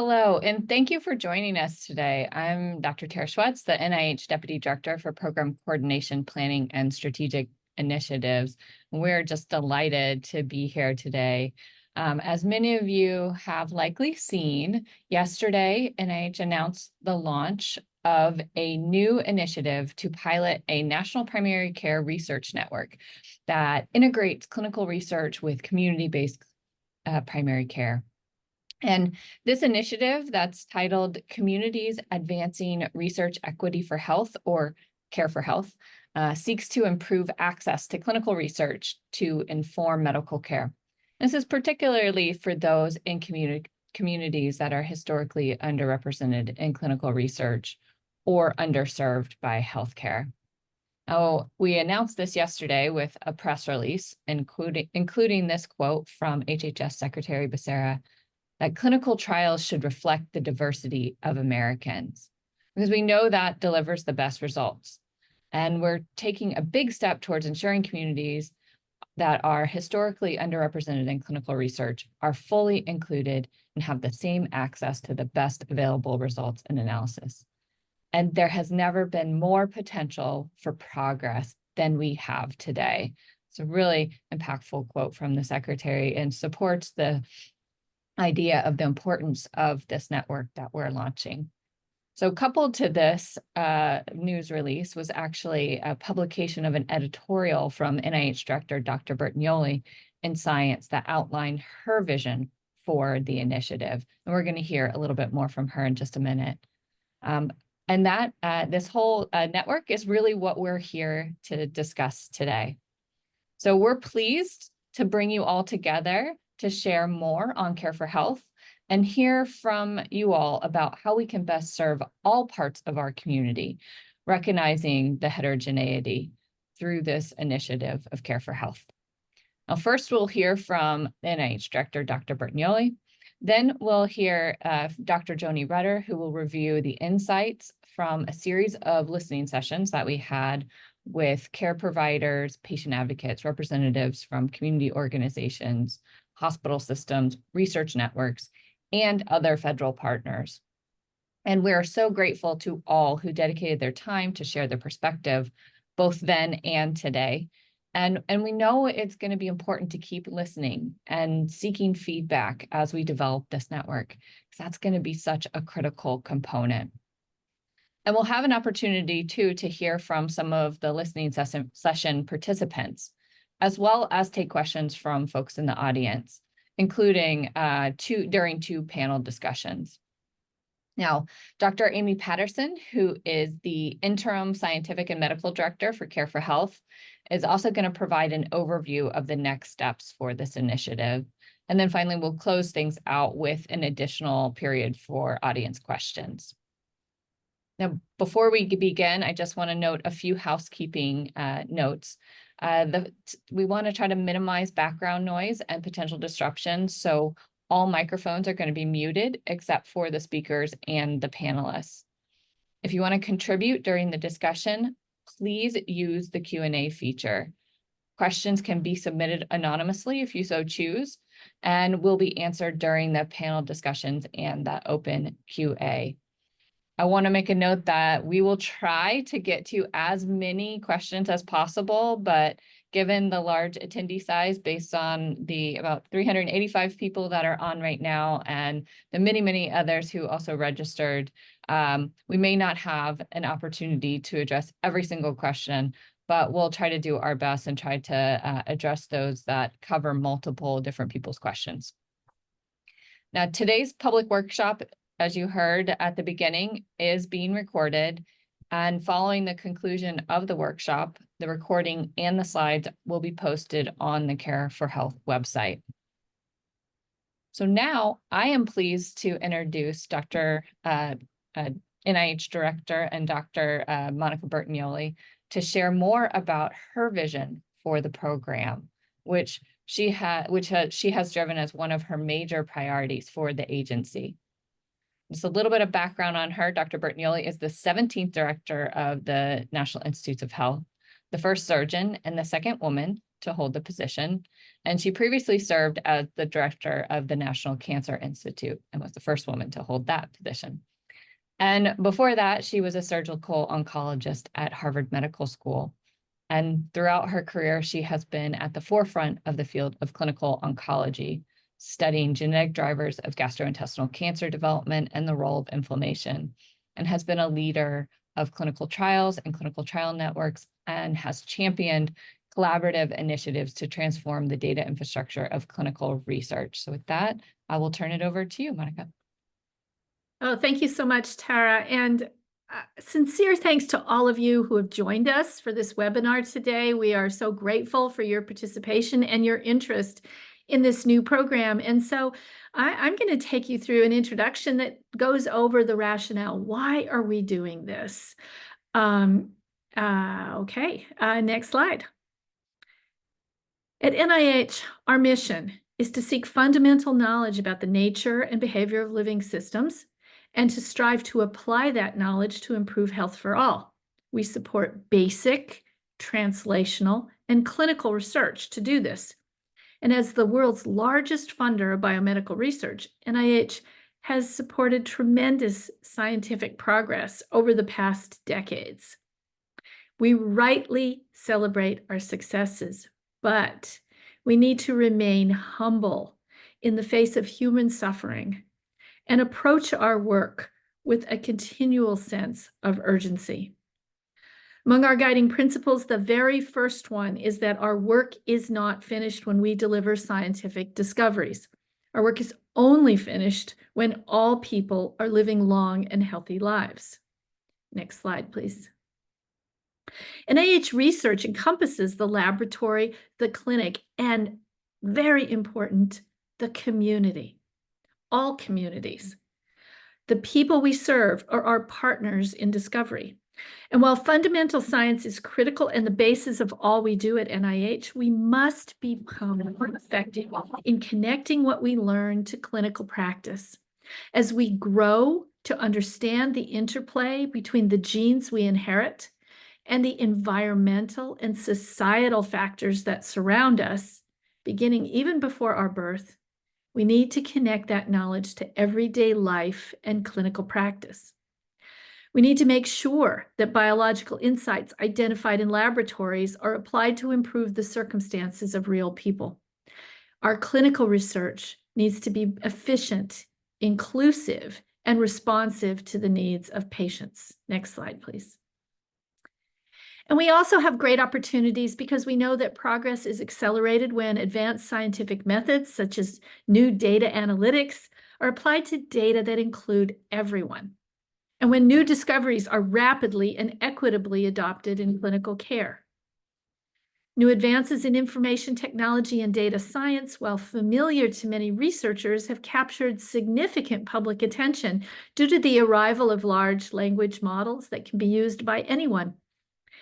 Hello, and thank you for joining us today. I'm Dr. Tara Schwetz, the NIH Deputy Director for Program Coordination, Planning, and Strategic Initiatives. We're just delighted to be here today. As many of you have likely seen, yesterday, NIH announced the launch of a new initiative to pilot a national primary care research network that integrates clinical research with community-based primary care. And this initiative that's titled Communities Advancing Research Equity for Health, or Care for Health, seeks to improve access to clinical research to inform medical care. This is particularly for those in communities that are historically underrepresented in clinical research or underserved by healthcare. Oh, we announced this yesterday with a press release, including this quote from HHS Secretary Becerra, that clinical trials should reflect the diversity of Americans, because we know that delivers the best results. And we're taking a big step towards ensuring communities that are historically underrepresented in clinical research are fully included and have the same access to the best available results and analysis. And there has never been more potential for progress than we have today. It's a really impactful quote from the Secretary and supports the idea of the importance of this network that we're launching. So coupled to this news release was actually a publication of an editorial from NIH Director Dr. Bertagnolli in Science that outlined her vision for the initiative. And we're going to hear a little bit more from her in just a minute. And that this whole network is really what we're here to discuss today. So we're pleased to bring you all together to share more on Care for Health and hear from you all about how we can best serve all parts of our community, recognizing the heterogeneity through this initiative of Care for Health. Now, first we'll hear from NIH Director Dr. Bertagnolli. Then we'll hear Dr. Joni Rutter, who will review the insights from a series of listening sessions that we had with care providers, patient advocates, representatives from community organizations, hospital systems, research networks, and other federal partners. And we're so grateful to all who dedicated their time to share their perspective, both then and today. And we know it's going to be important to keep listening and seeking feedback as we develop this network, because that's going to be such a critical component. And we'll have an opportunity too to hear from some of the listening session participants, as well as take questions from folks in the audience, including during two panel discussions. Now, Dr. Amy Patterson, who is the Interim Scientific and Medical Director for Care for Health, is also going to provide an overview of the next steps for this initiative. And then finally, we'll close things out with an additional period for audience questions. Now, before we begin, I just want to note a few housekeeping notes. We want to try to minimize background noise and potential disruptions, so all microphones are going to be muted except for the speakers and the panelists. If you want to contribute during the discussion, please use the Q&A feature. Questions can be submitted anonymously if you so choose, and will be answered during the panel discussions and the open QA. I want to make a note that we will try to get to as many questions as possible, but given the large attendee size based on the about 385 people that are on right now and the many, many others who also registered, we may not have an opportunity to address every single question, but we'll try to do our best and try to address those that cover multiple different people's questions. Now, today's public workshop, as you heard at the beginning, is being recorded, and following the conclusion of the workshop, the recording and the slides will be posted on the Care for Health website. So now I am pleased to introduce Dr. NIH Director and Dr. Monica Bertagnolli to share more about her vision for the program, which she has driven as one of her major priorities for the agency. Just a little bit of background on her. Dr. Bertagnolli is the 17th director of the National Institutes of Health, the first surgeon and the second woman to hold the position, and she previously served as the director of the National Cancer Institute and was the first woman to hold that position. And before that, she was a surgical oncologist at Harvard Medical School. And throughout her career, she has been at the forefront of the field of clinical oncology, studying genetic drivers of gastrointestinal cancer development and the role of inflammation, and has been a leader of clinical trials and clinical trial networks, and has championed collaborative initiatives to transform the data infrastructure of clinical research. So with that, I will turn it over to you, Monica. Oh, thank you so much, Tara. And sincere thanks to all of you who have joined us for this webinar today. We are so grateful for your participation and your interest in this new program. And so I'm going to take you through an introduction that goes over the rationale. Why are we doing this? Next slide. At NIH, our mission is to seek fundamental knowledge about the nature and behavior of living systems and to strive to apply that knowledge to improve health for all. We support basic, translational, and clinical research to do this. And as the world's largest funder of biomedical research, NIH has supported tremendous scientific progress over the past decades. We rightly celebrate our successes, but we need to remain humble in the face of human suffering and approach our work with a continual sense of urgency. Among our guiding principles, the very first one is that our work is not finished when we deliver scientific discoveries. Our work is only finished when all people are living long and healthy lives. Next slide, please. NIH research encompasses the laboratory, the clinic, and very important, the community, all communities. The people we serve are our partners in discovery. And while fundamental science is critical and the basis of all we do at NIH, we must become more effective in connecting what we learn to clinical practice. As we grow to understand the interplay between the genes we inherit and the environmental and societal factors that surround us, beginning even before our birth, we need to connect that knowledge to everyday life and clinical practice. We need to make sure that biological insights identified in laboratories are applied to improve the circumstances of real people. Our clinical research needs to be efficient, inclusive, and responsive to the needs of patients. Next slide, please. And we also have great opportunities because we know that progress is accelerated when advanced scientific methods, such as new data analytics, are applied to data that include everyone. And when new discoveries are rapidly and equitably adopted in clinical care. New advances in information technology and data science, while familiar to many researchers, have captured significant public attention due to the arrival of large language models that can be used by anyone.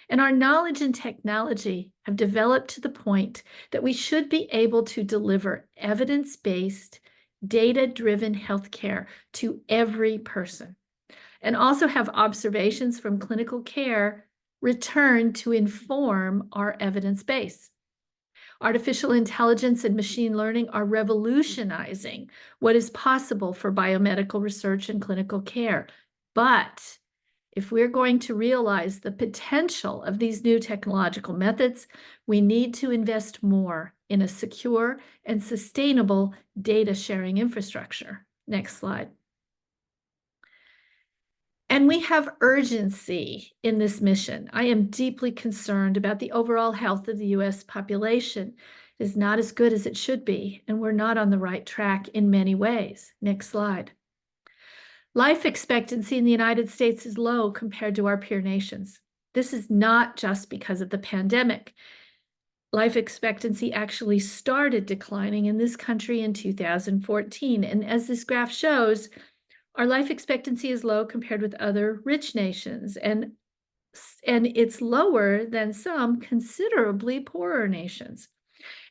And our knowledge and technology have developed to the point that we should be able to deliver evidence-based, data-driven healthcare to every person, and also have observations from clinical care returned to inform our evidence base. Artificial intelligence and machine learning are revolutionizing what is possible for biomedical research and clinical care. But if we're going to realize the potential of these new technological methods, we need to invest more in a secure and sustainable data sharing infrastructure. Next slide. And we have urgency in this mission. I am deeply concerned about the overall health of the US population. It is not as good as it should be, and we're not on the right track in many ways. Next slide. Life expectancy in the United States is low compared to our peer nations. This is not just because of the pandemic. Life expectancy actually started declining in this country in 2014. And as this graph shows, our life expectancy is low compared with other rich nations, and it's lower than some considerably poorer nations.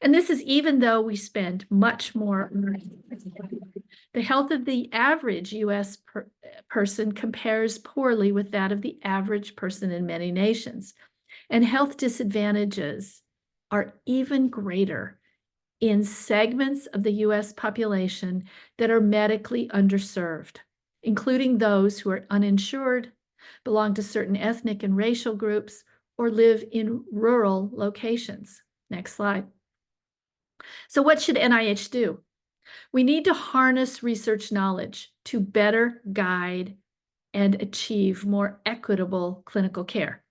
And this is even though we spend much more. The health of the average US person compares poorly with that of the average person in many nations. And health disadvantages are even greater in segments of the US population that are medically underserved, including those who are uninsured, belong to certain ethnic and racial groups, or live in rural locations. Next slide. So what should NIH do? We need to harness research knowledge to better guide and achieve more equitable clinical care.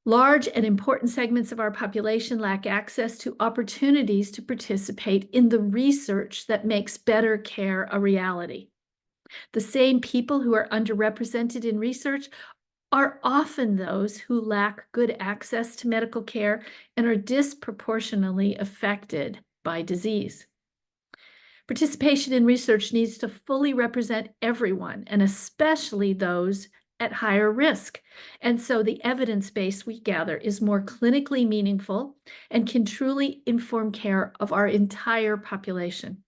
Large and important segments of our population lack access to opportunities to participate in the research that makes better care a reality. The same people who are underrepresented in research are often those who lack good access to medical care and are disproportionately affected by disease. Participation in research needs to fully represent everyone, and especially those at higher risk. And so the evidence base we gather is more clinically meaningful and can truly inform care of our entire population.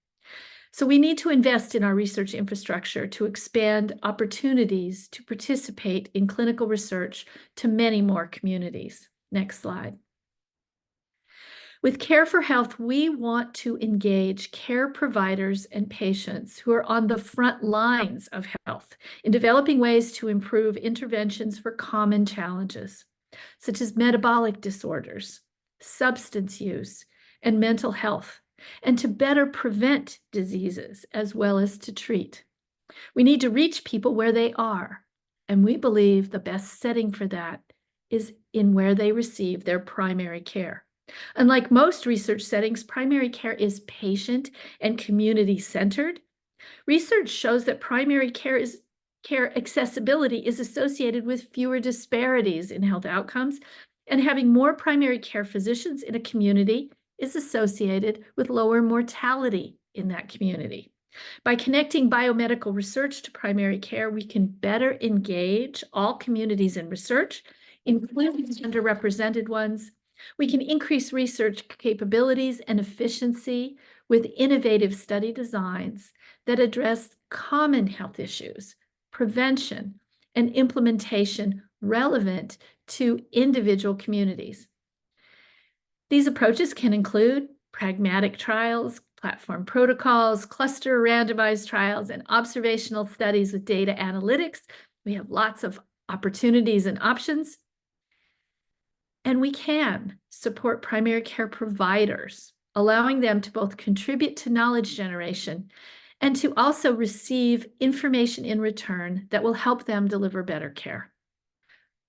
So we need to invest in our research infrastructure to expand opportunities to participate in clinical research to many more communities. Next slide. With Care for Health, we want to engage care providers and patients who are on the front lines of health in developing ways to improve interventions for common challenges, such as metabolic disorders, substance use, and mental health, and to better prevent diseases as well as to treat. We need to reach people where they are, and we believe the best setting for that is in where they receive their primary care. Unlike most research settings, primary care is patient and community-centered. Research shows that primary care accessibility is associated with fewer disparities in health outcomes, and having more primary care physicians in a community is associated with lower mortality in that community. By connecting biomedical research to primary care, we can better engage all communities in research, including underrepresented ones. We can increase research capabilities and efficiency with innovative study designs that address common health issues, prevention, and implementation relevant to individual communities. These approaches can include pragmatic trials, platform protocols, cluster randomized trials, and observational studies with data analytics. We have lots of opportunities and options. And we can support primary care providers, allowing them to both contribute to knowledge generation and to also receive information in return that will help them deliver better care.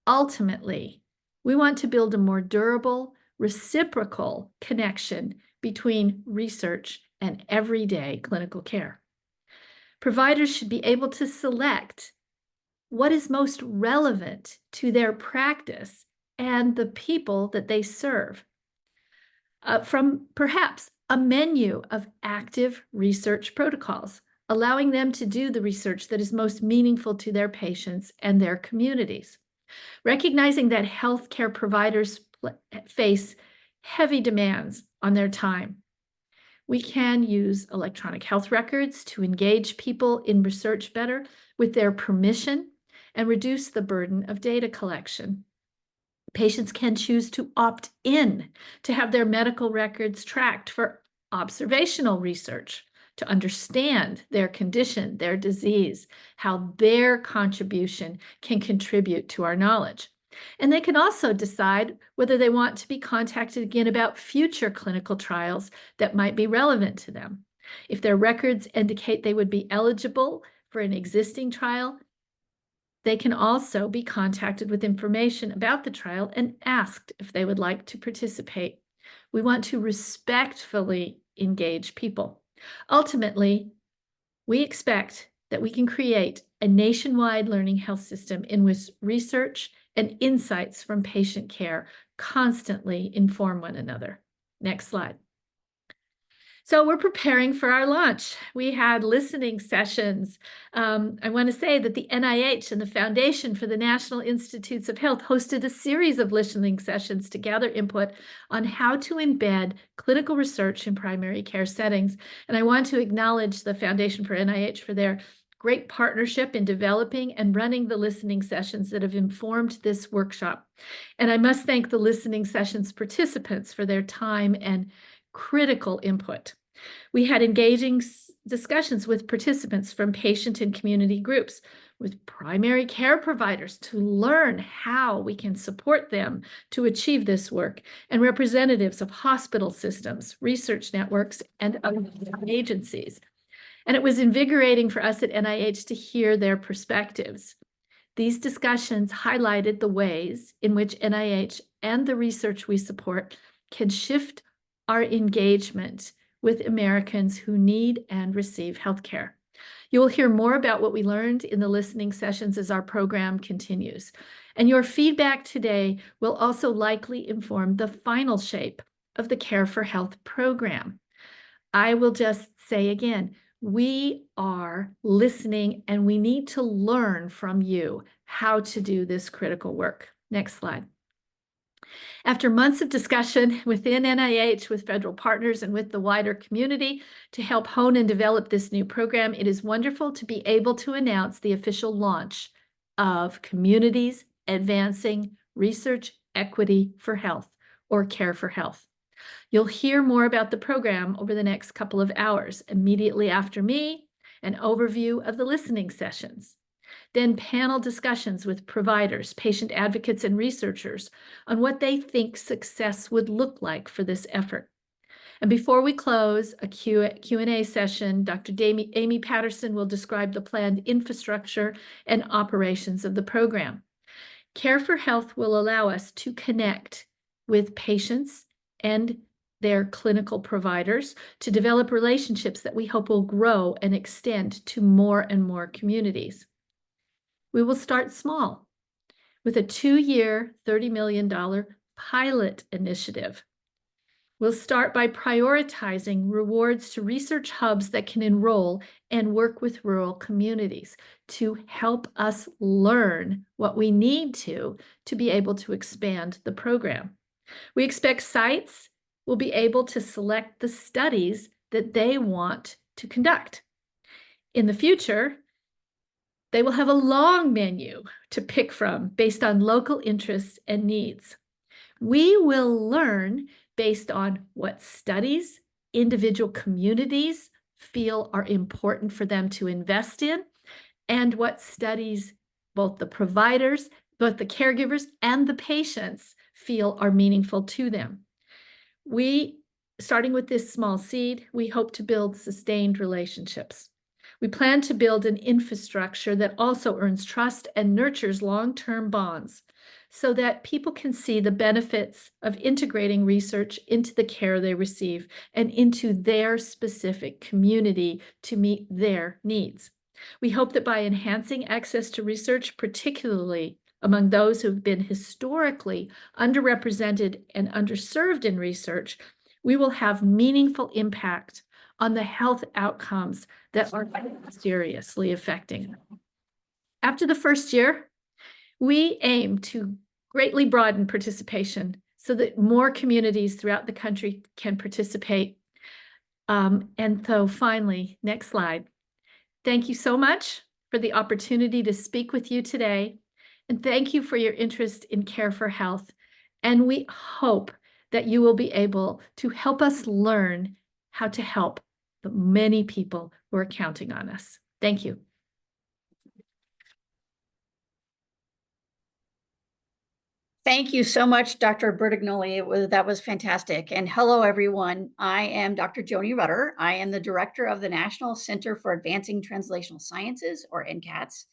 Ultimately, we want to build a more durable, reciprocal connection between research and everyday clinical care. Providers should be able to select what is most relevant to their practice and the people that they serve from perhaps a menu of active research protocols, allowing them to do the research that is most meaningful to their patients and their communities. Recognizing that healthcare providers face heavy demands on their time, we can use electronic health records to engage people in research better with their permission and reduce the burden of data collection. Patients can choose to opt in to have their medical records tracked for observational research to understand their condition, their disease, how their contribution can contribute to our knowledge. And they can also decide whether they want to be contacted again about future clinical trials that might be relevant to them. If their records indicate they would be eligible for an existing trial, they can also be contacted with information about the trial and asked if they would like to participate. We want to respectfully engage people. Ultimately, we expect that we can create a nationwide learning health system in which research and insights from patient care constantly inform one another. Next slide. So we're preparing for our launch. We had listening sessions. I want to say that the NIH and the Foundation for the National Institutes of Health hosted a series of listening sessions to gather input on how to embed clinical research in primary care settings. And I want to acknowledge the Foundation for NIH for their great partnership in developing and running the listening sessions that have informed this workshop. And I must thank the listening sessions participants for their time and critical input. We had engaging discussions with participants from patient and community groups, with primary care providers to learn how we can support them to achieve this work, and representatives of hospital systems, research networks, and other agencies. And it was invigorating for us at NIH to hear their perspectives. These discussions highlighted the ways in which NIH and the research we support can shift our engagement with Americans who need and receive healthcare. You will hear more about what we learned in the listening sessions as our program continues. And your feedback today will also likely inform the final shape of the Care for Health program. I will just say again, we are listening and we need to learn from you how to do this critical work. Next slide. After months of discussion within NIH, with federal partners, and with the wider community to help hone and develop this new program, it is wonderful to be able to announce the official launch of Communities Advancing Research Equity for Health, or Care for Health. You'll hear more about the program over the next couple of hours. Immediately after me, an overview of the listening sessions. Then panel discussions with providers, patient advocates, and researchers on what they think success would look like for this effort. And before we close, a Q&A session, Dr. Amy Patterson will describe the planned infrastructure and operations of the program. Care for Health will allow us to connect with patients and their clinical providers to develop relationships that we hope will grow and extend to more and more communities. We will start small with a 2-year, $30 million pilot initiative. We'll start by prioritizing rewards to research hubs that can enroll and work with rural communities to help us learn what we need to be able to expand the program. We expect sites will be able to select the studies that they want to conduct. In the future, they will have a long menu to pick from based on local interests and needs. We will learn based on what studies individual communities feel are important for them to invest in, and what studies both the providers, both the caregivers, and the patients feel are meaningful to them. Starting with this small seed, we hope to build sustained relationships. We plan to build an infrastructure that also earns trust and nurtures long-term bonds so that people can see the benefits of integrating research into the care they receive and into their specific community to meet their needs. We hope that by enhancing access to research, particularly among those who've been historically underrepresented and underserved in research, we will have meaningful impact on the health outcomes that are seriously affecting them. After the first year, we aim to greatly broaden participation so that more communities throughout the country can participate. And so finally, next slide. Thank you so much for the opportunity to speak with you today. And thank you for your interest in Care for Health. And we hope that you will be able to help us learn how to help the many people who are counting on us. Thank you. Thank you so much, Dr. Bertagnolli. That was fantastic. And hello, everyone. I am Dr. Joni Rutter. I am the director of the National Center for Advancing Translational Sciences, or NCATS.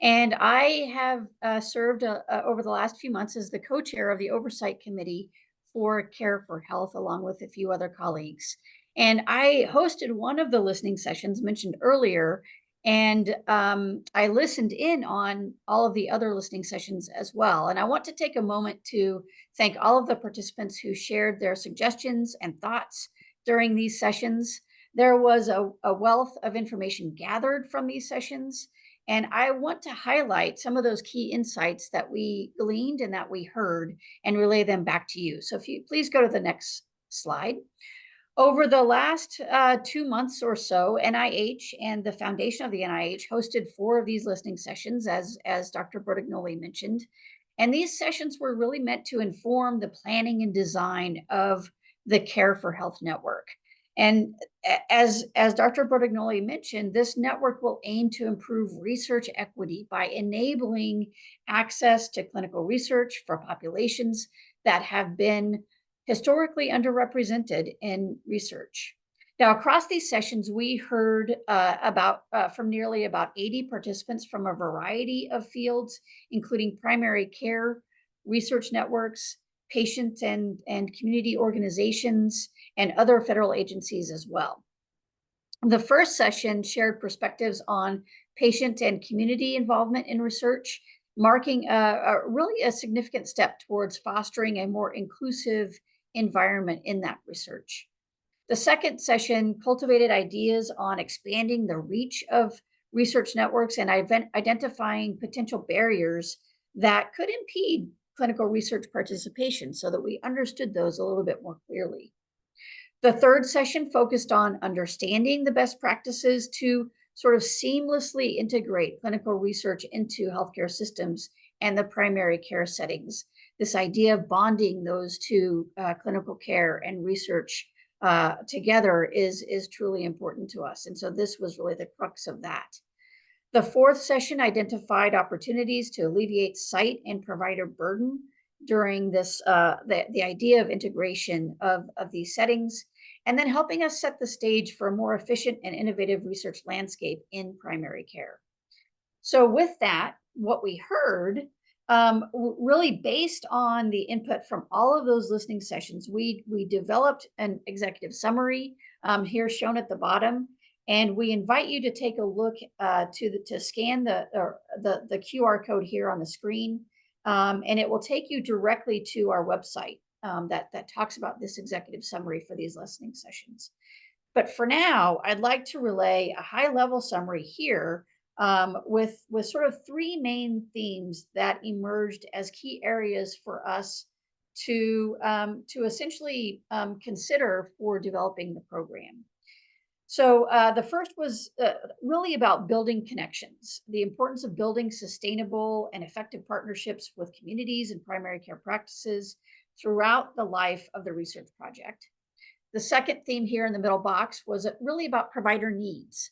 And I have served over the last few months as the co-chair of the Oversight Committee for Care for Health, along with a few other colleagues. And I hosted one of the listening sessions mentioned earlier, and I listened in on all of the other listening sessions as well. And I want to take a moment to thank all of the participants who shared their suggestions and thoughts during these sessions. There was a wealth of information gathered from these sessions, and I want to highlight some of those key insights that we gleaned and that we heard and relay them back to you. So if you please go to the next slide. Over the last 2 months or so, NIH and the foundation of the NIH hosted 4 of these listening sessions, as Dr. Bertagnolli mentioned. And these sessions were really meant to inform the planning and design of the Care for Health network. And as Dr. Bertagnolli mentioned, this network will aim to improve research equity by enabling access to clinical research for populations that have been historically underrepresented in research. Now, across these sessions, we heard from nearly about 80 participants from a variety of fields, including primary care, research networks, patient and community organizations, and other federal agencies as well. The first session shared perspectives on patient and community involvement in research, marking really a significant step towards fostering a more inclusive environment in that research. The second session cultivated ideas on expanding the reach of research networks and identifying potential barriers that could impede clinical research participation so that we understood those a little bit more clearly. The third session focused on understanding the best practices to sort of seamlessly integrate clinical research into healthcare systems and the primary care settings. This idea of bonding those two, clinical care and research, together is truly important to us. And so this was really the crux of that. The fourth session identified opportunities to alleviate site and provider burden during this, the idea of integration of these settings, and then helping us set the stage for a more efficient and innovative research landscape in primary care. So with that, what we heard, really based on the input from all of those listening sessions, we developed an executive summary here shown at the bottom, and we invite you to take a look to scan the QR code here on the screen, and it will take you directly to our website that talks about this executive summary for these listening sessions. But for now, I'd like to relay a high-level summary here with sort of 3 main themes that emerged as key areas for us to essentially consider for developing the program. So the first was really about building connections, the importance of building sustainable and effective partnerships with communities and primary care practices throughout the life of the research project. The second theme here in the middle box was really about provider needs.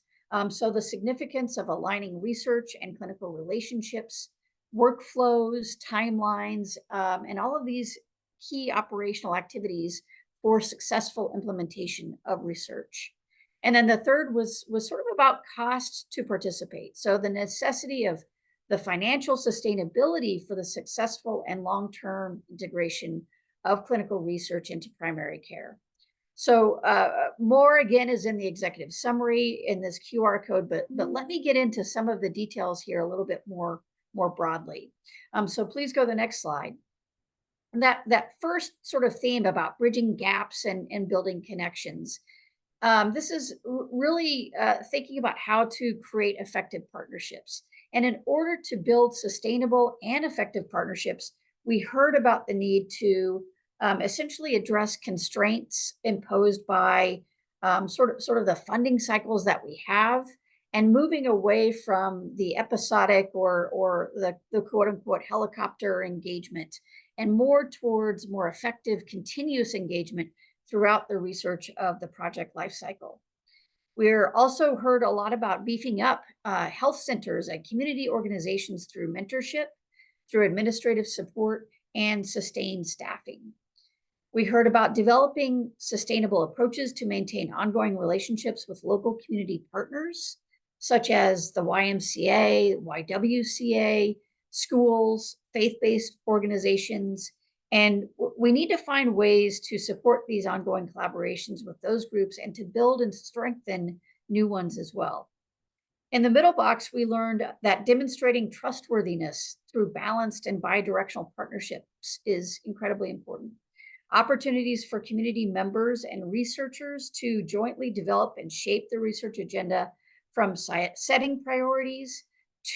So the significance of aligning research and clinical relationships, workflows, timelines, and all of these key operational activities for successful implementation of research. And then the third was sort of about cost to participate. So the necessity of the financial sustainability for the successful and long-term integration of clinical research into primary care. So more again is in the executive summary in this QR code, but let me get into some of the details here a little bit more broadly. So please go to the next slide. That first sort of theme about bridging gaps and building connections. This is really thinking about how to create effective partnerships. And in order to build sustainable and effective partnerships, we heard about the need to essentially address constraints imposed by sort of the funding cycles that we have, and moving away from the episodic or the quote unquote helicopter engagement, and more towards more effective continuous engagement throughout the research of the project lifecycle. We're also heard a lot about beefing up health centers and community organizations through mentorship, through administrative support, and sustained staffing. We heard about developing sustainable approaches to maintain ongoing relationships with local community partners, such as the YMCA, YWCA, schools, faith-based organizations, and we need to find ways to support these ongoing collaborations with those groups and to build and strengthen new ones as well. In the middle box, we learned that demonstrating trustworthiness through balanced and bidirectional partnerships is incredibly important. Opportunities for community members and researchers to jointly develop and shape the research agenda, from setting priorities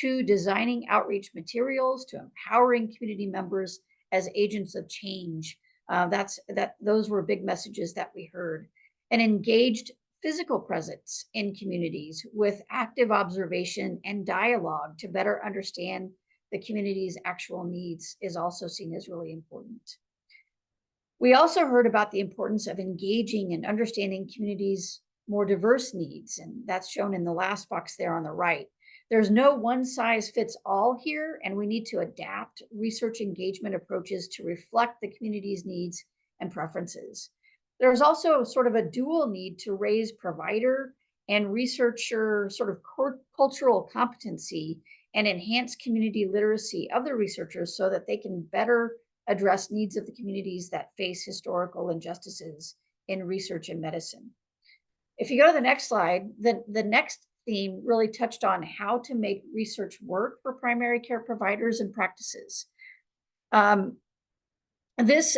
to designing outreach materials to empowering community members as agents of change. Those were big messages that we heard. an engaged physical presence in communities with active observation and dialogue to better understand the community's actual needs is also seen as really important. We also heard about the importance of engaging and understanding communities' more diverse needs, and that's shown in the last box there on the right. There's no one size fits all here, and we need to adapt research engagement approaches to reflect the community's needs and preferences. There's also sort of a dual need to raise provider and researcher sort of cultural competency and enhance community literacy of the researchers so that they can better address needs of the communities that face historical injustices in research and medicine. If you go to the next slide, the next theme really touched on how to make research work for primary care providers and practices. This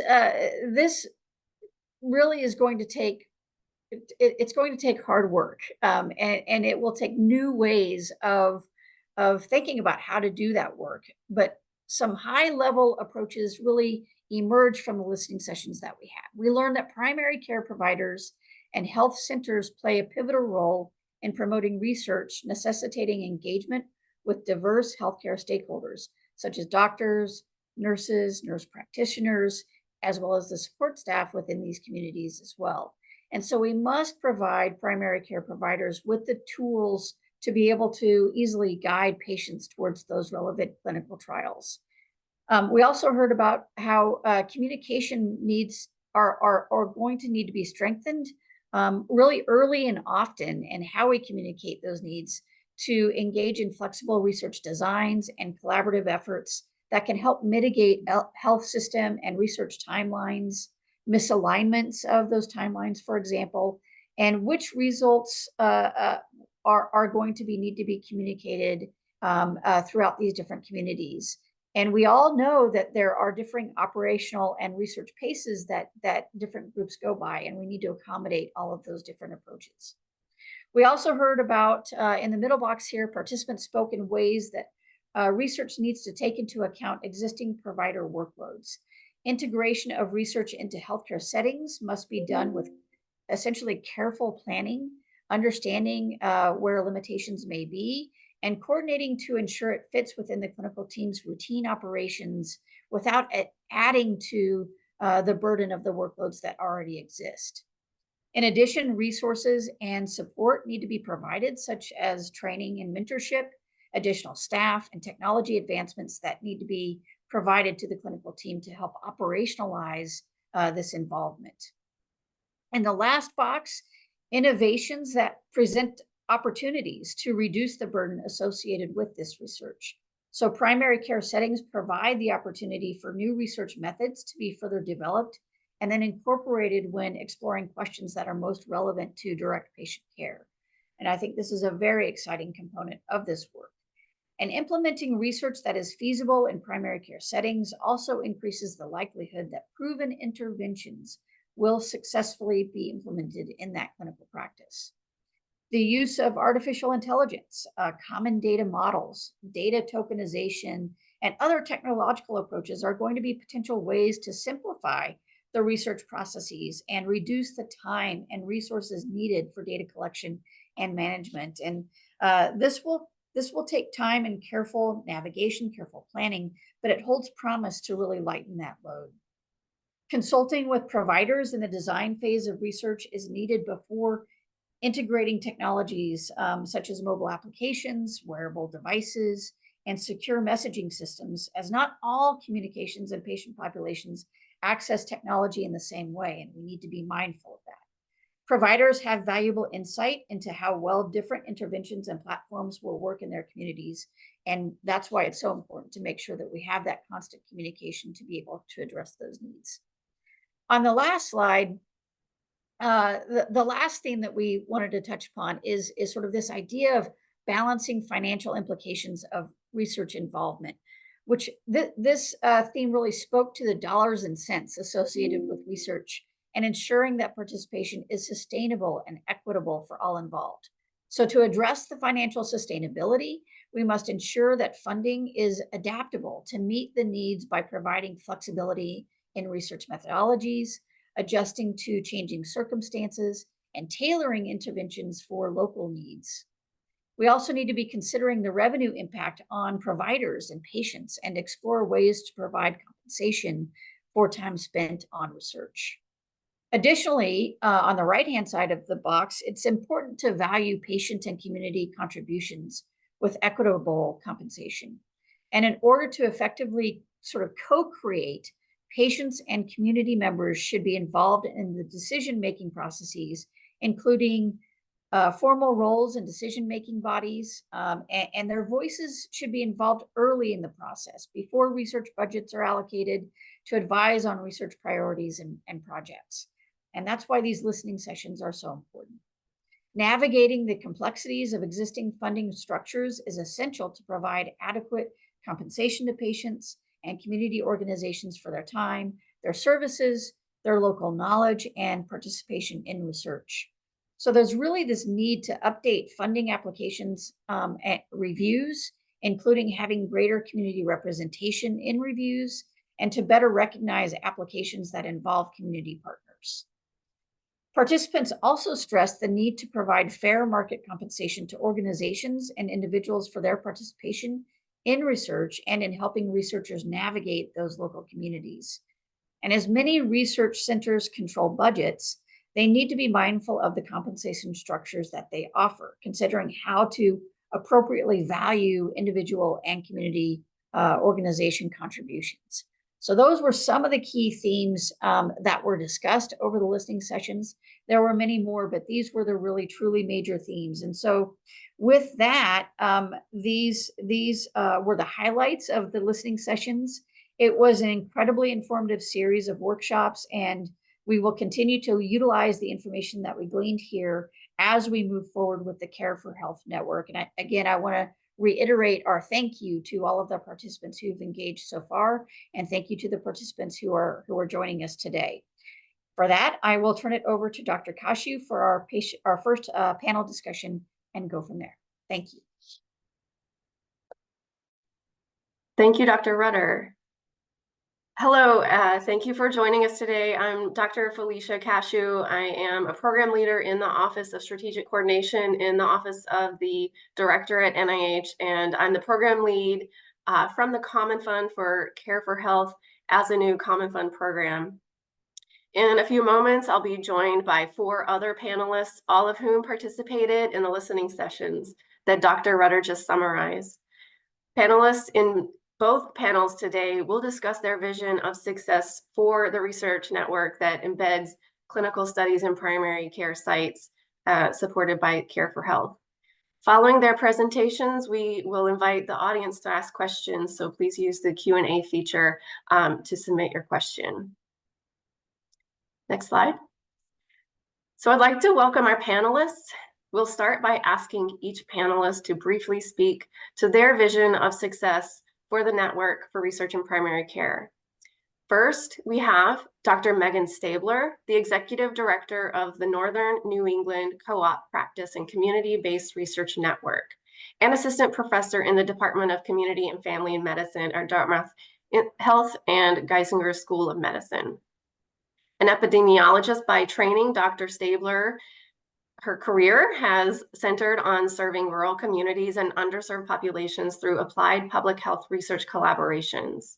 really is going to take, it's going to take hard work, and it will take new ways of thinking about how to do that work. But some high level approaches really emerged from the listening sessions that we had. We learned that primary care providers and health centers play a pivotal role in promoting research, necessitating engagement with diverse healthcare stakeholders, such as doctors, nurses, nurse practitioners, as well as the support staff within these communities as well. And so we must provide primary care providers with the tools to be able to easily guide patients towards those relevant clinical trials. We also heard about how communication needs are going to need to be strengthened really early and often, and how we communicate those needs to engage in flexible research designs and collaborative efforts that can help mitigate health system and research timelines, misalignments of those timelines, for example, and which results are going to need to be communicated throughout these different communities. And we all know that there are differing operational and research paces that different groups go by, and we need to accommodate all of those different approaches. We also heard about, in the middle box here, participants spoke in ways that research needs to take into account existing provider workloads. Integration of research into healthcare settings must be done with essentially careful planning, understanding where limitations may be, and coordinating to ensure it fits within the clinical team's routine operations without adding to the burden of the workloads that already exist. In addition, resources and support need to be provided, such as training and mentorship, additional staff, and technology advancements that need to be provided to the clinical team to help operationalize this involvement. In the last box, innovations that present opportunities to reduce the burden associated with this research. So primary care settings provide the opportunity for new research methods to be further developed and then incorporated when exploring questions that are most relevant to direct patient care. And I think this is a very exciting component of this work. And implementing research that is feasible in primary care settings also increases the likelihood that proven interventions will successfully be implemented in that clinical practice. The use of artificial intelligence, common data models, data tokenization, and other technological approaches are going to be potential ways to simplify the research processes and reduce the time and resources needed for data collection and management. And this will take time and careful navigation, careful planning, but it holds promise to really lighten that load. Consulting with providers in the design phase of research is needed before integrating technologies such as mobile applications, wearable devices, and secure messaging systems, as not all communications and patient populations access technology in the same way, and we need to be mindful of that. Providers have valuable insight into how well different interventions and platforms will work in their communities, and that's why it's so important to make sure that we have that constant communication to be able to address those needs. On the last slide, the last theme that we wanted to touch upon is sort of this idea of balancing financial implications of research involvement, which this theme really spoke to the dollars and cents associated with research and ensuring that participation is sustainable and equitable for all involved. So to address the financial sustainability, we must ensure that funding is adaptable to meet the needs by providing flexibility in research methodologies, adjusting to changing circumstances, and tailoring interventions for local needs. We also need to be considering the revenue impact on providers and patients and explore ways to provide compensation for time spent on research. Additionally, on the right-hand side of the box, it's important to value patient and community contributions with equitable compensation. And in order to effectively sort of co-create, patients and community members should be involved in the decision-making processes, including formal roles in decision-making bodies, and their voices should be involved early in the process before research budgets are allocated to advise on research priorities and projects. And that's why these listening sessions are so important. Navigating the complexities of existing funding structures is essential to provide adequate compensation to patients and community organizations for their time, their services, their local knowledge, and participation in research. So there's really this need to update funding applications and reviews, including having greater community representation in reviews, and to better recognize applications that involve community partners. Participants also stressed the need to provide fair market compensation to organizations and individuals for their participation in research and in helping researchers navigate those local communities. And as many research centers control budgets, they need to be mindful of the compensation structures that they offer, considering how to appropriately value individual and community organization contributions. So those were some of the key themes that were discussed over the listening sessions. There were many more, but these were the really truly major themes. And so with that, these were the highlights of the listening sessions. It was an incredibly informative series of workshops, and we will continue to utilize the information that we gleaned here as we move forward with the Care for Health Network. And I want to reiterate our thank you to all of the participants who've engaged so far, and thank you to the participants who are joining us today. For that, I will turn it over to Dr. Kashu for our first panel discussion and go from there. Thank you. Thank you, Dr. Rudder. Hello, thank you for joining us today. I'm Dr. Felicia Kashu. I am a program leader in the Office of Strategic Coordination in the Office of the Director at NIH, and I'm the program lead from the Common Fund for Care for Health as a new Common Fund program. In a few moments, I'll be joined by 4 other panelists, all of whom participated in the listening sessions that Dr. Rudder just summarized. Panelists in both panels today will discuss their vision of success for the research network that embeds clinical studies in primary care sites supported by Care for Health. Following their presentations, we will invite the audience to ask questions, so please use the Q&A feature to submit your question. Next slide. So I'd like to welcome our panelists. We'll start by asking each panelist to briefly speak to their vision of success for the Network for Research in Primary Care. First, we have Dr. Megan Stabler, the Executive Director of the Northern New England Co-op Practice and Community-Based Research Network, and Assistant Professor in the Department of Community and Family Medicine at Dartmouth Health and Geisinger School of Medicine. An epidemiologist by training, Dr. Stabler, her career has centered on serving rural communities and underserved populations through applied public health research collaborations.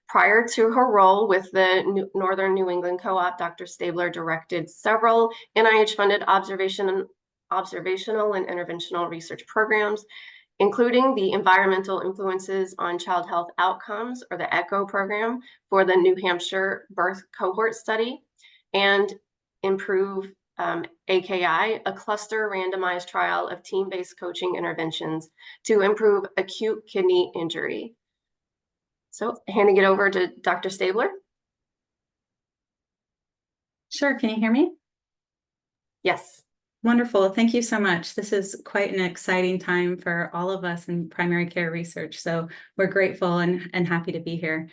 Prior to her role with the Northern New England Co-op, Dr. Stabler directed several NIH-funded observational and interventional research programs, including the Environmental Influences on Child Health Outcomes, or the ECHO program, for the New Hampshire Birth Cohort Study, and Improve AKI, a cluster randomized trial of team-based coaching interventions to improve acute kidney injury. So handing it over to Dr. Stabler. Sure, can you hear me? Yes. Wonderful, thank you so much. This is quite an exciting time for all of us in primary care research, so we're grateful and happy to be here.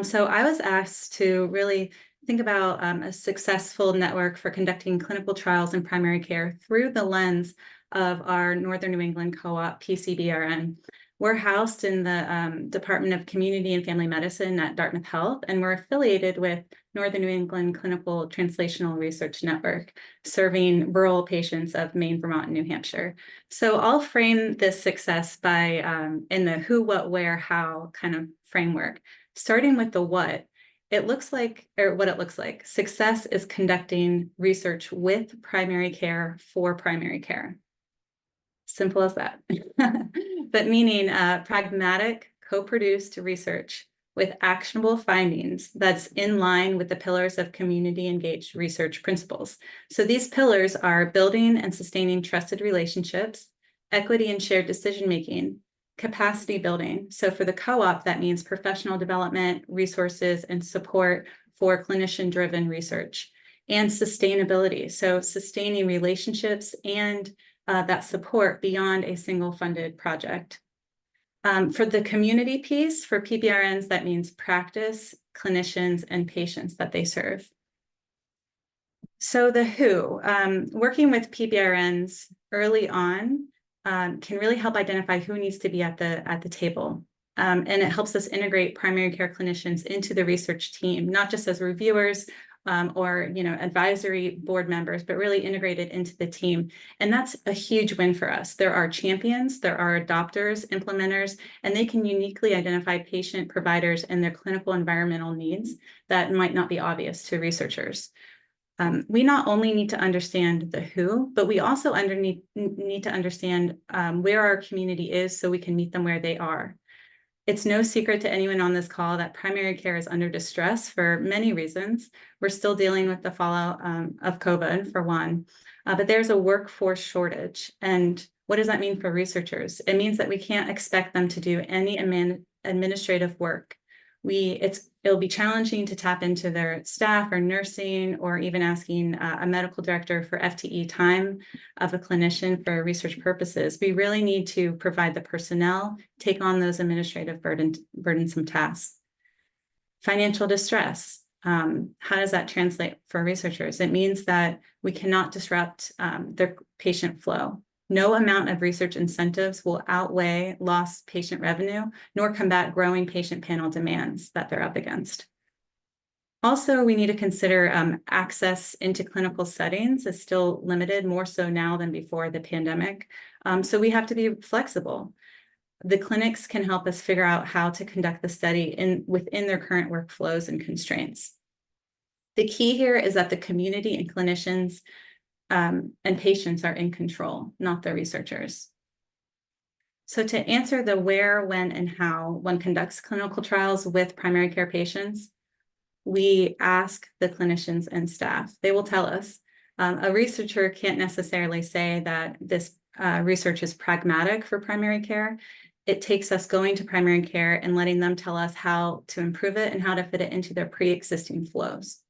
So I was asked to really think about a successful network for conducting clinical trials in primary care through the lens of our Northern New England Co-op PCBRN. We're housed in the Department of Community and Family Medicine at Dartmouth Health, and we're affiliated with Northern New England Clinical Translational Research Network, serving rural patients of Maine, Vermont, and New Hampshire. So I'll frame this success by in the who, what, where, how kind of framework. Starting with the what, it looks like, or what it looks like. Success is conducting research with primary care for primary care. Simple as that. But meaning pragmatic, co-produced research with actionable findings that's in line with the pillars of community engaged research principles. So these pillars are building and sustaining trusted relationships, equity and shared decision-making, capacity building. So for the co-op, that means professional development, resources, and support for clinician-driven research, and sustainability. So sustaining relationships and that support beyond a single funded project. For the community piece, for PBRNs, that means practice, clinicians, and patients that they serve. So the who, working with PBRNs early on can really help identify who needs to be at the table. And it helps us integrate primary care clinicians into the research team, not just as reviewers, or advisory board members, but really integrated into the team. And that's a huge win for us. There are champions, there are adopters, implementers, and they can uniquely identify patient providers and their clinical environmental needs that might not be obvious to researchers. We not only need to understand the who, but we also need to understand where our community is so we can meet them where they are. It's no secret to anyone on this call that primary care is under distress for many reasons. We're still dealing with the fallout of COVID, for one, but there's a workforce shortage. And what does that mean for researchers? It means that we can't expect them to do any administrative work. It'll be challenging to tap into their staff or nursing, or even asking a medical director for FTE time of a clinician for research purposes. We really need to provide the personnel, take on those administrative burdensome tasks. Financial distress. How does that translate for researchers? It means that we cannot disrupt their patient flow. No amount of research incentives will outweigh lost patient revenue, nor combat growing patient panel demands that they're up against. Also, we need to consider access into clinical settings is still limited, more so now than before the pandemic. So we have to be flexible. The clinics can help us figure out how to conduct the study within their current workflows and constraints. The key here is that the community and clinicians and patients are in control, not the researchers. So to answer the where, when, and how one conducts clinical trials with primary care patients, we ask the clinicians and staff. They will tell us. A researcher can't necessarily say that this research is pragmatic for primary care. It takes us going to primary care and letting them tell us how to improve it and how to fit it into their pre-existing flows.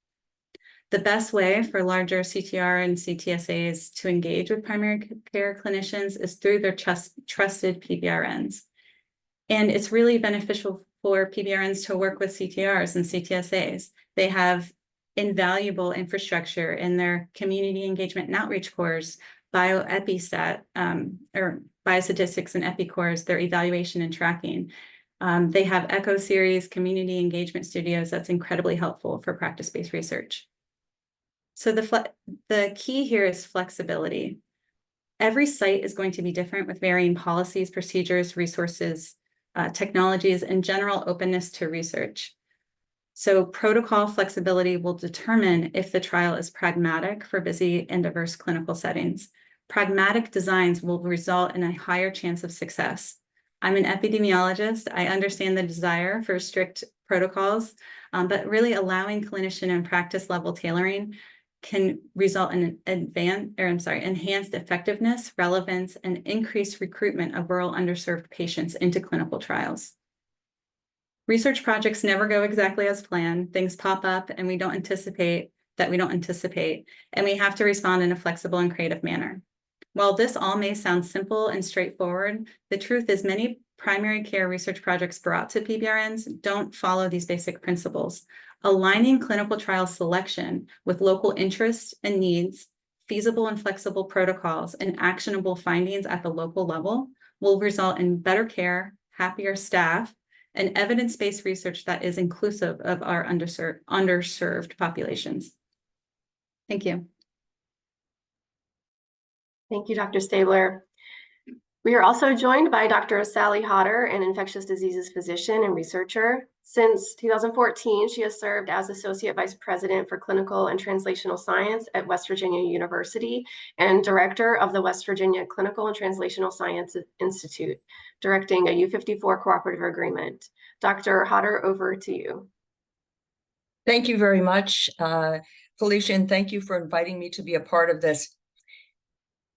The best way for larger CTR and CTSAs to engage with primary care clinicians is through their trusted PBRNs. And it's really beneficial for PBRNs to work with CTRs and CTSAs. They have invaluable infrastructure in their community engagement and outreach cores, bioepistat, or biostatistics and epicores, their evaluation and tracking. They have Echo Series, community engagement studios that's incredibly helpful for practice-based research. So the key here is flexibility. Every site is going to be different with varying policies, procedures, resources, technologies, and general openness to research. So protocol flexibility will determine if the trial is pragmatic for busy and diverse clinical settings. Pragmatic designs will result in a higher chance of success. I'm an epidemiologist. I understand the desire for strict protocols, but really allowing clinician and practice level tailoring can result in enhanced effectiveness, relevance, and increased recruitment of rural underserved patients into clinical trials. Research projects never go exactly as planned. Things pop up and we don't anticipate, and we have to respond in a flexible and creative manner. While this all may sound simple and straightforward, the truth is many primary care research projects brought to PBRNs don't follow these basic principles. Aligning clinical trial selection with local interests and needs, feasible and flexible protocols, and actionable findings at the local level will result in better care, happier staff, and evidence-based research that is inclusive of our underserved populations. Thank you. Thank you, Dr. Stabler. We are also joined by Dr. Sally Hodder, an infectious diseases physician and researcher. Since 2014, she has served as Associate Vice President for Clinical and Translational Science at West Virginia University and Director of the West Virginia Clinical and Translational Science Institute, directing a U54 cooperative agreement. Dr. Hodder, over to you. Thank you very much, Felicia, and thank you for inviting me to be a part of this.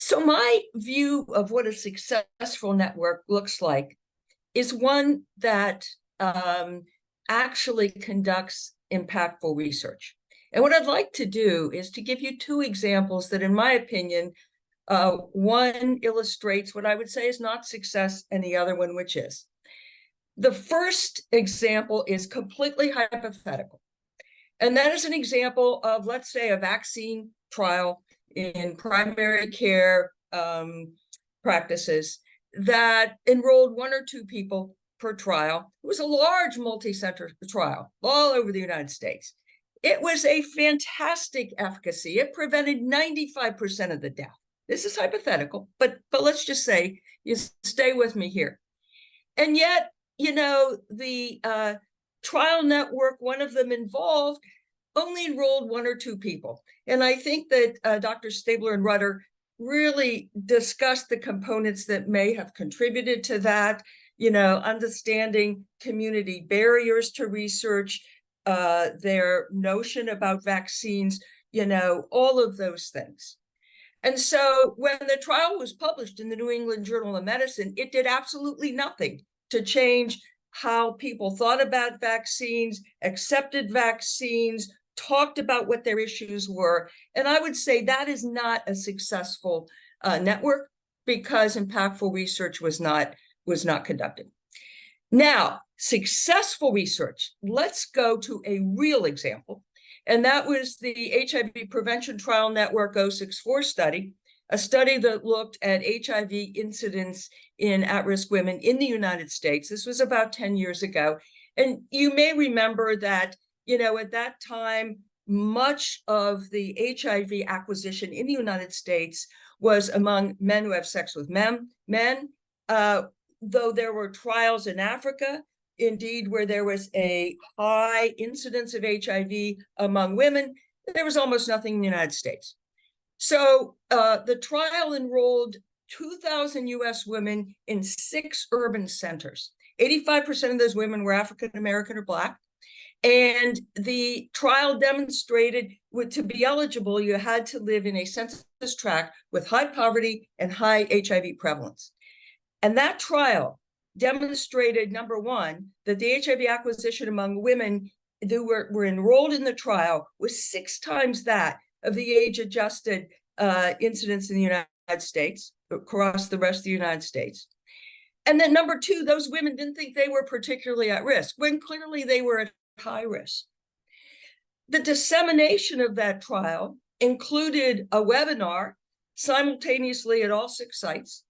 So my view of what a successful network looks like is one that actually conducts impactful research. And what I'd like to do is to give you two examples that, in my opinion, one illustrates what I would say is not success and the other one which is. The first example is completely hypothetical. And that is an example of, let's say, a vaccine trial in primary care practices that enrolled 1 or 2 people per trial. It was a large multi-center trial all over the United States. It was a fantastic efficacy. It prevented 95% of the death. This is hypothetical, but let's just say, you stay with me here. And yet, you know, the trial network, one of them involved, only enrolled 1 or 2 people. And I think that Dr. Stabler and Rudder really discussed the components that may have contributed to that, you know, understanding community barriers to research, their notion about vaccines, you know, all of those things. And so when the trial was published in the New England Journal of Medicine, it did absolutely nothing to change how people thought about vaccines, accepted vaccines, talked about what their issues were. And I would say that is not a successful network because impactful research was not conducted. Now, successful research, let's go to a real example. And that was the HIV Prevention Trial Network 064 study, a study that looked at HIV incidence in at-risk women in the United States. This was about 10 years ago. And you may remember that, you know, at that time, much of the HIV acquisition in the United States was among men who have sex with men, though there were trials in Africa, indeed, where there was a high incidence of HIV among women, there was almost nothing in the United States. So the trial enrolled 2,000 US women in 6 urban centers. 85% of those women were African American or Black. And the trial demonstrated to be eligible, you had to live in a census tract with high poverty and high HIV prevalence. And that trial demonstrated, number one, that the HIV acquisition among women who were enrolled in the trial was 6 times that of the age-adjusted incidence in the United States, across the rest of the United States. And then number 2, those women didn't think they were particularly at risk, when clearly they were at high risk. The dissemination of that trial included a webinar simultaneously at all 6 sites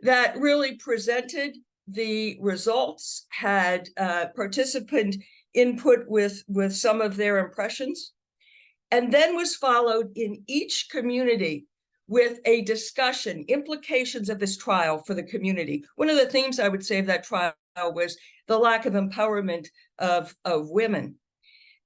that really presented the results, had participant input with some of their impressions, and then was followed in each community with a discussion, implications of this trial for the community. One of the themes I would say of that trial was the lack of empowerment of women.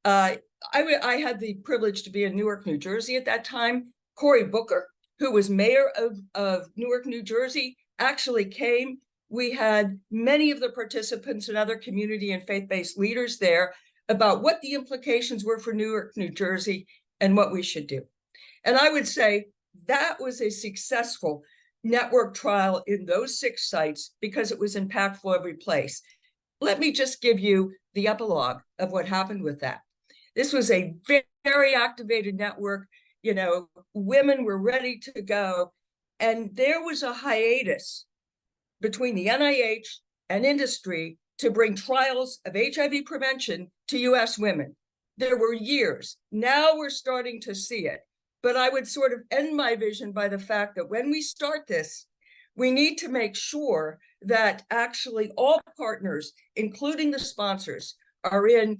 I had the privilege to be in Newark, New Jersey at that time. Cory Booker, who was mayor of Newark, New Jersey, actually came. We had many of the participants and other community and faith-based leaders there about what the implications were for Newark, New Jersey, and what we should do. And I would say that was a successful network trial in those 6 sites because it was impactful every place. Let me just give you the epilogue of what happened with that. This was a very activated network. You know, women were ready to go. And there was a hiatus between the NIH and industry to bring trials of HIV prevention to US women. There were years. Now we're starting to see it. But I would sort of end my vision by the fact that when we start this, we need to make sure that actually all partners, including the sponsors, are in,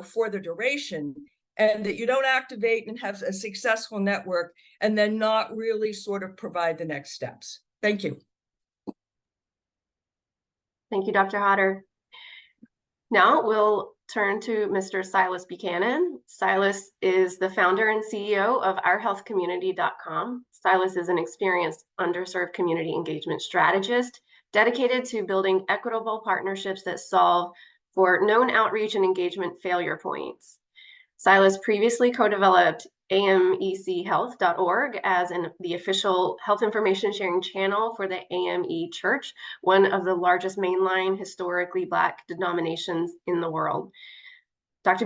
for the duration, and that you don't activate and have a successful network and then not really sort of provide the next steps. Thank you. Thank you, Dr. Hodder. Now we'll turn to Mr. Silas Buchanan. Silas is the founder and CEO of OurHealthCommunity.com. Silas is an experienced underserved community engagement strategist dedicated to building equitable partnerships that solve for known outreach and engagement failure points. Silas previously co-developed AMEChealth.org as the official health information sharing channel for the AME Church, one of the largest mainline historically Black denominations in the world. Mr.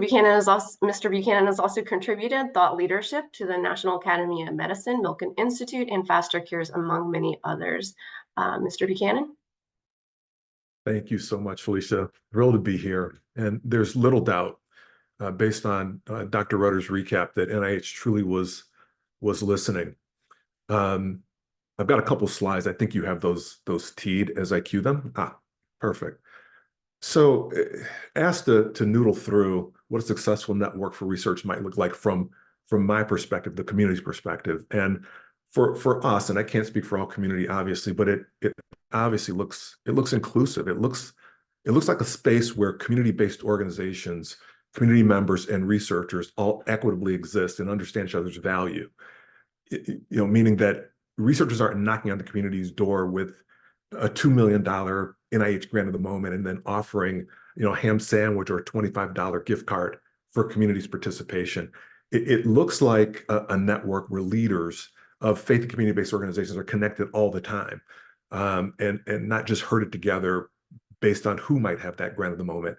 Buchanan has also contributed thought leadership to the National Academy of Medicine, Milken Institute, and Faster Cures, among many others. Mr. Buchanan? Thank you so much, Felicia. Thrilled to be here. And there's little doubt, based on Dr. Rudder's recap, that NIH truly was listening. I've got a couple slides. I think you have those teed as I cue them. Perfect. So asked to noodle through what a successful network for research might look like from my perspective, the community's perspective. And for us, and I can't speak for all community, obviously, but it obviously looks inclusive. It looks like a space where community-based organizations, community members, and researchers all equitably exist and understand each other's value. Meaning that researchers aren't knocking on the community's door with a $2 million NIH grant of the moment and then offering, a ham sandwich or a $25 gift card for community's participation. It looks like a network where leaders of faith and community-based organizations are connected all the time, and not just herded together based on who might have that grant of the moment.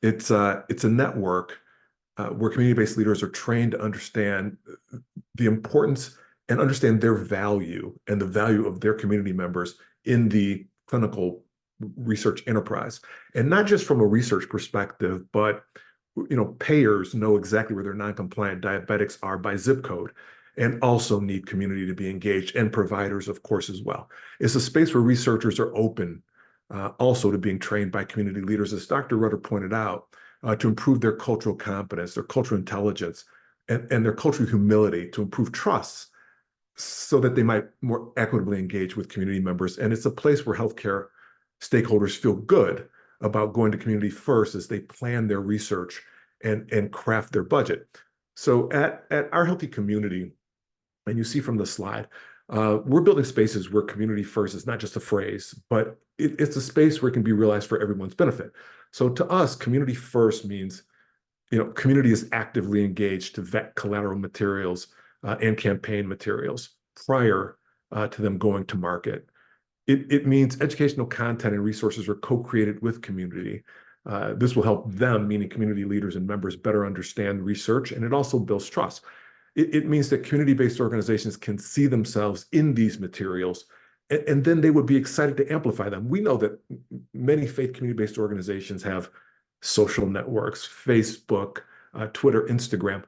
It's a network where community-based leaders are trained to understand the importance and understand their value and the value of their community members in the clinical research enterprise. And not just from a research perspective, but payers know exactly where their non-compliant diabetics are by zip code, and also need community to be engaged, and providers, of course, as well. It's a space where researchers are open also to being trained by community leaders, as Dr. Rudder pointed out, to improve their cultural competence, their cultural intelligence, and their cultural humility, to improve trust so that they might more equitably engage with community members. And it's a place where healthcare stakeholders feel good about going to community first as they plan their research and craft their budget. So at Our Healthy Community, and you see from the slide, we're building spaces where community first is not just a phrase, but it's a space where it can be realized for everyone's benefit. So to us, community first means, community is actively engaged to vet collateral materials and campaign materials prior to them going to market. It means educational content and resources are co-created with community. This will help them, meaning community leaders and members, better understand research, and it also builds trust. It means that community-based organizations can see themselves in these materials, and then they would be excited to amplify them. We know that many faith community-based organizations have social networks, Facebook, Twitter, Instagram,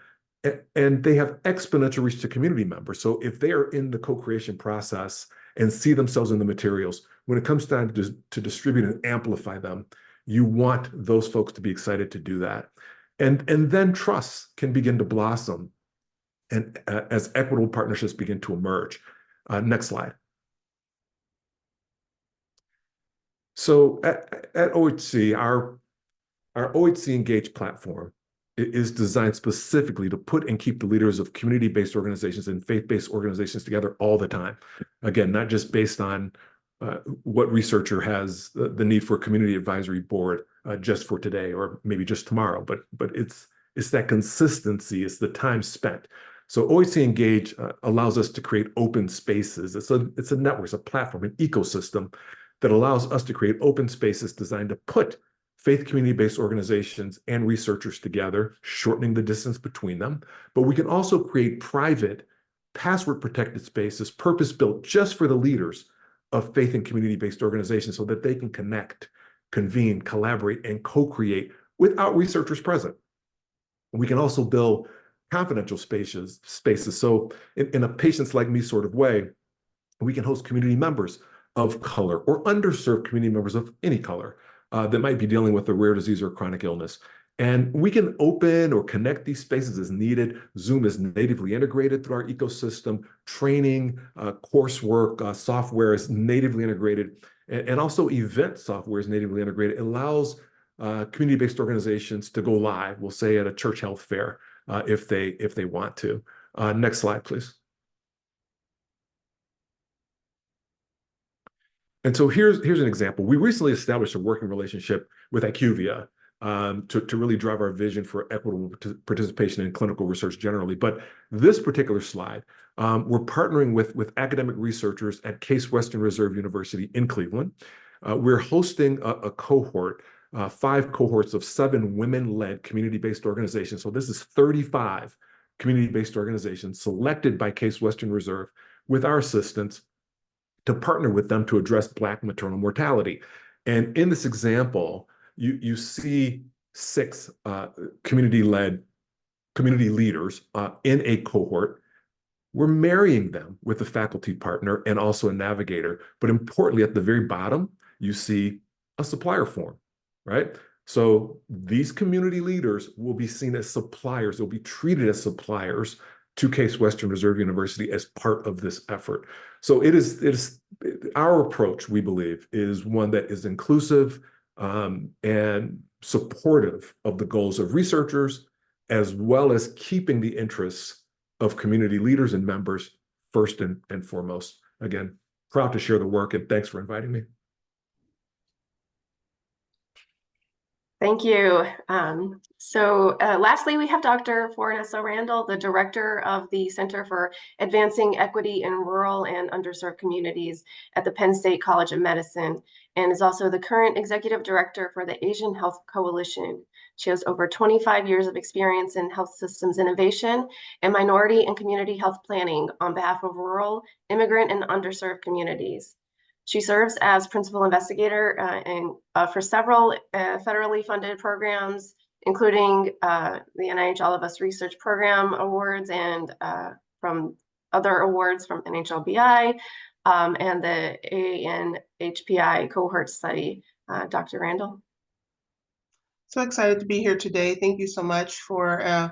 and they have exponential reach to community members. So if they are in the co-creation process and see themselves in the materials, when it comes time to distribute and amplify them, you want those folks to be excited to do that. And then trust can begin to blossom, and as equitable partnerships begin to emerge. Next slide. So at OHC, our OHC Engage platform is designed specifically to put and keep the leaders of community-based organizations and faith-based organizations together all the time. Again, not just based on what researcher has the need for a community advisory board just for today or maybe just tomorrow, but it's that consistency, it's the time spent. So OHC Engage allows us to create open spaces. It's a network, it's a platform, an ecosystem that allows us to create open spaces designed to put faith community-based organizations and researchers together, shortening the distance between them. But we can also create private, password-protected spaces, purpose-built just for the leaders of faith and community-based organizations so that they can connect, convene, collaborate, and co-create without researchers present. We can also build confidential spaces. So in a patients like me sort of way, We can host community members of color or underserved community members of any color that might be dealing with a rare disease or chronic illness. And we can open or connect these spaces as needed. Zoom is natively integrated through our ecosystem. Training, coursework, software is natively integrated. And also event software is natively integrated. It allows community-based organizations to go live, we'll say at a church health fair, if they want to. Next slide, please. And so here's an example. We recently established a working relationship with IQVIA to really drive our vision for equitable participation in clinical research generally. But this particular slide, we're partnering with academic researchers at Case Western Reserve University in Cleveland. We're hosting a cohort, 5 cohorts of 7 women-led community-based organizations. So this is 35 community-based organizations selected by Case Western Reserve with our assistance to partner with them to address Black maternal mortality. And in this example, you see 6 community leaders in a cohort. We're marrying them with a faculty partner and also a navigator. But importantly, at the very bottom, you see a supplier form, right? So these community leaders will be seen as suppliers. They'll be treated as suppliers to Case Western Reserve University as part of this effort. So it is our approach, we believe, is one that is inclusive and supportive of the goals of researchers, as well as keeping the interests of community leaders and members first and foremost. Again, proud to share the work, and thanks for inviting me. Thank you. Lastly, we have Dr. Fornessa Randall, the director of the Center for Advancing Equity in Rural and Underserved Communities at the Penn State College of Medicine, and is also the current executive director for the Asian Health Coalition. She has over 25 years of experience in health systems innovation and minority and community health planning on behalf of rural, immigrant, and underserved communities. She serves as principal investigator for several federally funded programs, including the NIH All of Us Research Program Awards and from other awards from NHLBI and the ANHPI cohort study. Dr. Randall. So excited to be here today. Thank you so much for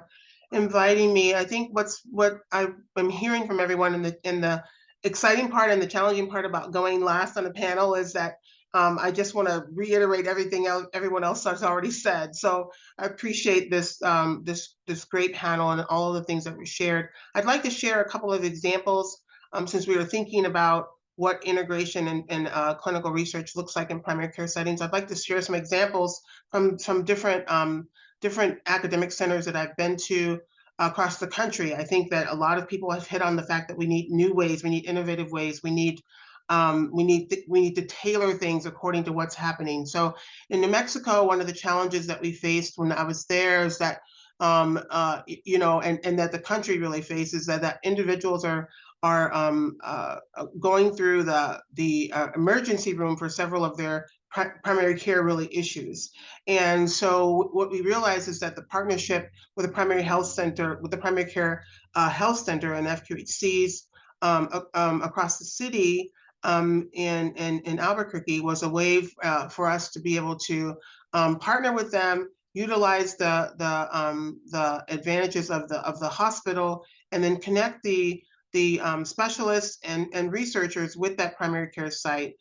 inviting me. I think what I'm hearing from everyone in the exciting part and the challenging part about going last on a panel is that I just want to reiterate everything else everyone else has already said. So I appreciate this this great panel and all of the things that were shared. I'd like to share a couple of examples since we were thinking about what integration and clinical research looks like in primary care settings. I'd like to share some examples from different academic centers that I've been to across the country. I think that a lot of people have hit on the fact that we need new ways, we need innovative ways, we need to tailor things according to what's happening. So in New Mexico, one of the challenges that we faced when I was there is that you know, and that the country really faces that individuals are going through the emergency room for several of their primary care really issues. And so what we realized is that the partnership with the primary health center, with the primary care health center and FQHCs across the city in Albuquerque was a way for us to be able to partner with them, utilize the advantages of the hospital, and then connect the specialists and researchers with that primary care site,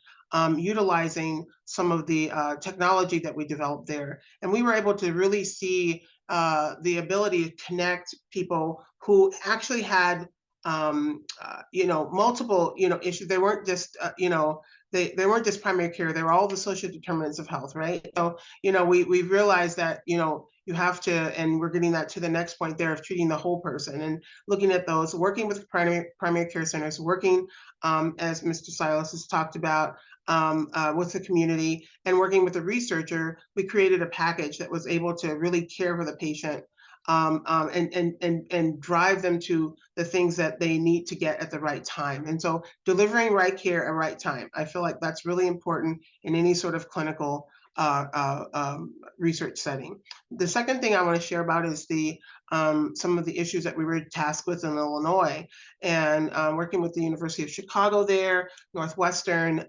utilizing some of the technology that we developed there. And we were able to really see the ability to connect people who actually had you know, multiple, you know, issues. They weren't just, you know, they weren't just primary care, they were all the social determinants of health, right? So, you know, we realized that, you know, you have to, and we're getting that to the next point there of treating the whole person and looking at those, working with primary care centers, working, as Mr. Silas has talked about, with the community and working with a researcher. We created a package that was able to really care for the patient and drive them to the things that they need to get at the right time. And so delivering right care at right time, I feel like that's really important in any sort of clinical research setting. The second thing I want to share about is some of the issues that we were tasked with in Illinois, and working with the University of Chicago there, Northwestern,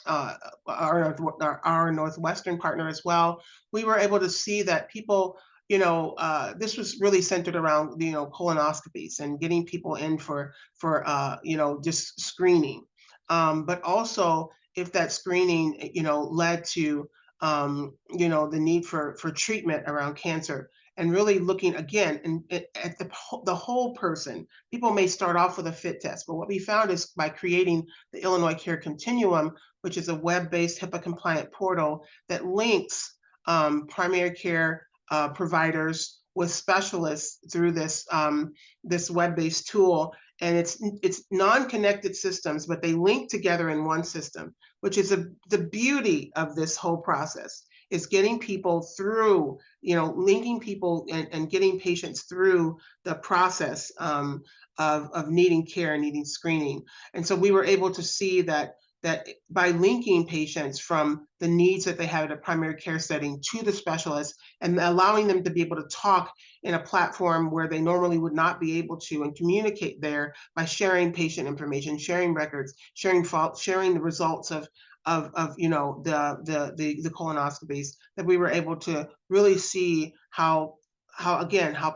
our Northwestern partner as well. We were able to see that people, this was really centered around, colonoscopies and getting people in for just screening. But also if that screening, led to, the need for treatment around cancer, and really looking again at the whole person. People may start off with a fit test, but what we found is by creating the Illinois Care Continuum, which is a web-based HIPAA compliant portal that links primary care providers with specialists through this web-based tool. And it's non-connected systems, but they link together in one system, which is the beauty of this whole process, is getting people through, linking people and getting patients through the process of needing care and needing screening. And so we were able to see that by linking patients from the needs that they have at a primary care setting to the specialist, and allowing them to be able to talk in a platform where they normally would not be able to, and communicate there by sharing patient information, sharing records, sharing the results of the colonoscopies, that we were able to really see how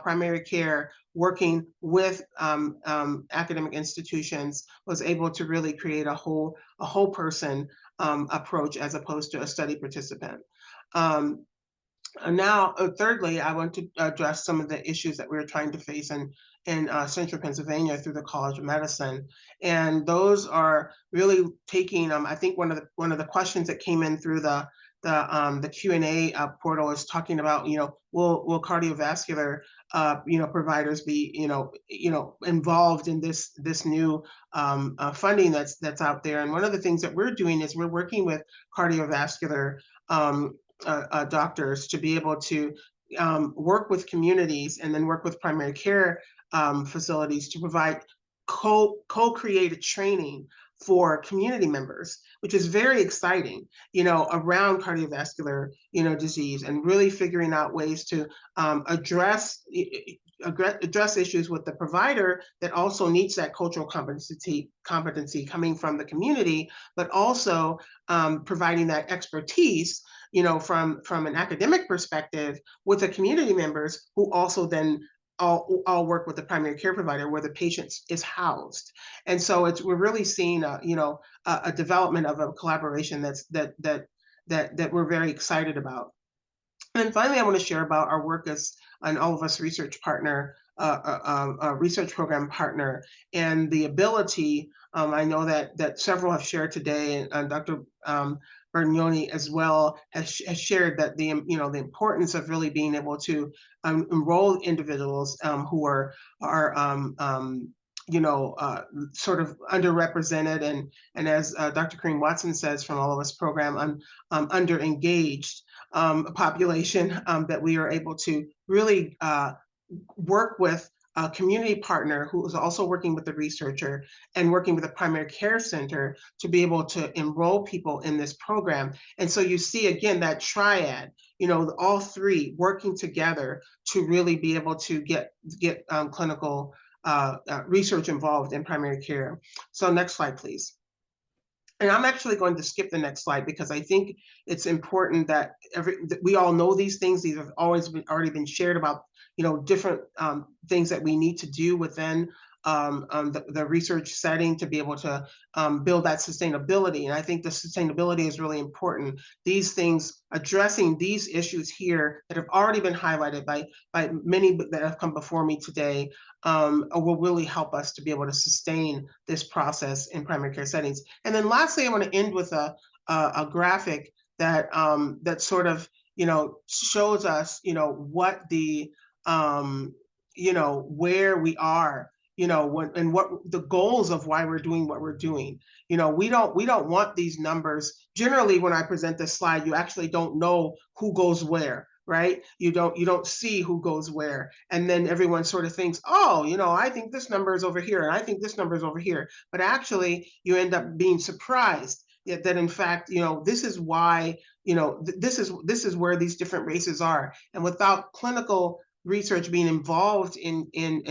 primary care, working with academic institutions, was able to really create a whole person approach as opposed to a study participant. And now, thirdly, I want to address some of the issues that we're trying to face in Central Pennsylvania through the College of Medicine, and those are really taking. I think one of the questions that came in through the Q&A portal is talking about, will cardiovascular providers be involved in this new funding that's out there. And one of the things that we're doing is we're working with cardiovascular doctors to be able to work with communities, and then work with primary care facilities to provide co-created training for community members, which is very exciting, around cardiovascular, disease, and really figuring out ways to address issues with the provider that also needs that cultural competency coming from the community, but also providing that expertise, from an academic perspective with the community members, who also then all work with the primary care provider where the patient is housed. And so we're really seeing a development of a collaboration that we're very excited about. And finally, I want to share about our work as an All of Us research partner, a research program partner, and the ability. I know that several have shared today, and Dr. Bertagnolli as well has shared that the importance of really being able to enroll individuals who are sort of underrepresented, and as Dr. Kareem Watson says from All of Us program, under-engaged population, that we are able to really work with a community partner who is also working with the researcher and working with a primary care center to be able to enroll people in this program. And so you see, again, that triad, all three working together to really be able to get clinical research involved in primary care. So next slide, please. And I'm actually going to skip the next slide, because I think it's important that we all know these things. These have already been shared about, different things that we need to do within the research setting to be able to build that sustainability. And I think the sustainability is really important. These things, addressing these issues here that have already been highlighted by many that have come before me today, will really help us to be able to sustain this process in primary care settings. And then lastly, I want to end with a graphic that that sort of shows us what the where we are, and what the goals of why we're doing what we're doing. We don't want these numbers. Generally, when I present this slide, you actually don't know who goes where, right? You don't see who goes where. And then everyone sort of thinks, oh, I think this number is over here, and I think this number is over here. But actually, you end up being surprised, that in fact, this is why, this is where these different races are. And without clinical research being involved in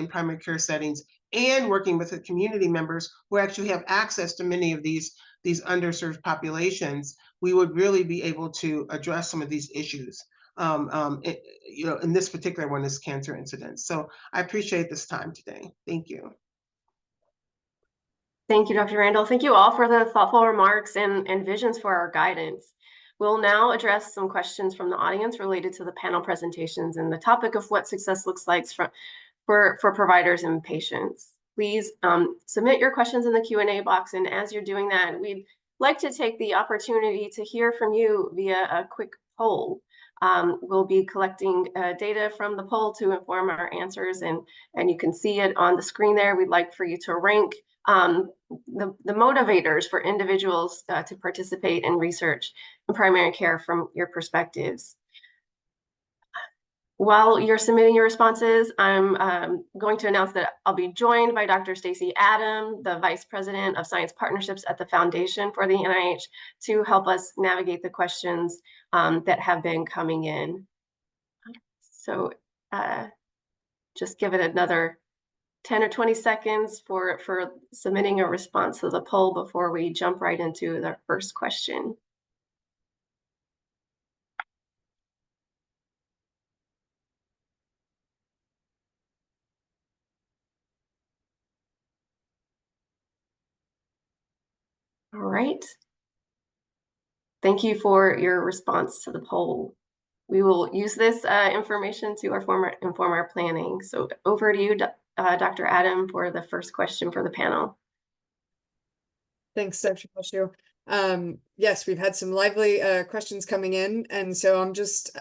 primary care settings and working with the community members who actually have access to many of these underserved populations, we would really be able to address some of these issues. In this particular one is cancer incidence. So I appreciate this time today. Thank you. Thank you, Dr. Randall. Thank you all for the thoughtful remarks and visions for our guidance. We'll now address some questions from the audience related to the panel presentations and the topic of what success looks like for providers and patients. Please submit your questions in the Q&A box, and as you're doing that, we'd like to take the opportunity to hear from you via a quick poll. We'll be collecting data from the poll to inform our answers, and you can see it on the screen there. We'd like for you to rank the motivators for individuals to participate in research in primary care from your perspectives. While you're submitting your responses, I'm going to announce that I'll be joined by Dr. Stacy Adam, the Vice President of Science Partnerships at the Foundation for the NIH, to help us navigate the questions that have been coming in. So just give it another 10 or 20 seconds for submitting a response to the poll before we jump right into the first question. All right. Thank you for your response to the poll. We will use this information to inform our planning. So over to you, Dr. Adam, for the first question for the panel. Thanks, Dr. Cashew. Yes, we've had some lively questions coming in, and so I'm just,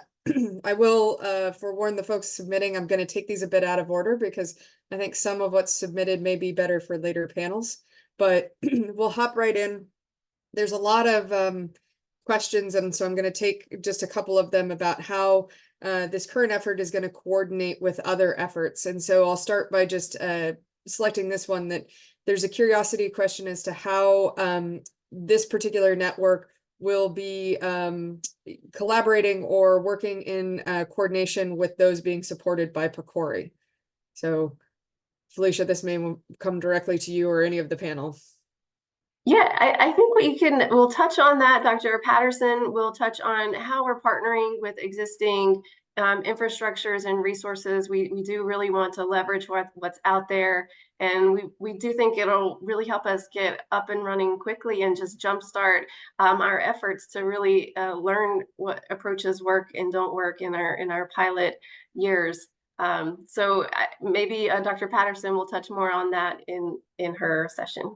I will forewarn the folks submitting, I'm going to take these a bit out of order because I think some of what's submitted may be better for later panels, but we'll hop right in. There's a lot of questions, and so I'm going to take just a couple of them about how this current effort is going to coordinate with other efforts. And so I'll start by just selecting this one, that there's a curiosity question as to how this particular network will be collaborating or working in coordination with those being supported by PCORI. So Felicia, this may come directly to you or any of the panel. Yeah, I think we'll touch on that. Dr. Patterson will touch on how we're partnering with existing infrastructures and resources. We do really want to leverage what's out there. And we do think it'll really help us get up and running quickly and just jumpstart our efforts to really learn what approaches work and don't work in our pilot years. So maybe Dr. Patterson will touch more on that in her session.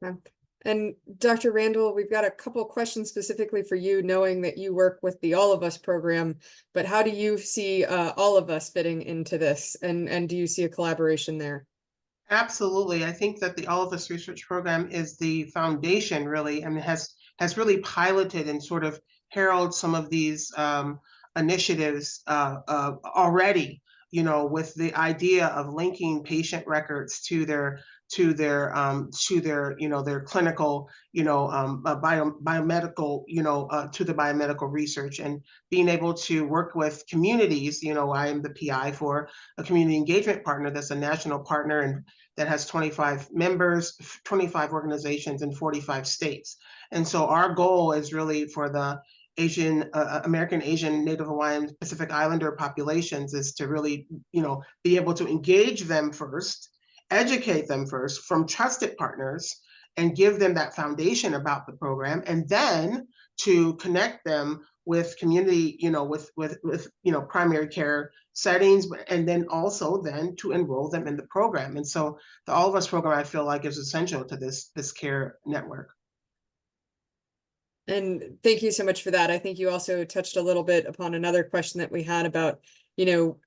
Okay. And Dr. Randall, we've got a couple of questions specifically for you, knowing that you work with the All of Us program, but how do you see All of Us fitting into this? And do you see a collaboration there? Absolutely. I think that the All of Us research program is the foundation, really, and has really piloted and sort of heralded some of these initiatives already, with the idea of linking patient records to their clinical, biomedical, to the biomedical research, and being able to work with communities. I am the PI for a community engagement partner that's a national partner and that has 25 members, 25 organizations in 45 states. And so our goal is really for the American, Asian, Native Hawaiian, Pacific Islander populations is to really, be able to engage them first, educate them first from trusted partners, and give them that foundation about the program, and then to connect them with community, with primary care settings, and then also to enroll them in the program. And so the All of Us program, I feel like, is essential to this care network. And thank you so much for that. I think you also touched a little bit upon another question that we had about,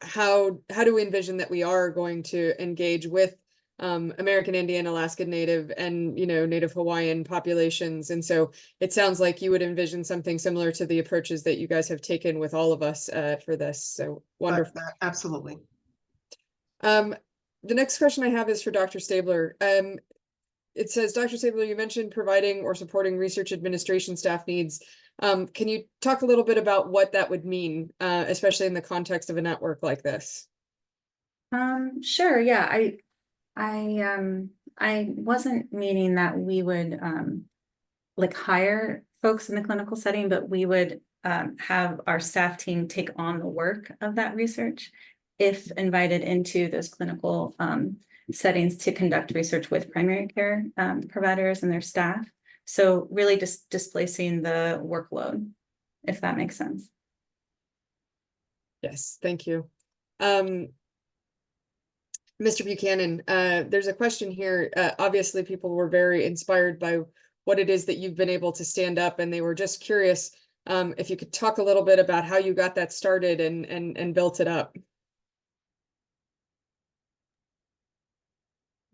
how do we envision that we are going to engage with American Indian, Alaska Native, and Native Hawaiian populations. And so it sounds like you would envision something similar to the approaches that you guys have taken with All of Us for this. So wonderful. Absolutely. The next question I have is for Dr. Stabler. it says, Dr. Sable, you mentioned providing or supporting research administration staff needs. Can you talk a little bit about what that would mean, especially in the context of a network like this? Sure. Yeah, I wasn't meaning that we would like hire folks in the clinical setting, but we would have our staff team take on the work of that research if invited into those clinical settings to conduct research with primary care providers and their staff. So really just displacing the workload, if that makes sense. Yes, thank you. Mr. Buchanan, there's a question here. Obviously, people were very inspired by what it is that you've been able to stand up, and they were just curious if you could talk a little bit about how you got that started and built it up.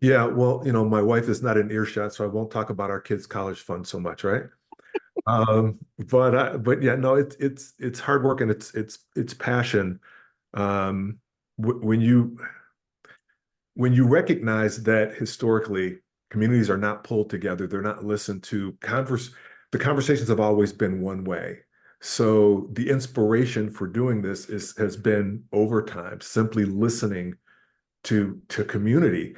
Yeah, well, my wife is not in earshot, so I won't talk about our kids' college fund so much, right? But yeah, no, it's hard work and it's passion. When you recognize that historically communities are not pulled together, they're not listened to, the conversations have always been one way. So the inspiration for doing this has been over time, simply listening to community.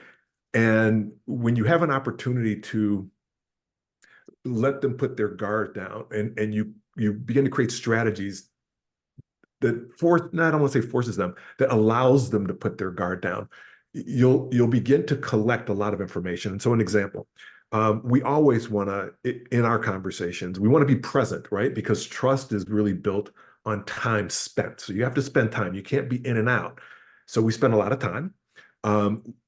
And when you have an opportunity to let them put their guard down and you begin to create strategies that I don't want to say forces them, that allows them to put their guard down, you'll begin to collect a lot of information. And so an example, we always want to, in our conversations, we want to be present, right? Because trust is really built on time spent. So you have to spend time. You can't be in and out. So we spend a lot of time.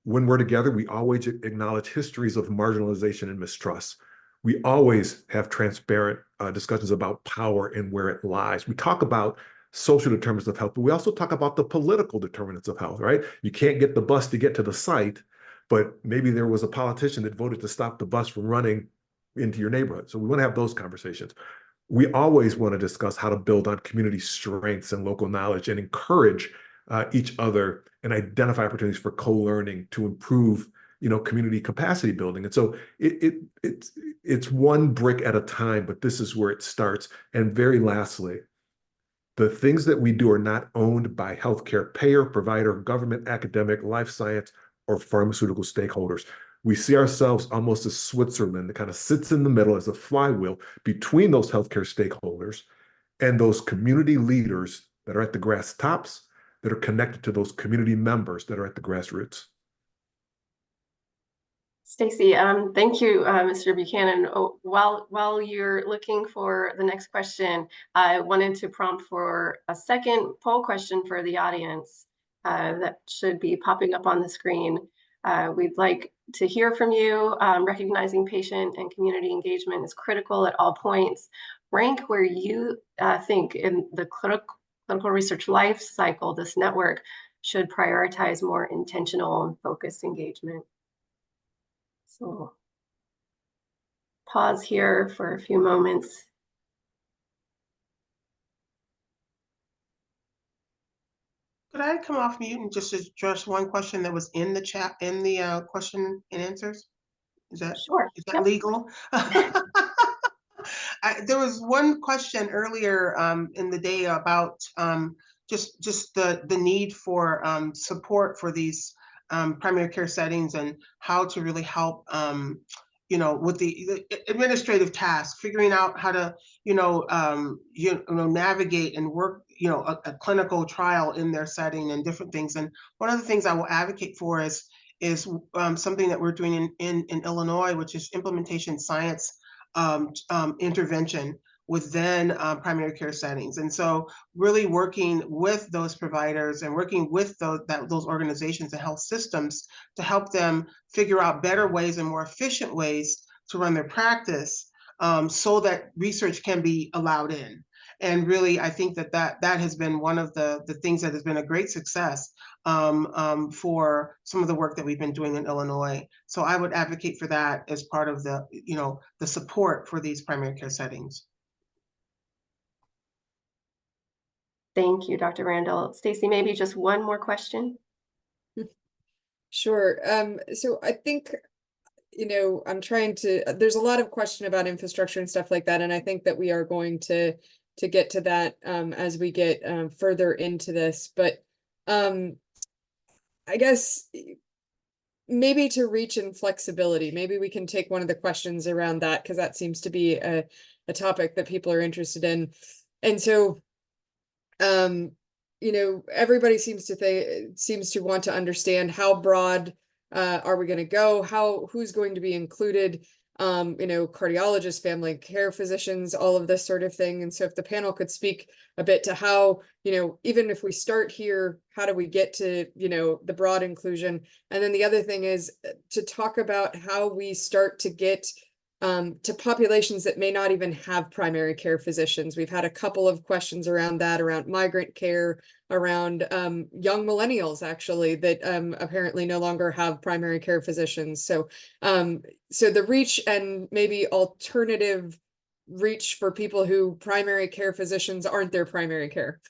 When we're together, we always acknowledge histories of marginalization and mistrust. We always have transparent discussions about power and where it lies. We talk about social determinants of health, but we also talk about the political determinants of health, right? You can't get the bus to get to the site, but maybe there was a politician that voted to stop the bus from running into your neighborhood. So we want to have those conversations. We always want to discuss how to build on community strengths and local knowledge and encourage each other and identify opportunities for co-learning to improve, community capacity building. And so it's one brick at a time, but this is where it starts. And very lastly, the things that we do are not owned by healthcare payer, provider, government, academic, life science, or pharmaceutical stakeholders. We see ourselves almost as Switzerland that kind of sits in the middle as a flywheel between those healthcare stakeholders and those community leaders that are at the grass tops, that are connected to those community members that are at the grassroots. Stacy, thank you, Mr. Buchanan. Oh, while you're looking for the next question, I wanted to prompt for a second poll question for the audience that should be popping up on the screen. We'd like to hear from you. Recognizing patient and community engagement is critical at all points. Rank where you think in the clinical research life cycle, this network should prioritize more intentional and focused engagement. So pause here for a few moments. Could I come off mute and just address one question that was in the chat, in the question and answers? Is that Yep. legal? There was one question earlier in the day about just the need for support for these primary care settings and how to really help with the administrative tasks, figuring out how to navigate and work a clinical trial in their setting and different things. And one of the things I will advocate for is something that we're doing in Illinois, which is implementation science intervention within primary care settings. And so really working with those providers and working with those organizations and health systems to help them figure out better ways and more efficient ways to run their practice so that research can be allowed in. And really, I think that has been one of the things that has been a great success for some of the work that we've been doing in Illinois. So I would advocate for that as part of the support for these primary care settings. Thank you, Dr. Randall. Stacy, maybe just one more question. Sure. So I think I'm trying to, there's a lot of question about infrastructure and stuff like that. And I think that we are going to get to that as we get further into this. But I guess maybe to reach in flexibility, maybe we can take one of the questions around that, because that seems to be a topic that people are interested in. And so, everybody seems to want to understand how broad are we going to go, who's going to be included, cardiologists, family care physicians, all of this sort of thing. And so if the panel could speak a bit to how, even if we start here, how do we get to, the broad inclusion? And then the other thing is to talk about how we start to get to populations that may not even have primary care physicians. We've had a couple of questions around that, around migrant care, around young millennials, actually, that apparently no longer have primary care physicians. So, so the reach and maybe alternative reach for people who primary care physicians aren't their primary care.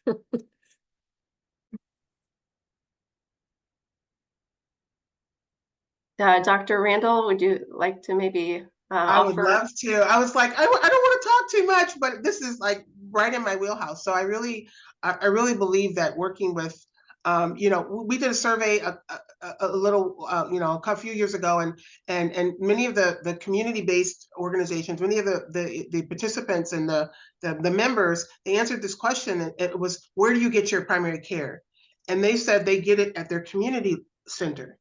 Dr. Randall, would you like to maybe I would love to. I was like, I don't want to talk too much, but this is like right in my wheelhouse. So I really believe that working with, we did a survey a little, a few years ago, and many of the community-based organizations, many of the participants and the members, they answered this question. And it was, where do you get your primary care? And they said they get it at their community center.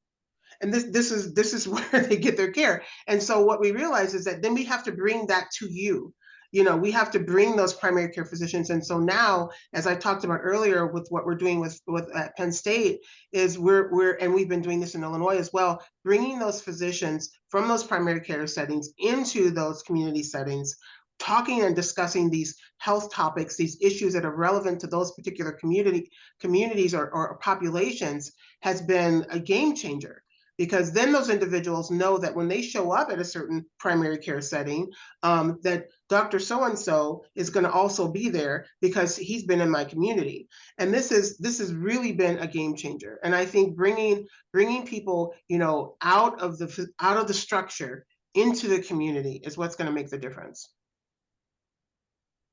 And this is where they get their care. And so what we realize is that then we have to bring that to you. We have to bring those primary care physicians. And so now, as I talked about earlier with what we're doing with at Penn State, is and we've been doing this in Illinois as well, bringing those physicians from those primary care settings into those community settings, talking and discussing these health topics, these issues that are relevant to those particular communities or populations, has been a game changer. Because then those individuals know that when they show up at a certain primary care setting, that Dr. So-and-so is going to also be there because he's been in my community. And this has really been a game changer. And I think bringing people, out of the structure into the community is what's going to make the difference.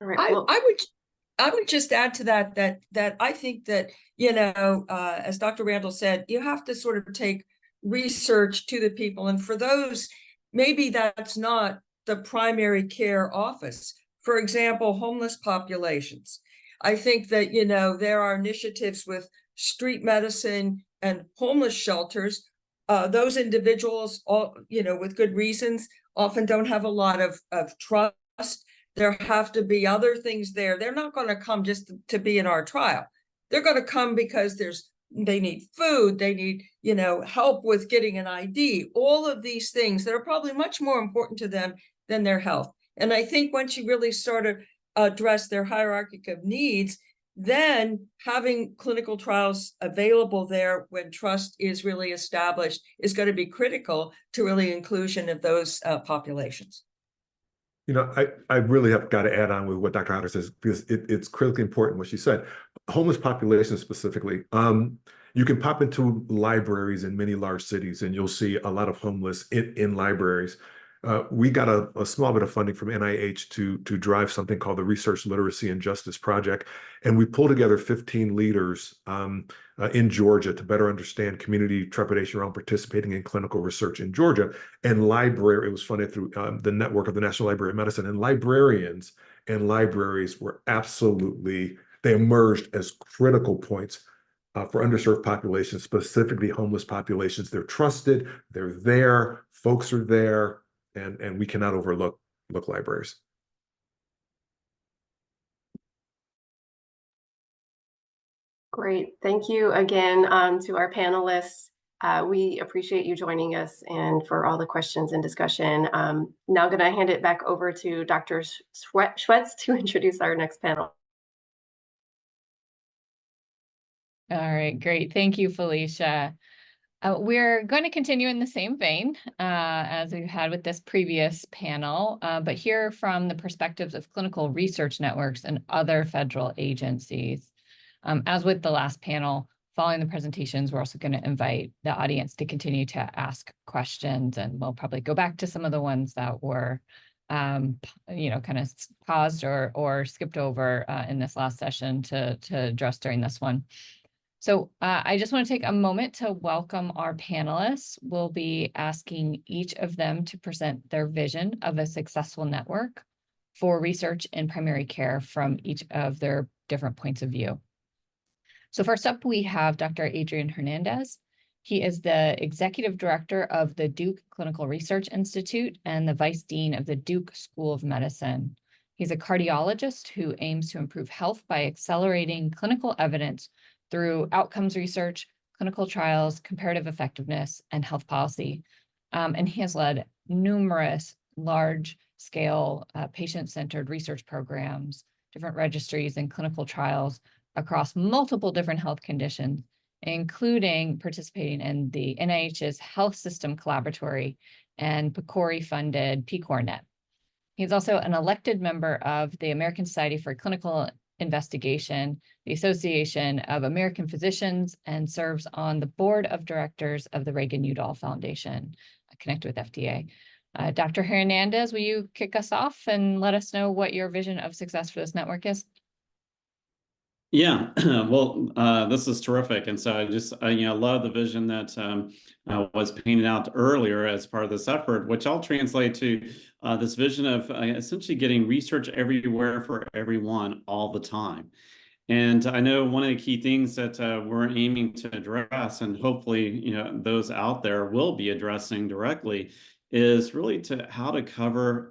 All right, well, I would just add to that I think that, as Dr. Randall said, you have to sort of take research to the people. And for those, maybe that's not the primary care office. For example, homeless populations. I think that, there are initiatives with street medicine and homeless shelters. Those individuals, with good reasons, often don't have a lot of trust. There have to be other things there. They're not going to come just to be in our trial. They're going to come because they need food, they need, help with getting an ID, all of these things that are probably much more important to them than their health. And I think once you really sort of address their hierarchy of needs, then having clinical trials available there when trust is really established is going to be critical to really inclusion of those populations. I really have got to add on with what Dr. Hodder says, because it's critically important what she said. Homeless populations specifically. You can pop into libraries in many large cities and you'll see a lot of homeless in libraries. We got a small bit of funding from NIH to drive something called the Research Literacy and Justice Project. And we pulled together 15 leaders in Georgia to better understand community trepidation around participating in clinical research in Georgia. And it was funded through the network of the National Library of Medicine. And librarians and libraries were they emerged as critical points for underserved populations, specifically homeless populations. They're trusted, they're there, folks are there, and we cannot overlook libraries. Great. Thank you again to our panelists. We appreciate you joining us and for all the questions and discussion. Now going to hand it back over to Dr. Schwetz to introduce our next panel. All right, great. Thank you, Felicia. We're going to continue in the same vein as we've had with this previous panel, but hear from the perspectives of clinical research networks and other federal agencies. As with the last panel, following the presentations, we're also going to invite the audience to continue to ask questions, and we'll probably go back to some of the ones that were, kind of paused or skipped over in this last session to address during this one. So I just want to take a moment to welcome our panelists. We'll be asking each of them to present their vision of a successful network for research in primary care from each of their different points of view. So first up, we have Dr. Adrian Hernandez. He is the Executive Director of the Duke Clinical Research Institute and the Vice Dean of the Duke School of Medicine. He's a cardiologist who aims to improve health by accelerating clinical evidence through outcomes research, clinical trials, comparative effectiveness, and health policy. And he has led numerous large-scale patient-centered research programs, different registries, and clinical trials across multiple different health conditions, including participating in the NIH's Health System Collaboratory and PCORI-funded PCORNet. He's also an elected member of the American Society for Clinical Investigation, the Association of American Physicians, and serves on the board of directors of the Reagan-Udall Foundation, connected with FDA. Dr. Hernandez, will you kick us off and let us know what your vision of success for this network is? Yeah, well, this is terrific. And so I just, love the vision that was painted out earlier as part of this effort, which I'll translate to this vision of essentially getting research everywhere for everyone all the time. And I know one of the key things that we're aiming to address, and hopefully, those out there will be addressing directly, is really how to cover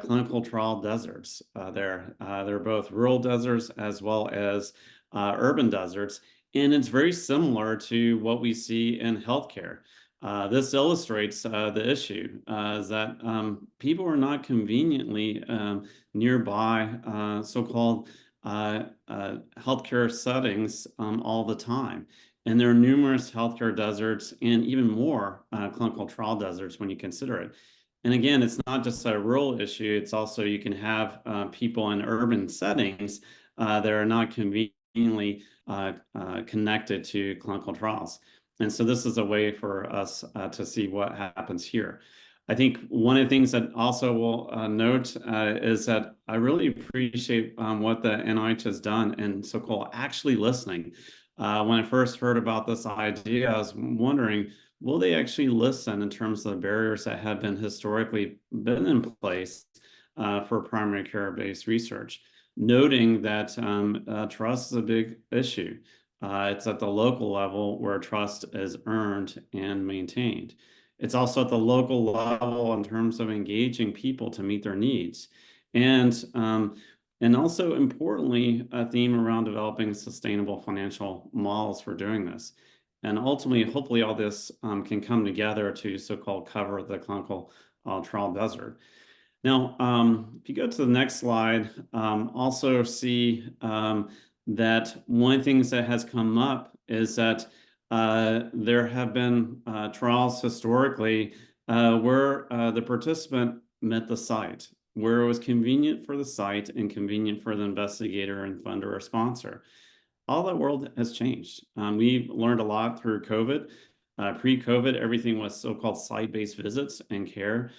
clinical trial deserts. They're both rural deserts as well as urban deserts, and it's very similar to what we see in healthcare. This illustrates the issue is that people are not conveniently nearby so-called healthcare settings all the time. And there are numerous healthcare deserts and even more clinical trial deserts when you consider it. And again, it's not just a rural issue. It's also you can have people in urban settings that are not conveniently connected to clinical trials. And so this is a way for us to see what happens here. I think one of the things that also will note is that I really appreciate what the NIH has done in so-called actually listening. When I first heard about this idea, I was wondering, will they actually listen in terms of the barriers that have been historically been in place for primary care-based research, noting that trust is a big issue. It's at the local level where trust is earned and maintained. It's also at the local level in terms of engaging people to meet their needs. And also importantly, a theme around developing sustainable financial models for doing this. And ultimately, hopefully all this can come together to so-called cover the clinical trial desert. Now, if you go to the next slide, also see that one of the things that has come up is that there have been trials historically where the participant met the site, where it was convenient for the site and convenient for the investigator and funder or sponsor. All that world has changed. We've learned a lot through COVID. Pre-COVID, everything was so-called site-based visits and care.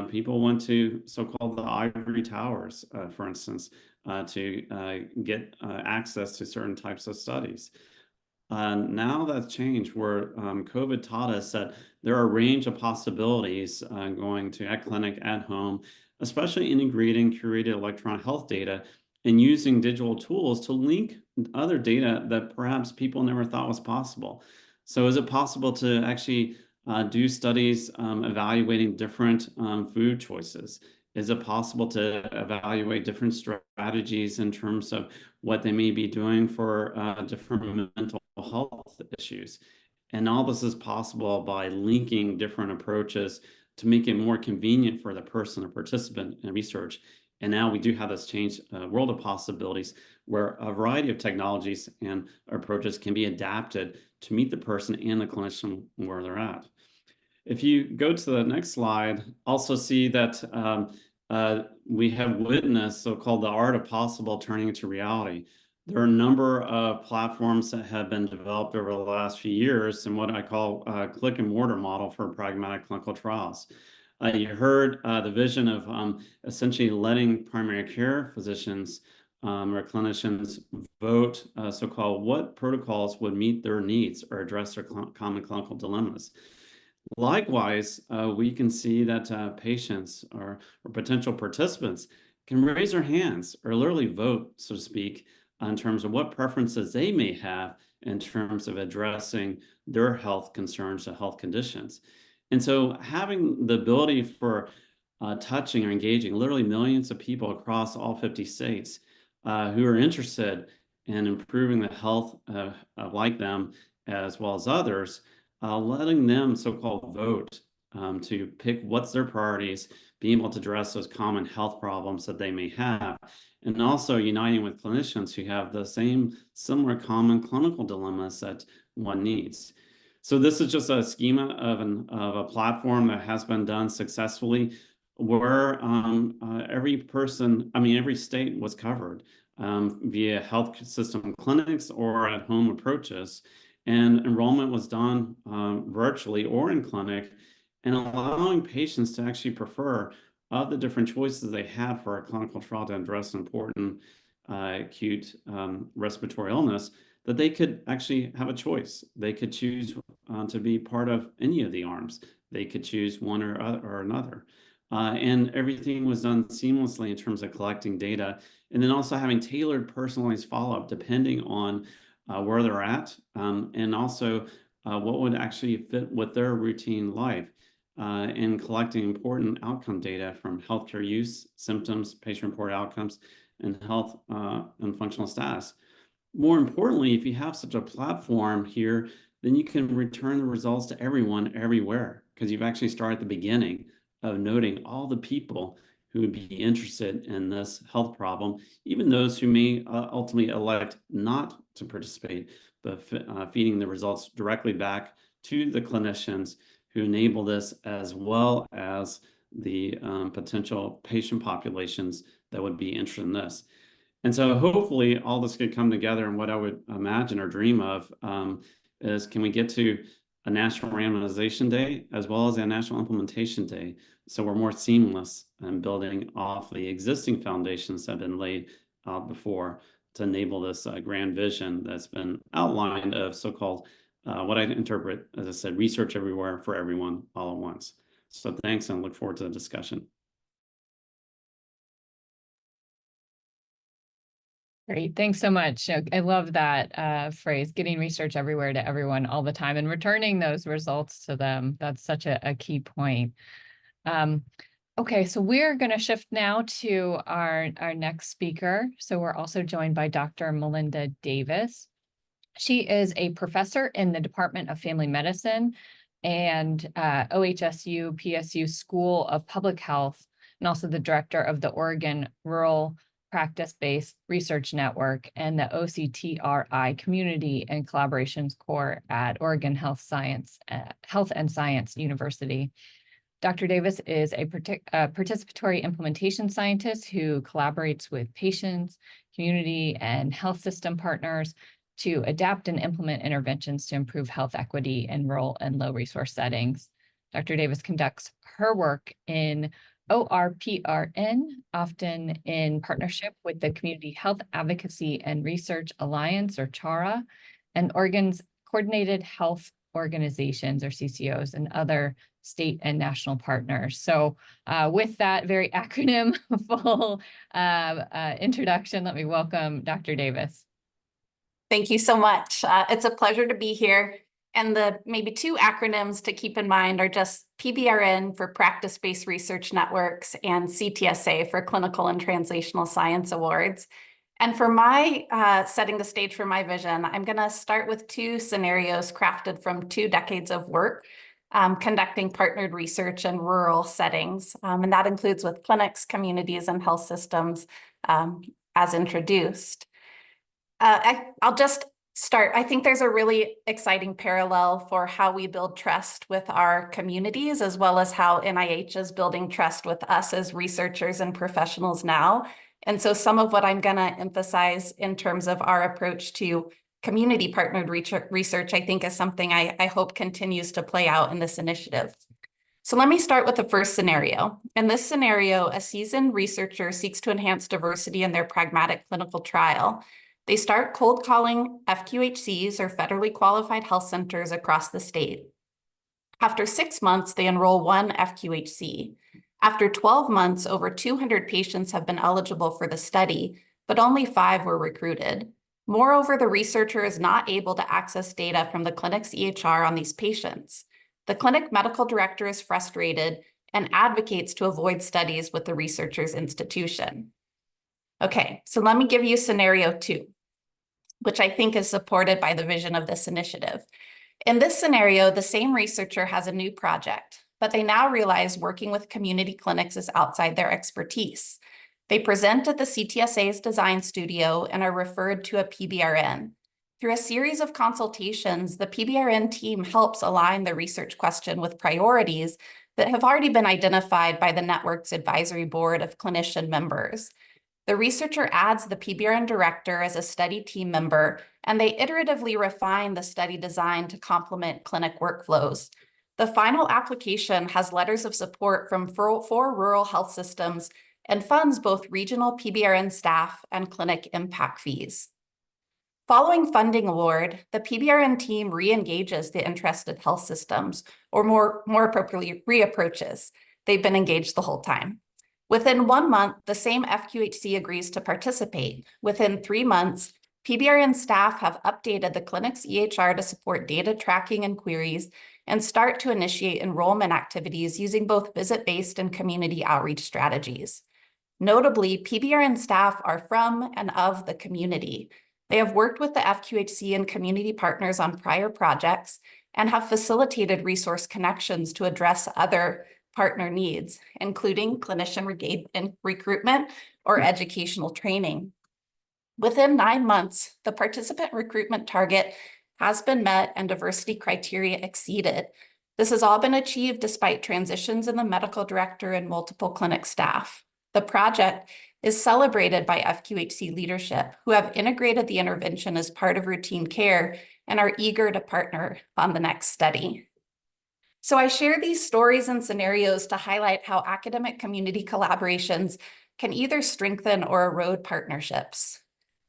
People went to so-called the ivory towers, for instance, to get access to certain types of studies. Now that's changed, where COVID taught us that there are a range of possibilities going to at clinic, at home, especially integrating curated electronic health data and using digital tools to link other data that perhaps people never thought was possible. So is it possible to actually do studies evaluating different food choices? Is it possible to evaluate different strategies in terms of what they may be doing for different mental health issues? And all this is possible by linking different approaches to make it more convenient for the person or participant in research. And now we do have this changed world of possibilities where a variety of technologies and approaches can be adapted to meet the person and the clinician where they're at. If you go to the next slide, also see that we have witnessed so-called the art of possible turning into reality. There are a number of platforms that have been developed over the last few years in what I call a click and mortar model for pragmatic clinical trials. You heard the vision of essentially letting primary care physicians or clinicians vote so-called what protocols would meet their needs or address their common clinical dilemmas. Likewise, we can see that patients or potential participants can raise their hands or literally vote, so to speak, in terms of what preferences they may have in terms of addressing their health concerns or health conditions. And so having the ability for touching or engaging literally millions of people across all 50 states who are interested in improving the health like them as well as others, letting them so-called vote to pick what's their priorities, being able to address those common health problems that they may have, and also uniting with clinicians who have the same similar common clinical dilemmas that one needs. So this is just a schema of a platform that has been done successfully where every state was covered via health system clinics or at home approaches. And enrollment was done virtually or in clinic, and allowing patients to actually prefer of the different choices they had for a clinical trial to address an important acute respiratory illness, that they could actually have a choice. They could choose to be part of any of the arms. They could choose one or another. And everything was done seamlessly in terms of collecting data, and then also having tailored personalized follow-up depending on where they're at, and also what would actually fit with their routine life, in collecting important outcome data from healthcare use, symptoms, patient-reported outcomes, and health and functional status. More importantly, if you have such a platform here, then you can return the results to everyone everywhere, because you've actually started at the beginning of noting all the people who would be interested in this health problem, even those who may ultimately elect not to participate, but feeding the results directly back to the clinicians who enable this, as well as the potential patient populations that would be interested in this. And so hopefully all this could come together, and what I would imagine or dream of is, can we get to a national randomization day as well as a national implementation day, so we're more seamless and building off the existing foundations that have been laid out before to enable this grand vision that's been outlined of so-called what I interpret, as I said, research everywhere for everyone all at once. So thanks, and look forward to the discussion. Great. Thanks so much. I love that phrase, getting research everywhere to everyone all the time and returning those results to them. That's such a key point. Okay, so we're going to shift now to our next speaker. So we're also joined by Dr. Melinda Davis. She is a professor in the Department of Family Medicine and OHSU PSU School of Public Health, and also the director of the Oregon Rural Practice-Based Research Network and the OCTRI Community and Collaborations Core at Oregon Health and Science University. Dr. Davis is a participatory implementation scientist who collaborates with patients, community, and health system partners to adapt and implement interventions to improve health equity in rural and low resource settings. Dr. Davis conducts her work in ORPRN, often in partnership with the Community Health Advocacy and Research Alliance, or CHARA, and Oregon's Coordinated Health Organizations, or CCOs, and other state and national partners. So with that very acronym-full introduction, let me welcome Dr. Davis. Thank you so much. It's a pleasure to be here. And the maybe two acronyms to keep in mind are just PBRN for Practice-Based Research Networks and CTSA for Clinical and Translational Science Awards. And for my setting the stage for my vision, I'm going to start with two scenarios crafted from 2 decades of work conducting partnered research in rural settings. And that includes with clinics, communities, and health systems as introduced. I'll just start. I think there's a really exciting parallel for how we build trust with our communities, as well as how NIH is building trust with us as researchers and professionals now. And so some of what I'm going to emphasize in terms of our approach to community partnered research, I think is something I hope continues to play out in this initiative. So let me start with the first scenario. In this scenario, a seasoned researcher seeks to enhance diversity in their pragmatic clinical trial. They start cold calling FQHCs, or federally qualified health centers, across the state. After 6 months, they enroll one FQHC. After 12 months, over 200 patients have been eligible for the study, but only 5 were recruited. Moreover, the researcher is not able to access data from the clinic's EHR on these patients. The clinic medical director is frustrated and advocates to avoid studies with the researcher's institution. Okay, so let me give you scenario 2, which I think is supported by the vision of this initiative. In this scenario, the same researcher has a new project, but they now realize working with community clinics is outside their expertise. They present at the CTSA's design studio and are referred to a PBRN. Through a series of consultations, the PBRN team helps align the research question with priorities that have already been identified by the network's advisory board of clinician members. The researcher adds the PBRN director as a study team member, and they iteratively refine the study design to complement clinic workflows. The final application has letters of support from 4 rural health systems and funds both regional PBRN staff and clinic impact fees. Following funding award, the PBRN team re-engages the interested health systems, or more appropriately, reapproaches. They've been engaged the whole time. Within 1 month, the same FQHC agrees to participate. Within 3 months, PBRN staff have updated the clinic's EHR to support data tracking and queries and start to initiate enrollment activities using both visit-based and community outreach strategies. Notably, PBRN staff are from and of the community. They have worked with the FQHC and community partners on prior projects and have facilitated resource connections to address other partner needs, including clinician recruitment or educational training. Within 9 months, the participant recruitment target has been met and diversity criteria exceeded. This has all been achieved despite transitions in the medical director and multiple clinic staff. The project is celebrated by FQHC leadership, who have integrated the intervention as part of routine care and are eager to partner on the next study. So I share these stories and scenarios to highlight how academic community collaborations can either strengthen or erode partnerships.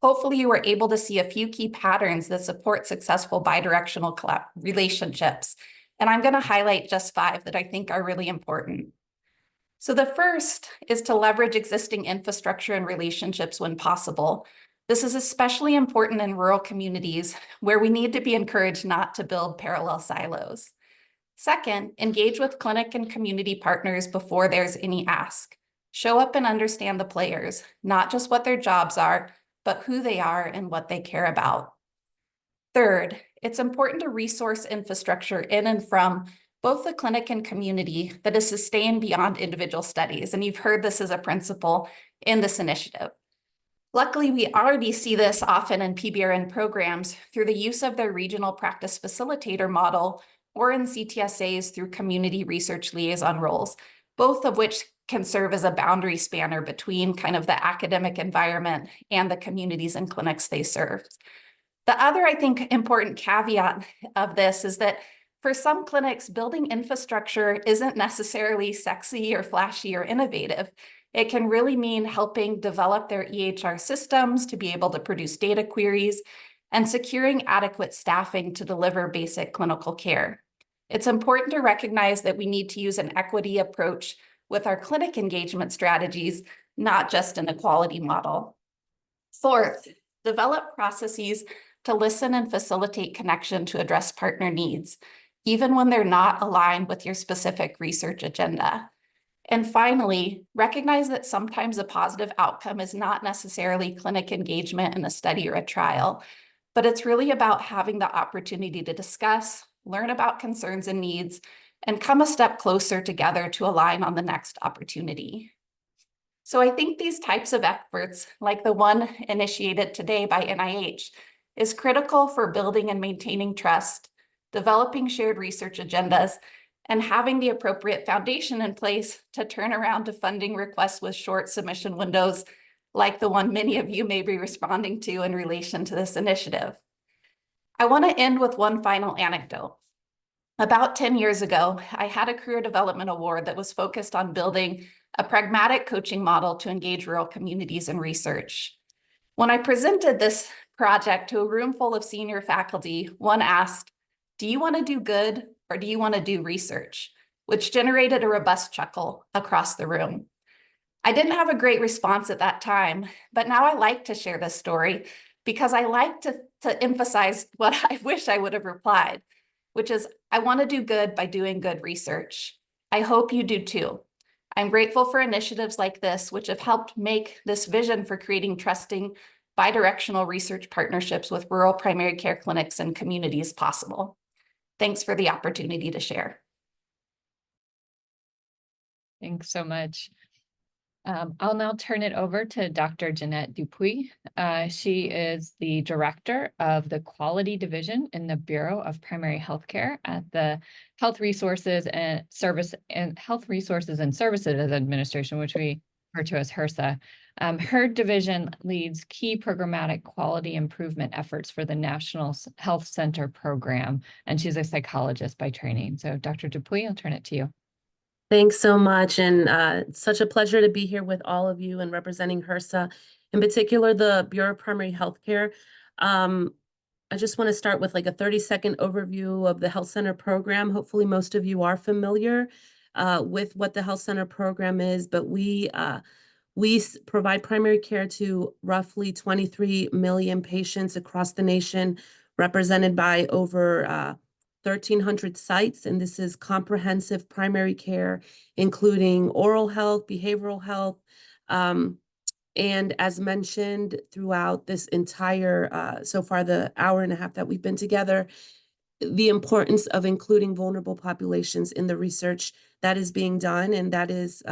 Hopefully you were able to see a few key patterns that support successful bidirectional relationships. And I'm going to highlight just 5 that I think are really important. So the first is to leverage existing infrastructure and relationships when possible. This is especially important in rural communities where we need to be encouraged not to build parallel silos. Second, engage with clinic and community partners before there's any ask. Show up and understand the players, not just what their jobs are, but who they are and what they care about. Third, it's important to resource infrastructure in and from both the clinic and community that is sustained beyond individual studies. And you've heard this as a principle in this initiative. Luckily, we already see this often in PBRN programs through the use of their regional practice facilitator model, or in CTSAs through community research liaison roles, both of which can serve as a boundary spanner between kind of the academic environment and the communities and clinics they serve. The other, I think, important caveat of this is that for some clinics, building infrastructure isn't necessarily sexy or flashy or innovative. It can really mean helping develop their EHR systems to be able to produce data queries and securing adequate staffing to deliver basic clinical care. It's important to recognize that we need to use an equity approach with our clinic engagement strategies, not just an equality model. Fourth, develop processes to listen and facilitate connection to address partner needs, even when they're not aligned with your specific research agenda. And finally, recognize that sometimes a positive outcome is not necessarily clinic engagement in a study or a trial, but it's really about having the opportunity to discuss, learn about concerns and needs, and come a step closer together to align on the next opportunity. So I think these types of efforts, like the one initiated today by NIH, is critical for building and maintaining trust, developing shared research agendas, and having the appropriate foundation in place to turn around to funding requests with short submission windows like the one many of you may be responding to in relation to this initiative. I want to end with one final anecdote. About 10 years ago, I had a career development award that was focused on building a pragmatic coaching model to engage rural communities in research. When I presented this project to a room full of senior faculty, one asked, "Do you want to do good or do you want to do research?" which generated a robust chuckle across the room. I didn't have a great response at that time, but now I like to share this story because I like to emphasize what I wish I would have replied, which is, I want to do good by doing good research. I hope you do too. I'm grateful for initiatives like this, which have helped make this vision for creating trusting, bidirectional research partnerships with rural primary care clinics and communities possible. Thanks for the opportunity to share. Thanks so much. I'll now turn it over to Dr. Jeanette Dupuy. She is the director of the Quality Division in the Bureau of Primary Healthcare at the Health Resources and Services Administration, which we refer to as HRSA. Her division leads key programmatic quality improvement efforts for the National Health Center program, and she's a psychologist by training. So Dr. Dupuy, I'll turn it to you. Thanks so much, and it's such a pleasure to be here with all of you and representing HRSA, in particular the Bureau of Primary Healthcare. I just want to start with like a 30-second overview of the Health Center program. Hopefully most of you are familiar with what the Health Center program is, but we provide primary care to roughly 23 million patients across the nation, represented by over 1,300 sites, and this is comprehensive primary care, including oral health, behavioral health, and as mentioned throughout this entire, so far the hour and a half that we've been together, the importance of including vulnerable populations in the research that is being done, and that is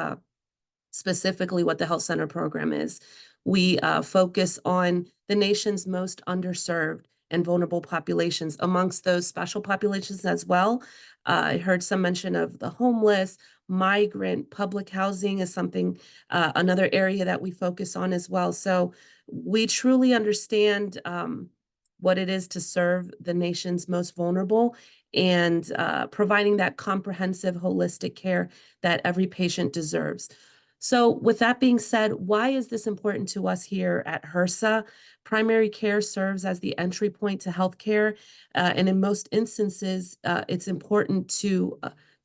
specifically what the Health Center program is. We focus on the nation's most underserved and vulnerable populations, amongst those special populations as well. I heard some mention of the homeless, migrant, public housing is something, another area that we focus on as well. So we truly understand what it is to serve the nation's most vulnerable and providing that comprehensive, holistic care that every patient deserves. So with that being said, why is this important to us here at HRSA? Primary care serves as the entry point to healthcare, and in most instances, it's important to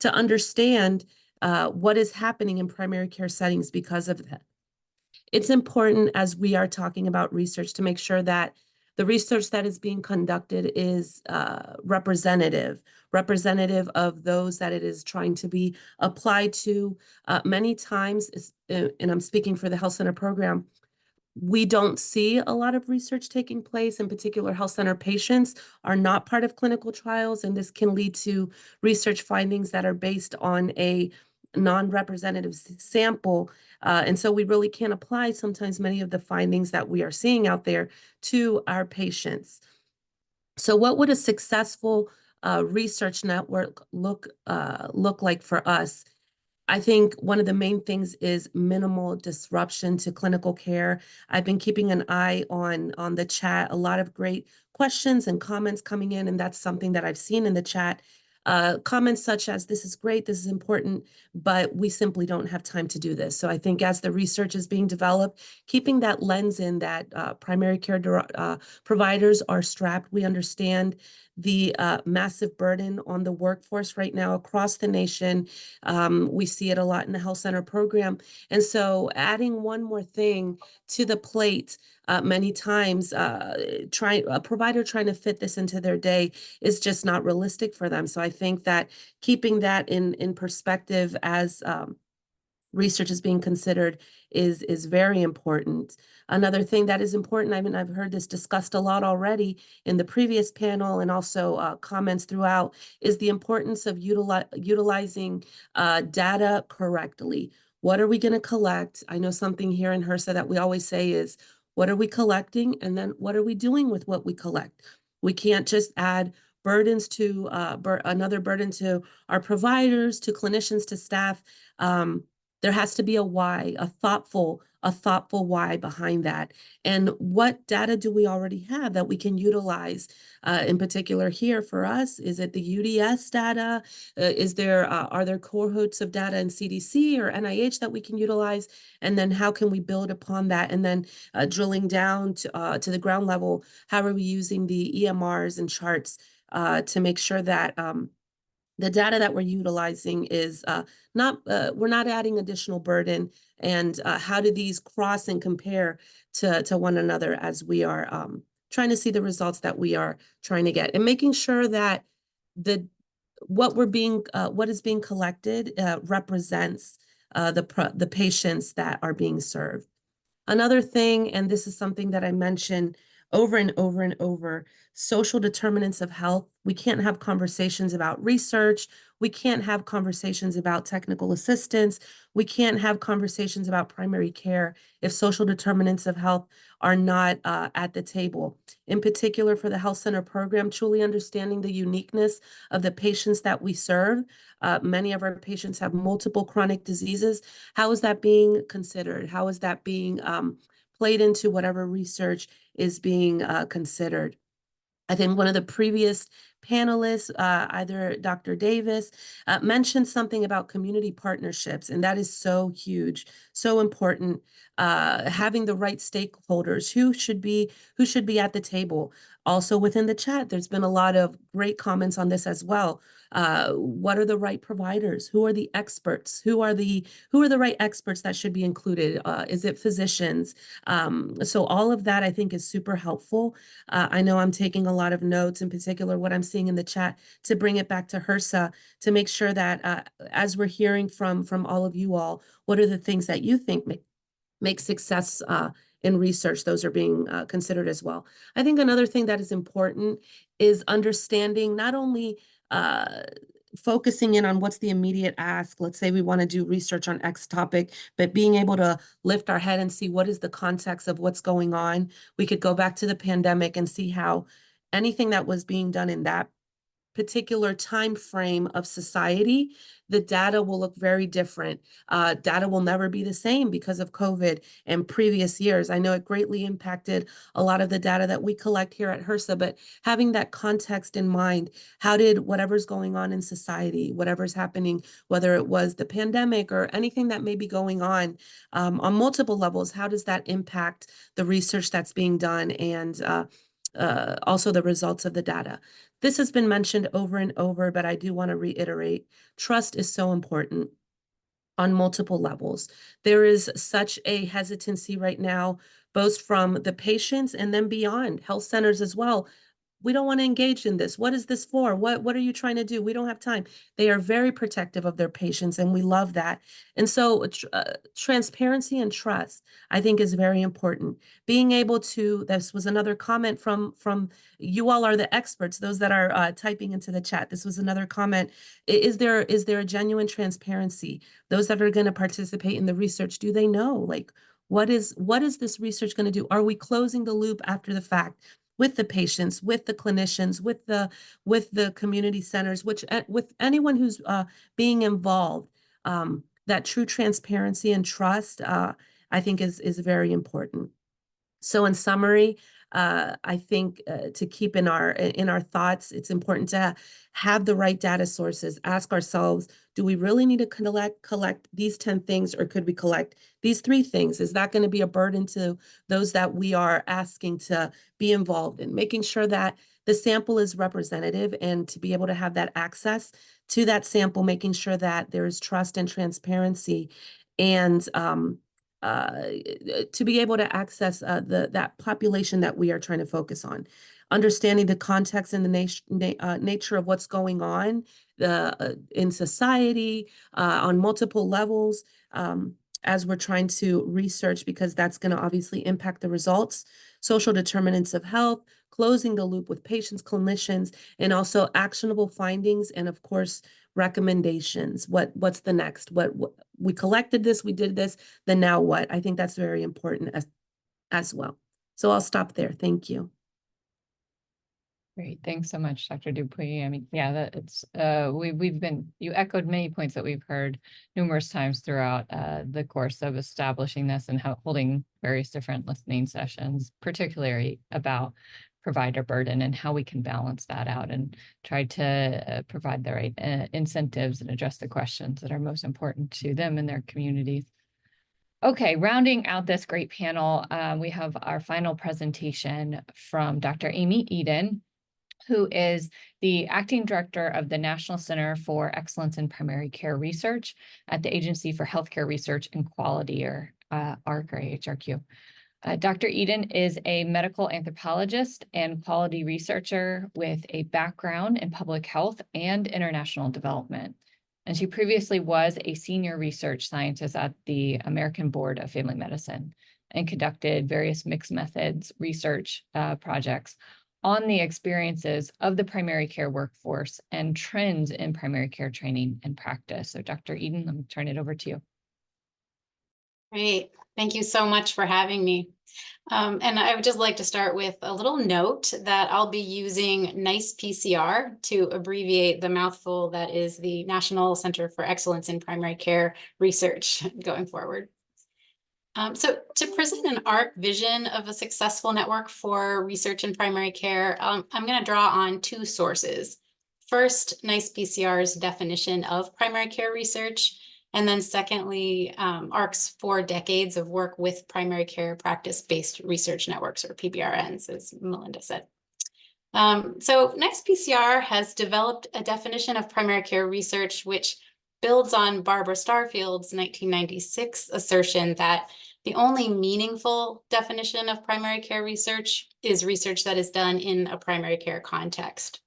understand what is happening in primary care settings because of that. It's important as we are talking about research to make sure that the research that is being conducted is representative of those that it is trying to be applied to. Many times, and I'm speaking for the Health Center program, we don't see a lot of research taking place. In particular, health center patients are not part of clinical trials, and this can lead to research findings that are based on a non-representative sample. And so we really can't apply sometimes many of the findings that we are seeing out there to our patients. So what would a successful research network look like for us? I think one of the main things is minimal disruption to clinical care. I've been keeping an eye on the chat, a lot of great questions and comments coming in, and that's something that I've seen in the chat. Comments such as, this is great, this is important, but we simply don't have time to do this. So I think as the research is being developed, keeping that lens in that primary care providers are strapped. We understand the massive burden on the workforce right now across the nation. We see it a lot in the Health Center program. And so adding one more thing to the plate, many times a provider trying to fit this into their day is just not realistic for them. So I think that keeping that in perspective as research is being considered is very important. Another thing that is important, I mean, I've heard this discussed a lot already in the previous panel and also comments throughout, is the importance of utilizing data correctly. What are we going to collect? I know something here in HRSA that we always say is, what are we collecting? And then what are we doing with what we collect? We can't just add burdens to another burden to our providers, to clinicians, to staff. There has to be a why, a thoughtful why behind that. And what data do we already have that we can utilize? In particular here for us, is it the UDS data? Are there cohorts of data in CDC or NIH that we can utilize? And then how can we build upon that? And then drilling down to the ground level, how are we using the EMRs and charts to make sure that the data that we're utilizing is we're not adding additional burden, and how do these cross and compare to one another as we are trying to see the results that we are trying to get, and making sure that what is being collected represents the patients that are being served. Another thing, and this is something that I mentioned over and over and over, social determinants of health. We can't have conversations about research. We can't have conversations about technical assistance. We can't have conversations about primary care if social determinants of health are not at the table. In particular, for the health center program, truly understanding the uniqueness of the patients that we serve. Many of our patients have multiple chronic diseases. How is that being considered? How is that being played into whatever research is being considered? I think one of the previous panelists, either Dr. Davis, mentioned something about community partnerships, and that is so huge, so important. Having the right stakeholders who should be at the table. Also within the chat, there's been a lot of great comments on this as well. What are the right providers? Who are the experts? Who are the right experts that should be included? Is it physicians? So all of that I think is super helpful. I know I'm taking a lot of notes, in particular what I'm seeing in the chat, to bring it back to HRSA to make sure that as we're hearing from all of you all, what are the things that you think make success in research? Those are being considered as well. I think another thing that is important is understanding not only focusing in on what's the immediate ask. Let's say we want to do research on X topic, but being able to lift our head and see what is the context of what's going on. We could go back to the pandemic and see how anything that was being done in that particular time frame of society, the data will look very different. Data will never be the same because of COVID and previous years. I know it greatly impacted a lot of the data that we collect here at HRSA, but having that context in mind, how did whatever's going on in society, whatever's happening, whether it was the pandemic or anything that may be going on multiple levels, how does that impact the research that's being done and also the results of the data? This has been mentioned over and over, but I do want to reiterate, trust is so important on multiple levels. There is such a hesitancy right now, both from the patients and then beyond health centers as well. We don't want to engage in this. What is this for? What are you trying to do? We don't have time. They are very protective of their patients, and we love that. And so transparency and trust, I think, is very important. Being able to, this was another comment from you all are the experts, those that are typing into the chat. This was another comment. Is there a genuine transparency? Those that are going to participate in the research, do they know? Like, what is this research going to do? Are we closing the loop after the fact? With the patients, with the clinicians, with the community centers, with anyone who's being involved, that true transparency and trust, I think is very important. So in summary, I think to keep in our thoughts, it's important to have the right data sources. Ask ourselves, do we really need to collect these 10 things, or could we collect these 3 things? Is that going to be a burden to those that we are asking to be involved in? Making sure that the sample is representative, and to be able to have that access to that sample, making sure that there is trust and transparency, and to be able to access that population that we are trying to focus on. Understanding the context and the nature of what's going on in society on multiple levels as we're trying to research, because that's going to obviously impact the results. Social determinants of health, closing the loop with patients, clinicians, and also actionable findings, and of course, recommendations. What's the next? What we collected this, we did this, then now what? I think that's very important as well. So I'll stop there. Thank you. Great, thanks so much, Dr. Dupuy. I mean, yeah, that it's you echoed many points that we've heard numerous times throughout the course of establishing this and holding various different listening sessions, particularly about provider burden and how we can balance that out and try to provide the right incentives and address the questions that are most important to them and their communities. Okay, rounding out this great panel, we have our final presentation from Dr. Amy Eden, who is the acting director of the National Center for Excellence in Primary Care Research at the Agency for Healthcare Research and Quality, or AHRQ, or AHRQ. Dr. Eden is a medical anthropologist and quality researcher with a background in public health and international development. And she previously was a senior research scientist at the American Board of Family Medicine and conducted various mixed methods research projects on the experiences of the primary care workforce and trends in primary care training and practice. So Dr. Eden, let me turn it over to you. Great. Thank you so much for having me. And I would just like to start with a little note that I'll be using NICE PCR to abbreviate the mouthful that is the National Center for Excellence in Primary Care Research going forward. So to present an AHRQ vision of a successful network for research in primary care, I'm going to draw on two sources. First, NICE PCR's definition of primary care research, and then secondly, AHRQ's 4 decades of work with primary care practice-based research networks, or PBRNs, as Melinda said. So NICE PCR has developed a definition of primary care research, which builds on Barbara Starfield's 1996 assertion that the only meaningful definition of primary care research is research that is done in a primary care context.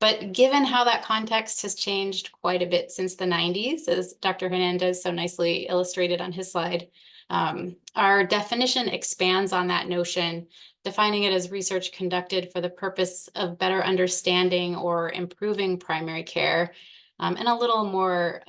But given how that context has changed quite a bit since the 90s, as Dr. Hernandez so nicely illustrated on his slide, our definition expands on that notion, defining it as research conducted for the purpose of better understanding or improving primary care, and a little more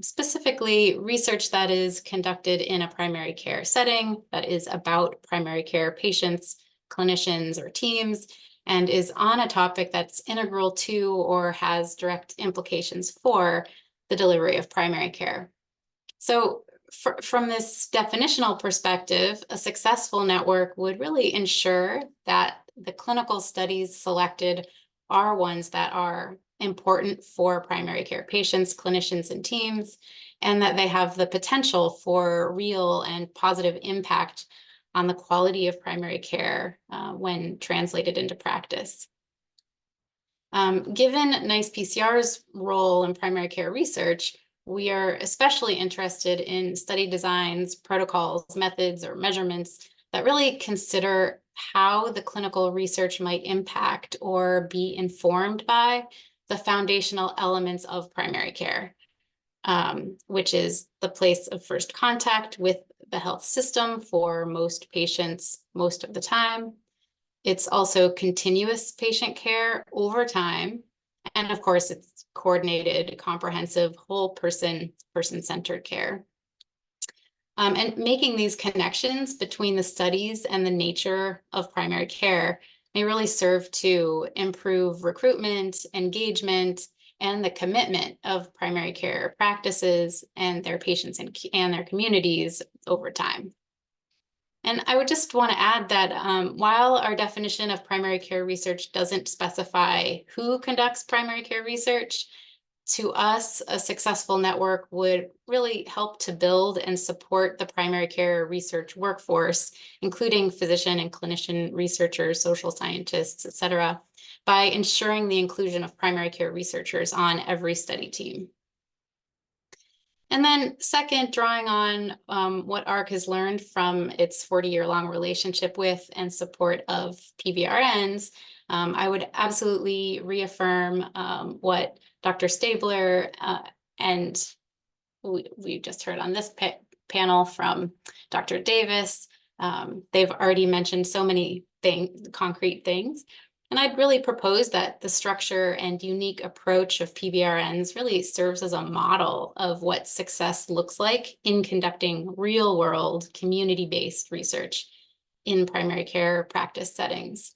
specifically, research that is conducted in a primary care setting that is about primary care patients, clinicians, or teams, and is on a topic that's integral to or has direct implications for the delivery of primary care. So from this definitional perspective, a successful network would really ensure that the clinical studies selected are ones that are important for primary care patients, clinicians, and teams, and that they have the potential for real and positive impact on the quality of primary care when translated into practice. Given NICE PCR's role in primary care research, we are especially interested in study designs, protocols, methods, or measurements that really consider how the clinical research might impact or be informed by the foundational elements of primary care, which is the place of first contact with the health system for most patients most of the time. It's also continuous patient care over time. And of course, it's coordinated, comprehensive, whole person-centered care. And making these connections between the studies and the nature of primary care may really serve to improve recruitment, engagement, and the commitment of primary care practices and their patients and their communities over time. And I would just want to add that while our definition of primary care research doesn't specify who conducts primary care research, to us, a successful network would really help to build and support the primary care research workforce, including physician and clinician researchers, social scientists, et cetera, by ensuring the inclusion of primary care researchers on every study team. And then second, drawing on what AHRQ has learned from its 40-year-long relationship with and support of PBRNs, I would absolutely reaffirm what Dr. Stabler and we just heard on this panel from Dr. Davis. They've already mentioned so many concrete things. And I'd really propose that the structure and unique approach of PBRNs really serves as a model of what success looks like in conducting real-world, community-based research in primary care practice settings.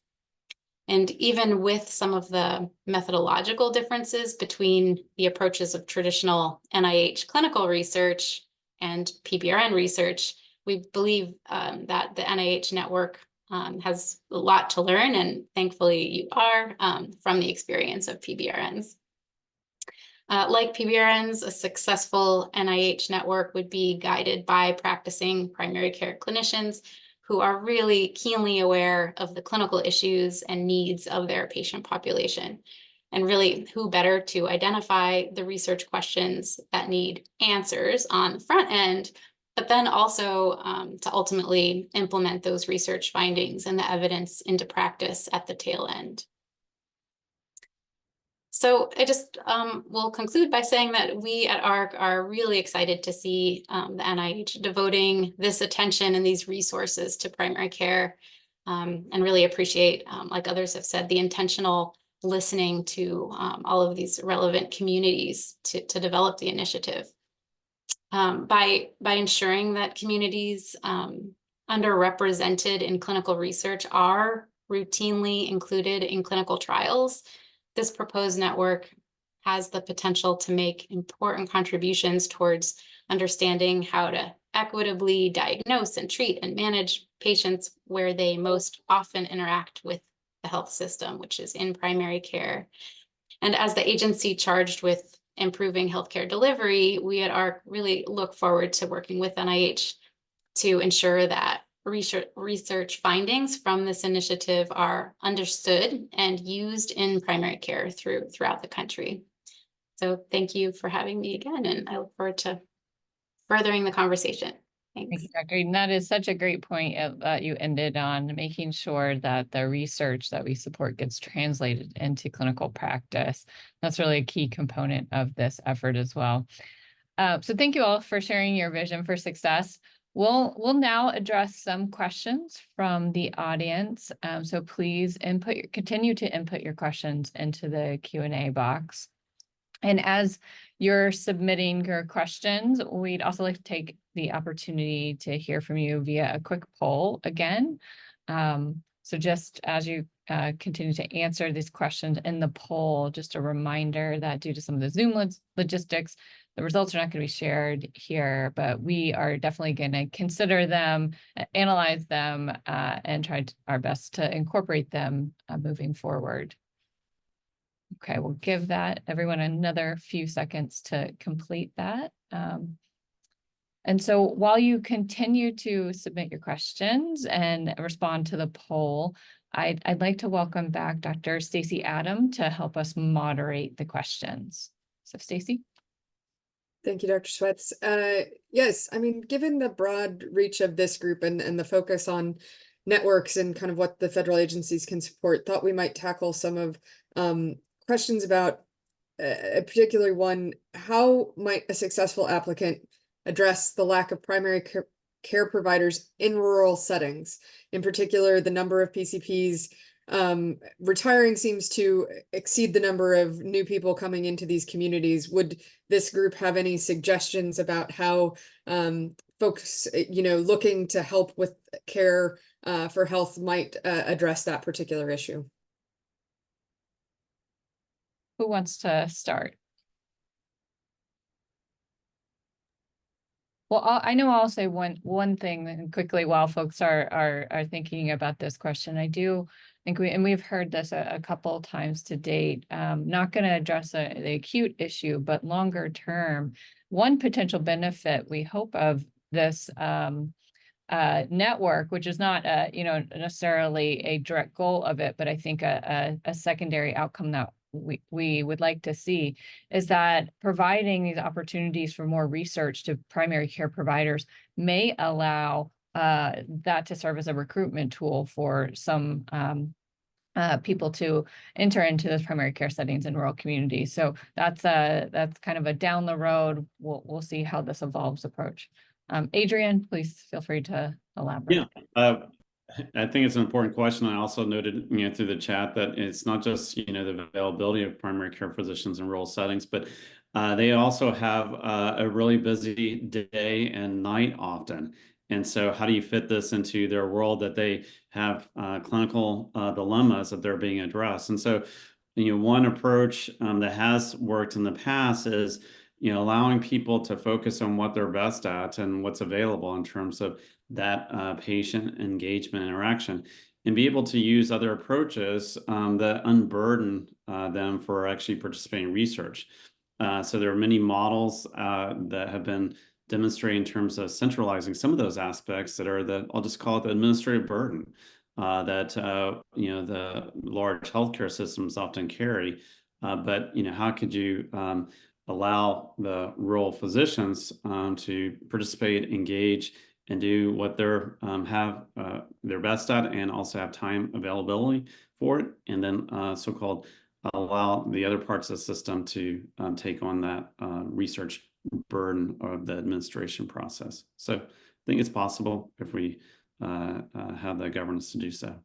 And even with some of the methodological differences between the approaches of traditional NIH clinical research and PBRN research, we believe that the NIH network has a lot to learn, and thankfully you are from the experience of PBRNs. Like PBRNs, a successful NIH network would be guided by practicing primary care clinicians who are really keenly aware of the clinical issues and needs of their patient population. And really, who better to identify the research questions that need answers on the front end, but then also to ultimately implement those research findings and the evidence into practice at the tail end. So I just will conclude by saying that we at ARC are really excited to see the NIH devoting this attention and these resources to primary care, and really appreciate, like others have said, the intentional listening to all of these relevant communities to develop the initiative. By ensuring that communities underrepresented in clinical research are routinely included in clinical trials, this proposed network has the potential to make important contributions towards understanding how to equitably diagnose and treat and manage patients where they most often interact with the health system, which is in primary care. And as the agency charged with improving healthcare delivery, we at ARC really look forward to working with NIH to ensure that research findings from this initiative are understood and used in primary care throughout the country. So thank you for having me again, and I look forward to furthering the conversation. Thanks. Thank you, Dr. Eden. That is such a great point that you ended on, making sure that the research that we support gets translated into clinical practice. That's really a key component of this effort as well. So thank you all for sharing your vision for success. We'll now address some questions from the audience. So please continue to input your questions into the Q&A box. And as you're submitting your questions, we'd also like to take the opportunity to hear from you via a quick poll again. So just as you continue to answer these questions in the poll, just a reminder that due to some of the Zoom logistics, the results are not going to be shared here, but we are definitely going to consider them, analyze them, and try our best to incorporate them moving forward. Okay, we'll give that everyone another few seconds to complete that. And so while you continue to submit your questions and respond to the poll, I'd like to welcome back Dr. Stacy Adam to help us moderate the questions. So Stacy. Thank you, Dr. Schwetz. Yes, I mean, given the broad reach of this group and the focus on networks and kind of what the federal agencies can support, thought we might tackle some of questions about a particular one. How might a successful applicant address the lack of primary care providers in rural settings? In particular, the number of PCPs retiring seems to exceed the number of new people coming into these communities. Would this group have any suggestions about how folks, looking to help with care for health might address that particular issue? Who wants to start? Well, I know I'll say one thing quickly while folks are thinking about this question. I do think we've heard this a couple of times to date. Not going to address the acute issue, but longer term, one potential benefit we hope of this network, which is not necessarily a direct goal of it, but I think a secondary outcome that we would like to see, is that providing these opportunities for more research to primary care providers may allow that to serve as a recruitment tool for some people to enter into those primary care settings in rural communities. So that's kind of a down the road. We'll see how this evolves approach. Adrian, please feel free to elaborate. Yeah. I think it's an important question. I also noted, through the chat that it's not just, the availability of primary care physicians in rural settings, but they also have a really busy day and night often. And so how do you fit this into their world that they have clinical dilemmas that they're being addressed? And so, one approach that has worked in the past is, allowing people to focus on what they're best at and what's available in terms of that patient engagement interaction, and be able to use other approaches that unburden them for actually participating in research. So there are many models that have been demonstrating in terms of centralizing some of those aspects that are I'll just call it the administrative burden that the large healthcare systems often carry. But how could you allow the rural physicians to participate, engage, and do what they're best at, and also have time availability for it, and then so-called allow the other parts of the system to take on that research burden of the administration process. So I think it's possible if we have the governance to do so.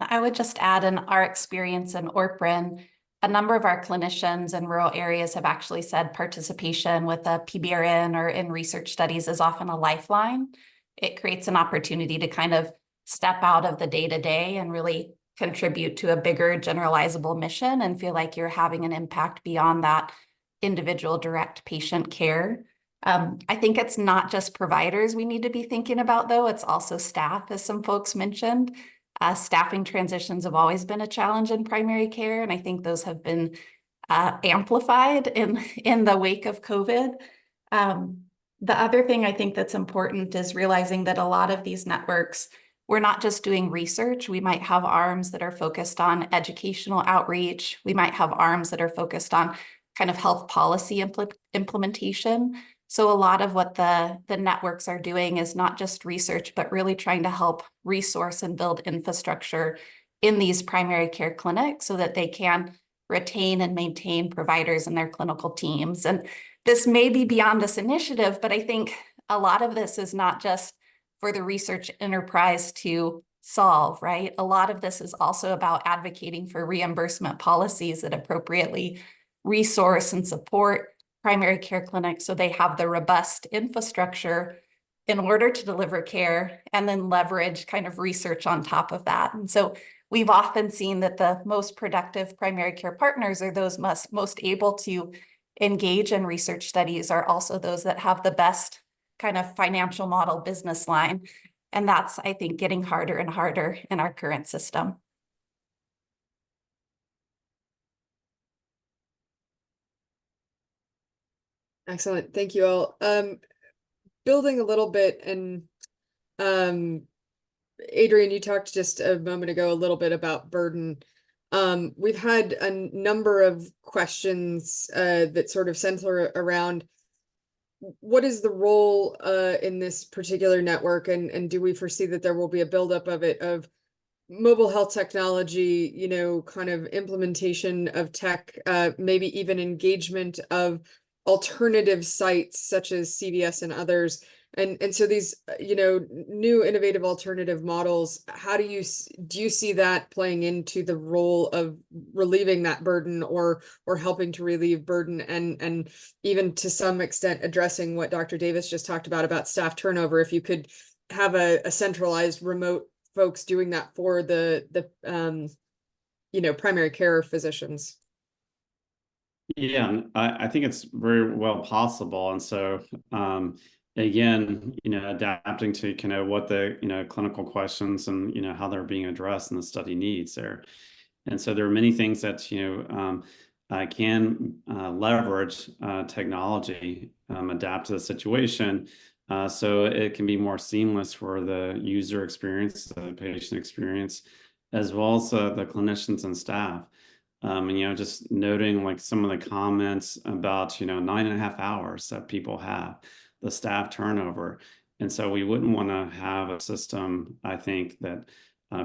I would just add, in our experience in ORPRN, a number of our clinicians in rural areas have actually said participation with a PBRN or in research studies is often a lifeline. It creates an opportunity to kind of step out of the day-to-day and really contribute to a bigger generalizable mission and feel like you're having an impact beyond that individual direct patient care. I think it's not just providers we need to be thinking about, though. It's also staff, as some folks mentioned. Staffing transitions have always been a challenge in primary care, and I think those have been amplified in the wake of COVID. The other thing I think that's important is realizing that a lot of these networks, we're not just doing research. We might have arms that are focused on educational outreach. We might have arms that are focused on kind of health policy implementation. So a lot of what the networks are doing is not just research, but really trying to help resource and build infrastructure in these primary care clinics so that they can retain and maintain providers in their clinical teams. And this may be beyond this initiative, but I think a lot of this is not just for the research enterprise to solve, right? A lot of this is also about advocating for reimbursement policies that appropriately resource and support primary care clinics so they have the robust infrastructure in order to deliver care, and then leverage kind of research on top of that. And so we've often seen that the most productive primary care partners are those most able to engage in research studies are also those that have the best kind of financial model business line. And that's, I think, getting harder and harder in our current system. Excellent. Thank you all. Building a little bit, and Adrian, you talked just a moment ago a little bit about burden. We've had a number of questions that sort of center around what is the role in this particular network, and do we foresee that there will be a buildup of it, of mobile health technology, kind of implementation of tech, maybe even engagement of alternative sites such as CVS and others. And so these, new innovative alternative models, how do you see that playing into the role of relieving that burden, or helping to relieve burden, and even to some extent addressing what Dr. Davis just talked about staff turnover? If you could have a centralized remote folks doing that for the primary care physicians. Yeah, I think it's very well possible. And so, again, adapting to what the clinical questions and how they're being addressed and the study needs there. And so there are many things that can leverage technology, adapt to the situation, so it can be more seamless for the user experience, the patient experience, as well as the clinicians and staff. And just noting like some of the comments about 9.5 hours that people have, the staff turnover. And so we wouldn't want to have a system, I think, that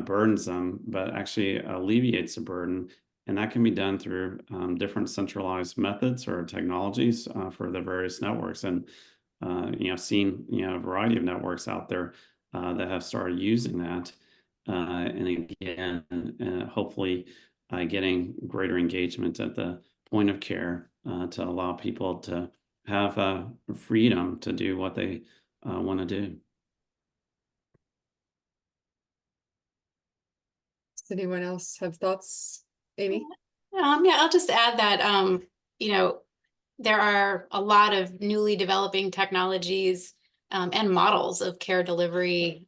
burdens them, but actually alleviates the burden. And that can be done through different centralized methods or technologies for the various networks. And I've seen a variety of networks out there that have started using that. And again, hopefully getting greater engagement at the point of care to allow people to have freedom to do what they want to do. Does anyone else have thoughts? Amy? Yeah, I'll just add that, you know, there are a lot of newly developing technologies and models of care delivery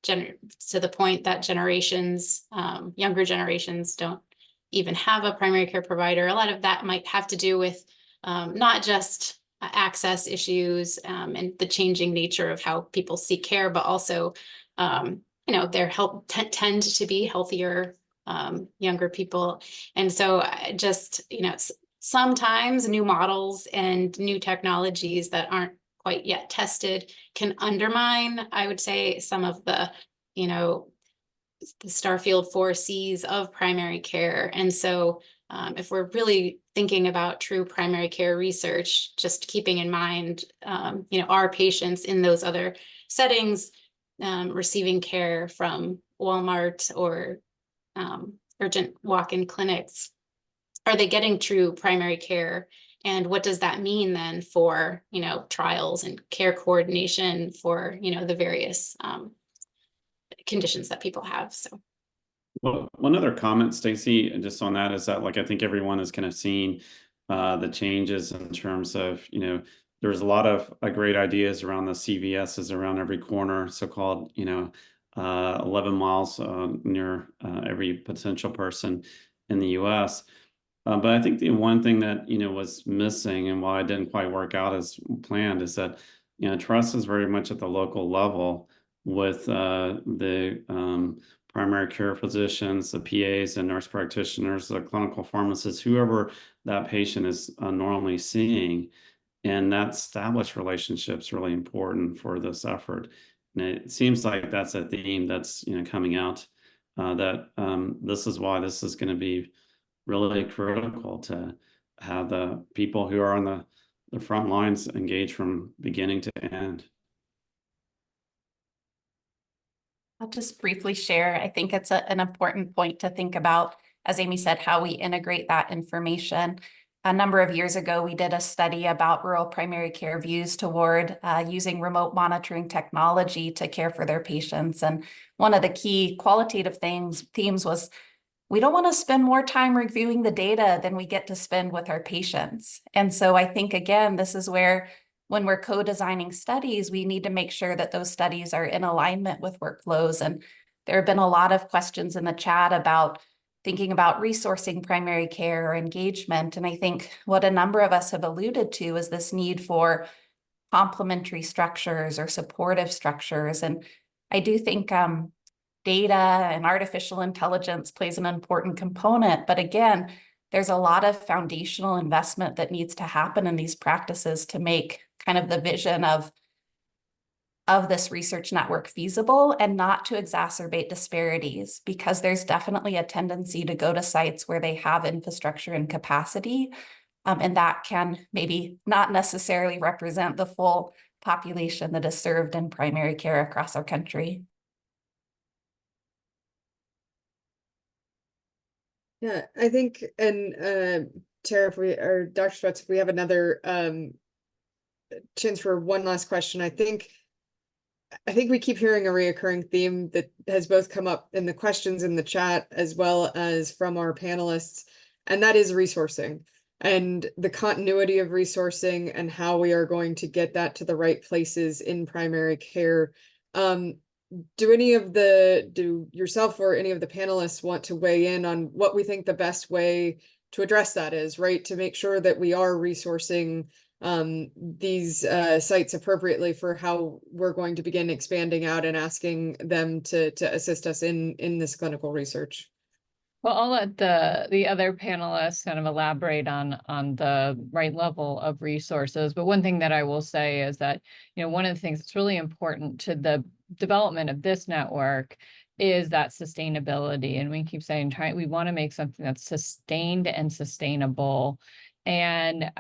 to the point that generations, younger generations don't even have a primary care provider. A lot of that might have to do with not just access issues and the changing nature of how people seek care, but also, you know, their health tend to be healthier younger people. And so just, you know, sometimes new models and new technologies that aren't quite yet tested can undermine, I would say, some of the, you know, the Starfield 4Cs of primary care. And so if we're really thinking about true primary care research, just keeping in mind, you know, our patients in those other settings receiving care from Walmart or urgent walk-in clinics, are they getting true primary care? And what does that mean then for, you know, trials and care coordination for, you know, the various conditions that people have? So. Well, one other comment, Stacy, just on that is that, like, I think everyone has kind of seen the changes in terms of, you know, there's a lot of great ideas around the CVSs around every corner, so-called, you know, 11 miles near every potential person in the US. But I think the one thing that, you know, was missing and why it didn't quite work out as planned is that, you know, trust is very much at the local level with the primary care physicians, the PAs and nurse practitioners, the clinical pharmacists, whoever that patient is normally seeing. And that established relationship is really important for this effort. And it seems like that's a theme that's, you know, coming out, that this is why this is going to be really critical to have the people who are on the front lines engage from beginning to end. I'll just briefly share. I think it's an important point to think about, as Amy said, how we integrate that information. A number of years ago, we did a study about rural primary care views toward using remote monitoring technology to care for their patients. And one of the key qualitative themes was, we don't want to spend more time reviewing the data than we get to spend with our patients. And so I think, again, this is where, when we're co-designing studies, we need to make sure that those studies are in alignment with workflows. And there have been a lot of questions in the chat about thinking about resourcing primary care or engagement. And I think what a number of us have alluded to is this need for complementary structures or supportive structures. And I do think data and artificial intelligence plays an important component. But again, there's a lot of foundational investment that needs to happen in these practices to make kind of the vision of this research network feasible, and not to exacerbate disparities, because there's definitely a tendency to go to sites where they have infrastructure and capacity, and that can maybe not necessarily represent the full population that is served in primary care across our country. Yeah, I think, and Tara, if we, or Dr. Schwetz, if we have another chance for one last question, I think we keep hearing a reoccurring theme that has both come up in the questions in the chat as well as from our panelists, and that is resourcing and the continuity of resourcing and how we are going to get that to the right places in primary care. Do yourself or any of the panelists want to weigh in on what we think the best way to address that is, right? To make sure that we are resourcing these sites appropriately for how we're going to begin expanding out and asking them to assist us in this clinical research. Well, I'll let the other panelists kind of elaborate on the right level of resources. But one thing that I will say is that, you know, one of the things that's really important to the development of this network is that sustainability. And we keep saying, we want to make something that's sustained and sustainable. And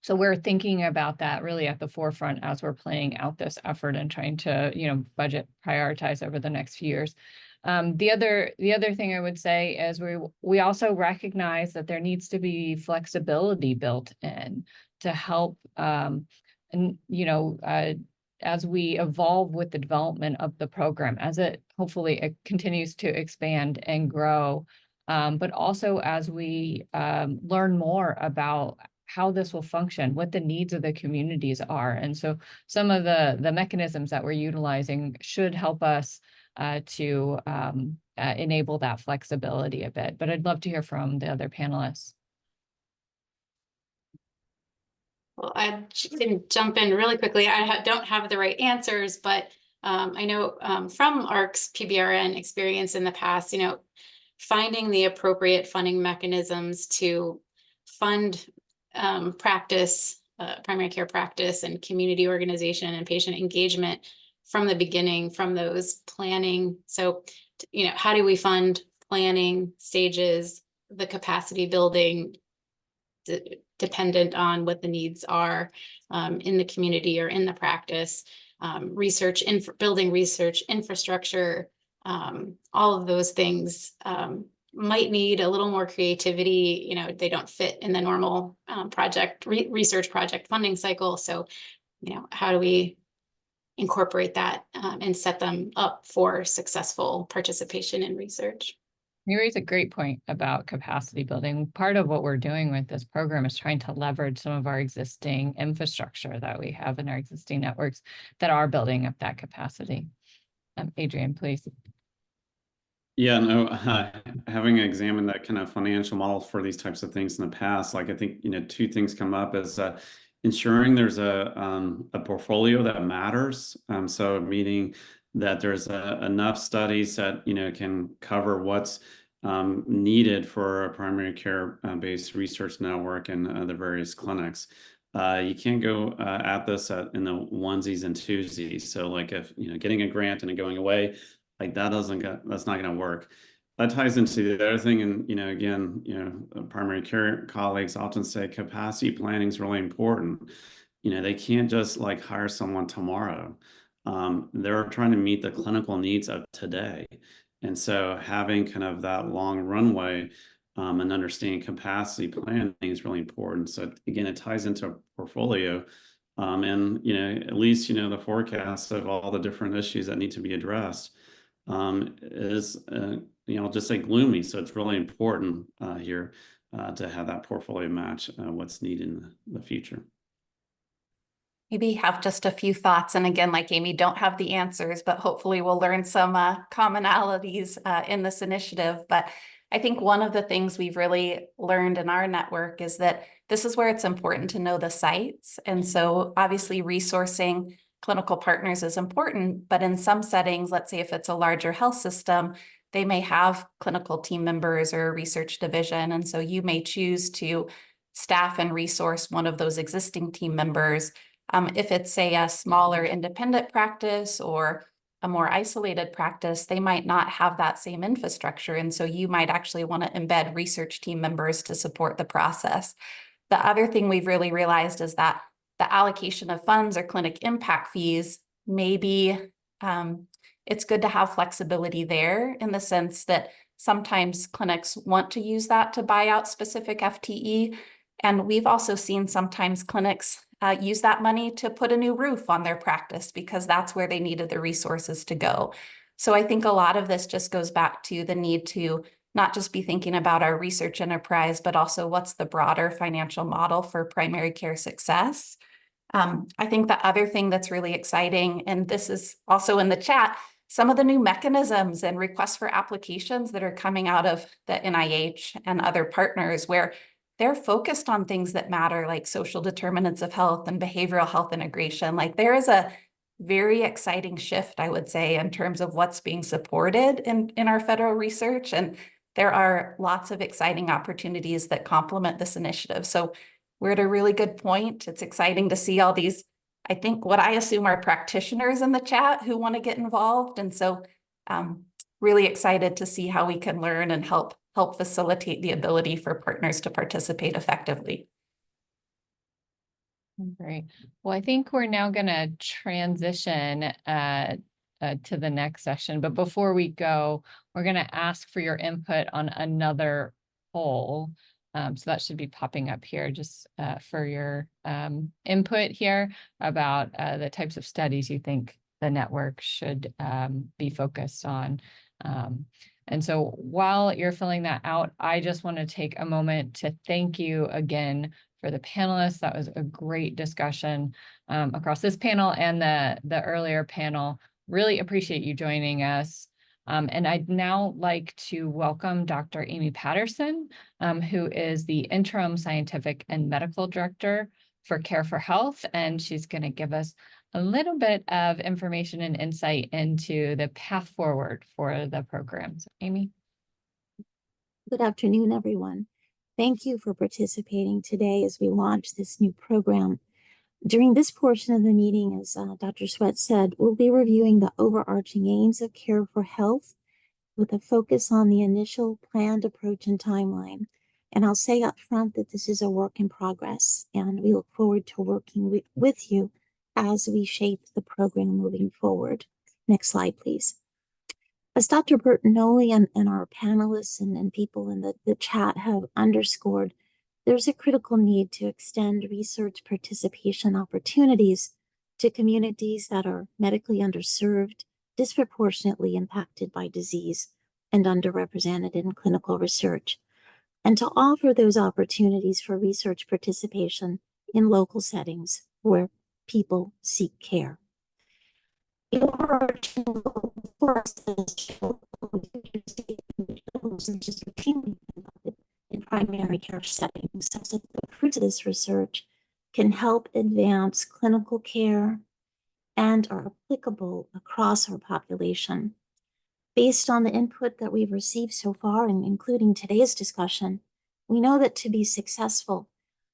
so we're thinking about that really at the forefront as we're planning out this effort and trying to, you know, budget prioritize over the next few years. The other thing I would say is we also recognize that there needs to be flexibility built in to help and, as we evolve with the development of the program, as it hopefully it continues to expand and grow, but also as we learn more about how this will function, what the needs of the communities are. And so some of the mechanisms that we're utilizing should help us to enable that flexibility a bit. But I'd love to hear from the other panelists. Well, I can jump in really quickly. I don't have the right answers, but I know from ARC's PBRN experience in the past, finding the appropriate funding mechanisms to fund practice, primary care practice and community organization and patient engagement from the beginning, from those planning. So, how do we fund planning stages, the capacity building, dependent on what the needs are in the community or in the practice, building research infrastructure, all of those things might need a little more creativity. They don't fit in the normal research project funding cycle. So, how do we incorporate that and set them up for successful participation in research? You raise a great point about capacity building. Part of what we're doing with this program is trying to leverage some of our existing infrastructure that we have in our existing networks that are building up that capacity. Adrian, please. Yeah, no, having examined that kind of financial model for these types of things in the past, I think, two things come up is ensuring there's a portfolio that matters. So meaning that there's enough studies that, can cover what's needed for a primary care based research network and the various clinics. You can't go at this in the onesies and twosies. So like if, getting a grant and it going away, like that's not going to work. That ties into the other thing. And, again, primary care colleagues often say capacity planning is really important. They can't just like hire someone tomorrow. They're trying to meet the clinical needs of today. And so having kind of that long runway and understanding capacity planning is really important. So again, it ties into a portfolio and, at least, the forecast of all the different issues that need to be addressed is, I'll just say gloomy. So it's really important here to have that portfolio match what's needed in the future. Maybe have just a few thoughts. And again, like Amy, don't have the answers, but hopefully we'll learn some commonalities in this initiative. But I think one of the things we've really learned in our network is that this is where it's important to know the sites. And so obviously resourcing clinical partners is important, but in some settings, let's say if it's a larger health system, they may have clinical team members or a research division. And so you may choose to staff and resource one of those existing team members. If it's, say, a smaller independent practice or a more isolated practice, they might not have that same infrastructure. And so you might actually want to embed research team members to support the process. The other thing we've really realized is that the allocation of funds or clinic impact fees, maybe it's good to have flexibility there in the sense that sometimes clinics want to use that to buy out specific FTE. And we've also seen sometimes clinics use that money to put a new roof on their practice because that's where they needed the resources to go. So I think a lot of this just goes back to the need to not just be thinking about our research enterprise, but also what's the broader financial model for primary care success. I think the other thing that's really exciting, and this is also in the chat, some of the new mechanisms and requests for applications that are coming out of the NIH and other partners where they're focused on things that matter, like social determinants of health and behavioral health integration. Like there is a very exciting shift, I would say, in terms of what's being supported in our federal research. And there are lots of exciting opportunities that complement this initiative. So we're at a really good point. It's exciting to see all these, I think what I assume are practitioners in the chat who want to get involved. And so really excited to see how we can learn and help facilitate the ability for partners to participate effectively. Great. Well, I think we're now going to transition to the next session. But before we go, we're going to ask for your input on another poll. So that should be popping up here just for your input here about the types of studies you think the network should be focused on. And so while you're filling that out, I just want to take a moment to thank you again for the panelists. That was a great discussion across this panel and the earlier panel. Really appreciate you joining us. And I'd now like to welcome Dr. Amy Patterson, who is the Interim Scientific and Medical Director for Care for Health. And she's going to give us a little bit of information and insight into the path forward for the program. So, Amy. Good afternoon, everyone. Thank you for participating today as we launch this new program. During this portion of the meeting, as Dr. Schwetz said, we'll be reviewing the overarching aims of Care for Health with a focus on the initial planned approach and timeline. And I'll say up front that this is a work in progress, and we look forward to working with you as we shape the program moving forward. Next slide, please. As Dr. Bertagnolli and our panelists and people in the chat have underscored, there's a critical need to extend research participation opportunities to communities that are medically underserved, disproportionately impacted by disease, and underrepresented in clinical research, and to offer those opportunities for research participation in local settings where people seek care. The overarching goal for us is routinely conducted in primary care settings, such that the fruits of this research can help advance clinical care and are applicable across our population. Based on the input that we've received so far, and including today's discussion, we know that to be successful,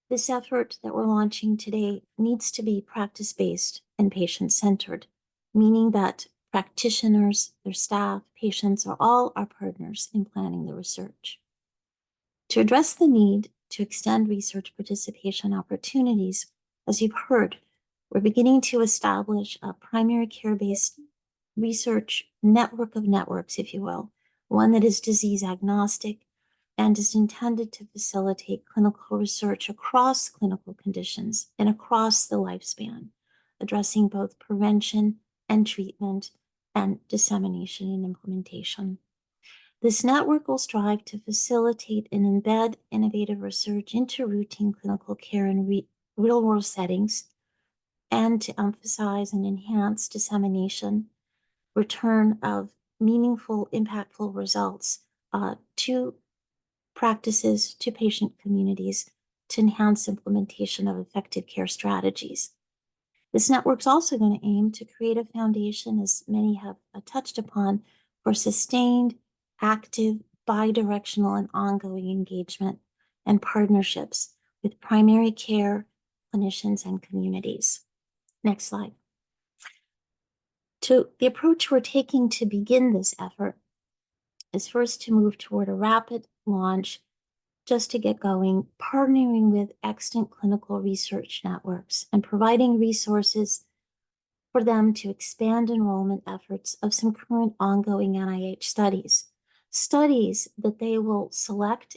this effort that we're launching today needs to be practice-based and patient-centered, meaning that practitioners, their staff, patients are all our partners in planning the research. To address the need to extend research participation opportunities, as you've heard, we're beginning to establish a primary care-based research network of networks, if you will, one that is disease agnostic and is intended to facilitate clinical research across clinical conditions and across the lifespan, addressing both prevention and treatment and dissemination and implementation. This network will strive to facilitate and embed innovative research into routine clinical care in real-world settings and to emphasize and enhance dissemination, return of meaningful, impactful results to practices, to patient communities, to enhance implementation of effective care strategies. This network's also going to aim to create a foundation, as many have touched upon, for sustained, active, bi-directional, and ongoing engagement and partnerships with primary care clinicians and communities. Next slide. The approach we're taking to begin this effort is first to move toward a rapid launch, just to get going, partnering with extant clinical research networks and providing resources for them to expand enrollment efforts of some current ongoing NIH studies that they will select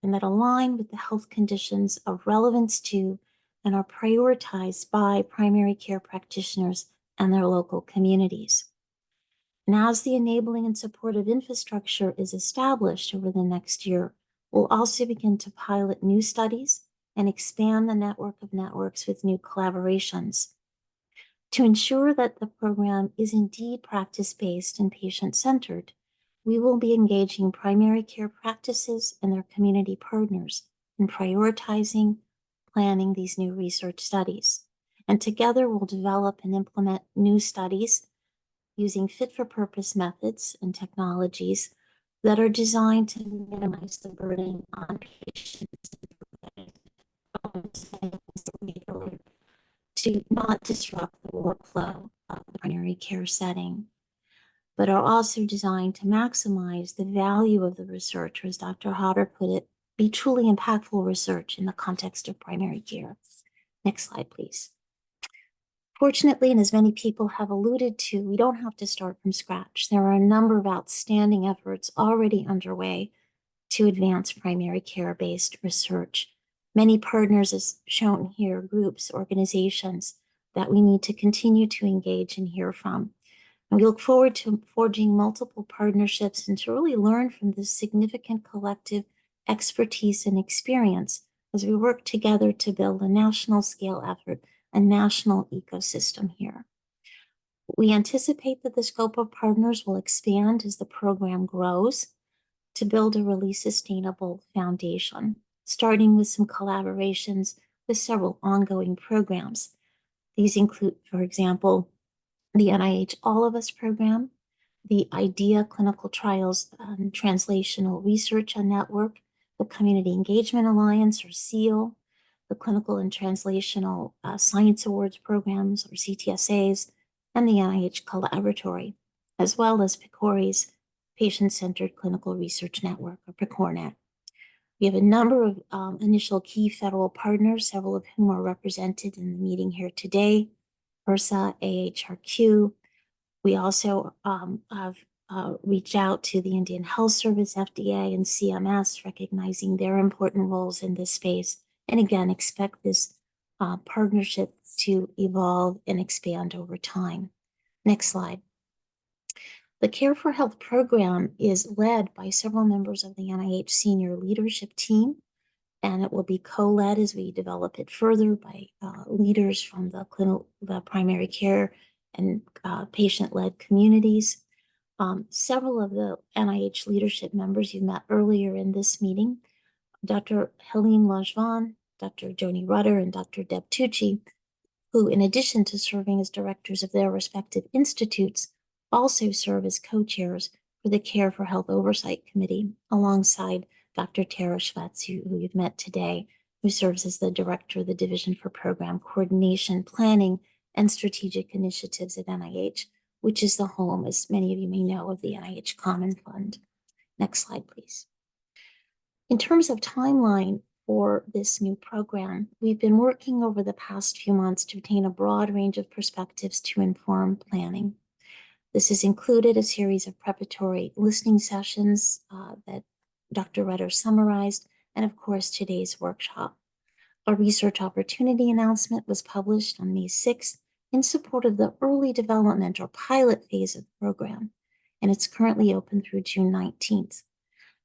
and that align with the health conditions of relevance to and are prioritized by primary care practitioners and their local communities. And as the enabling and supportive infrastructure is established over the next year, we'll also begin to pilot new studies and expand the network of networks with new collaborations. To ensure that the program is indeed practice-based and patient-centered, we will be engaging primary care practices and their community partners in prioritizing, planning these new research studies. And together we'll develop and implement new studies using fit-for-purpose methods and technologies that are designed to minimize the burden on patients to not disrupt the workflow of the primary care setting, but are also designed to maximize the value of the research, or as Dr. Hodder put it, be truly impactful research in the context of primary care. Next slide, please. Fortunately, and as many people have alluded to, we don't have to start from scratch. There are a number of outstanding efforts already underway to advance primary care-based research. Many partners, as shown here, groups, organizations that we need to continue to engage and hear from. And we look forward to forging multiple partnerships and to really learn from this significant collective expertise and experience as we work together to build a national scale effort, a national ecosystem here. We anticipate that the scope of partners will expand as the program grows to build a really sustainable foundation, starting with some collaborations with several ongoing programs. These include, for example, the NIH All of Us program, the IDEA Clinical Trials Translational Research Network, the Community Engagement Alliance, or SEAL, the Clinical and Translational Science Awards programs, or CTSAs, and the NIH Collaboratory, as well as PCORI's Patient-Centered Clinical Research Network, or PCORNet. We have a number of initial key federal partners, several of whom are represented in the meeting here today: HRSA, AHRQ. We also have reached out to the Indian Health Service, FDA, and CMS, recognizing their important roles in this space. And again, expect this partnership to evolve and expand over time. Next slide. The Care for Health program is led by several members of the NIH senior leadership team, and it will be co-led as we develop it further by leaders from the primary care and patient-led communities. Several of the NIH leadership members you met earlier in this meeting, Dr. Helene Langevin, Dr. Joni Rutter, and Dr. Deb Tucci, who, in addition to serving as directors of their respective institutes, also serve as co-chairs for the Care for Health Oversight Committee, alongside Dr. Tara Schwetz, who you've met today, who serves as the director of the Division for Program Coordination, Planning, and Strategic Initiatives at NIH, which is the home, as many of you may know, of the NIH Common Fund. Next slide, please. In terms of timeline for this new program, we've been working over the past few months to obtain a broad range of perspectives to inform planning. This has included a series of preparatory listening sessions that Dr. Rutter summarized, and of course, today's workshop. A research opportunity announcement was published on May 6th in support of the early development or pilot phase of the program, and it's currently open through June 19th.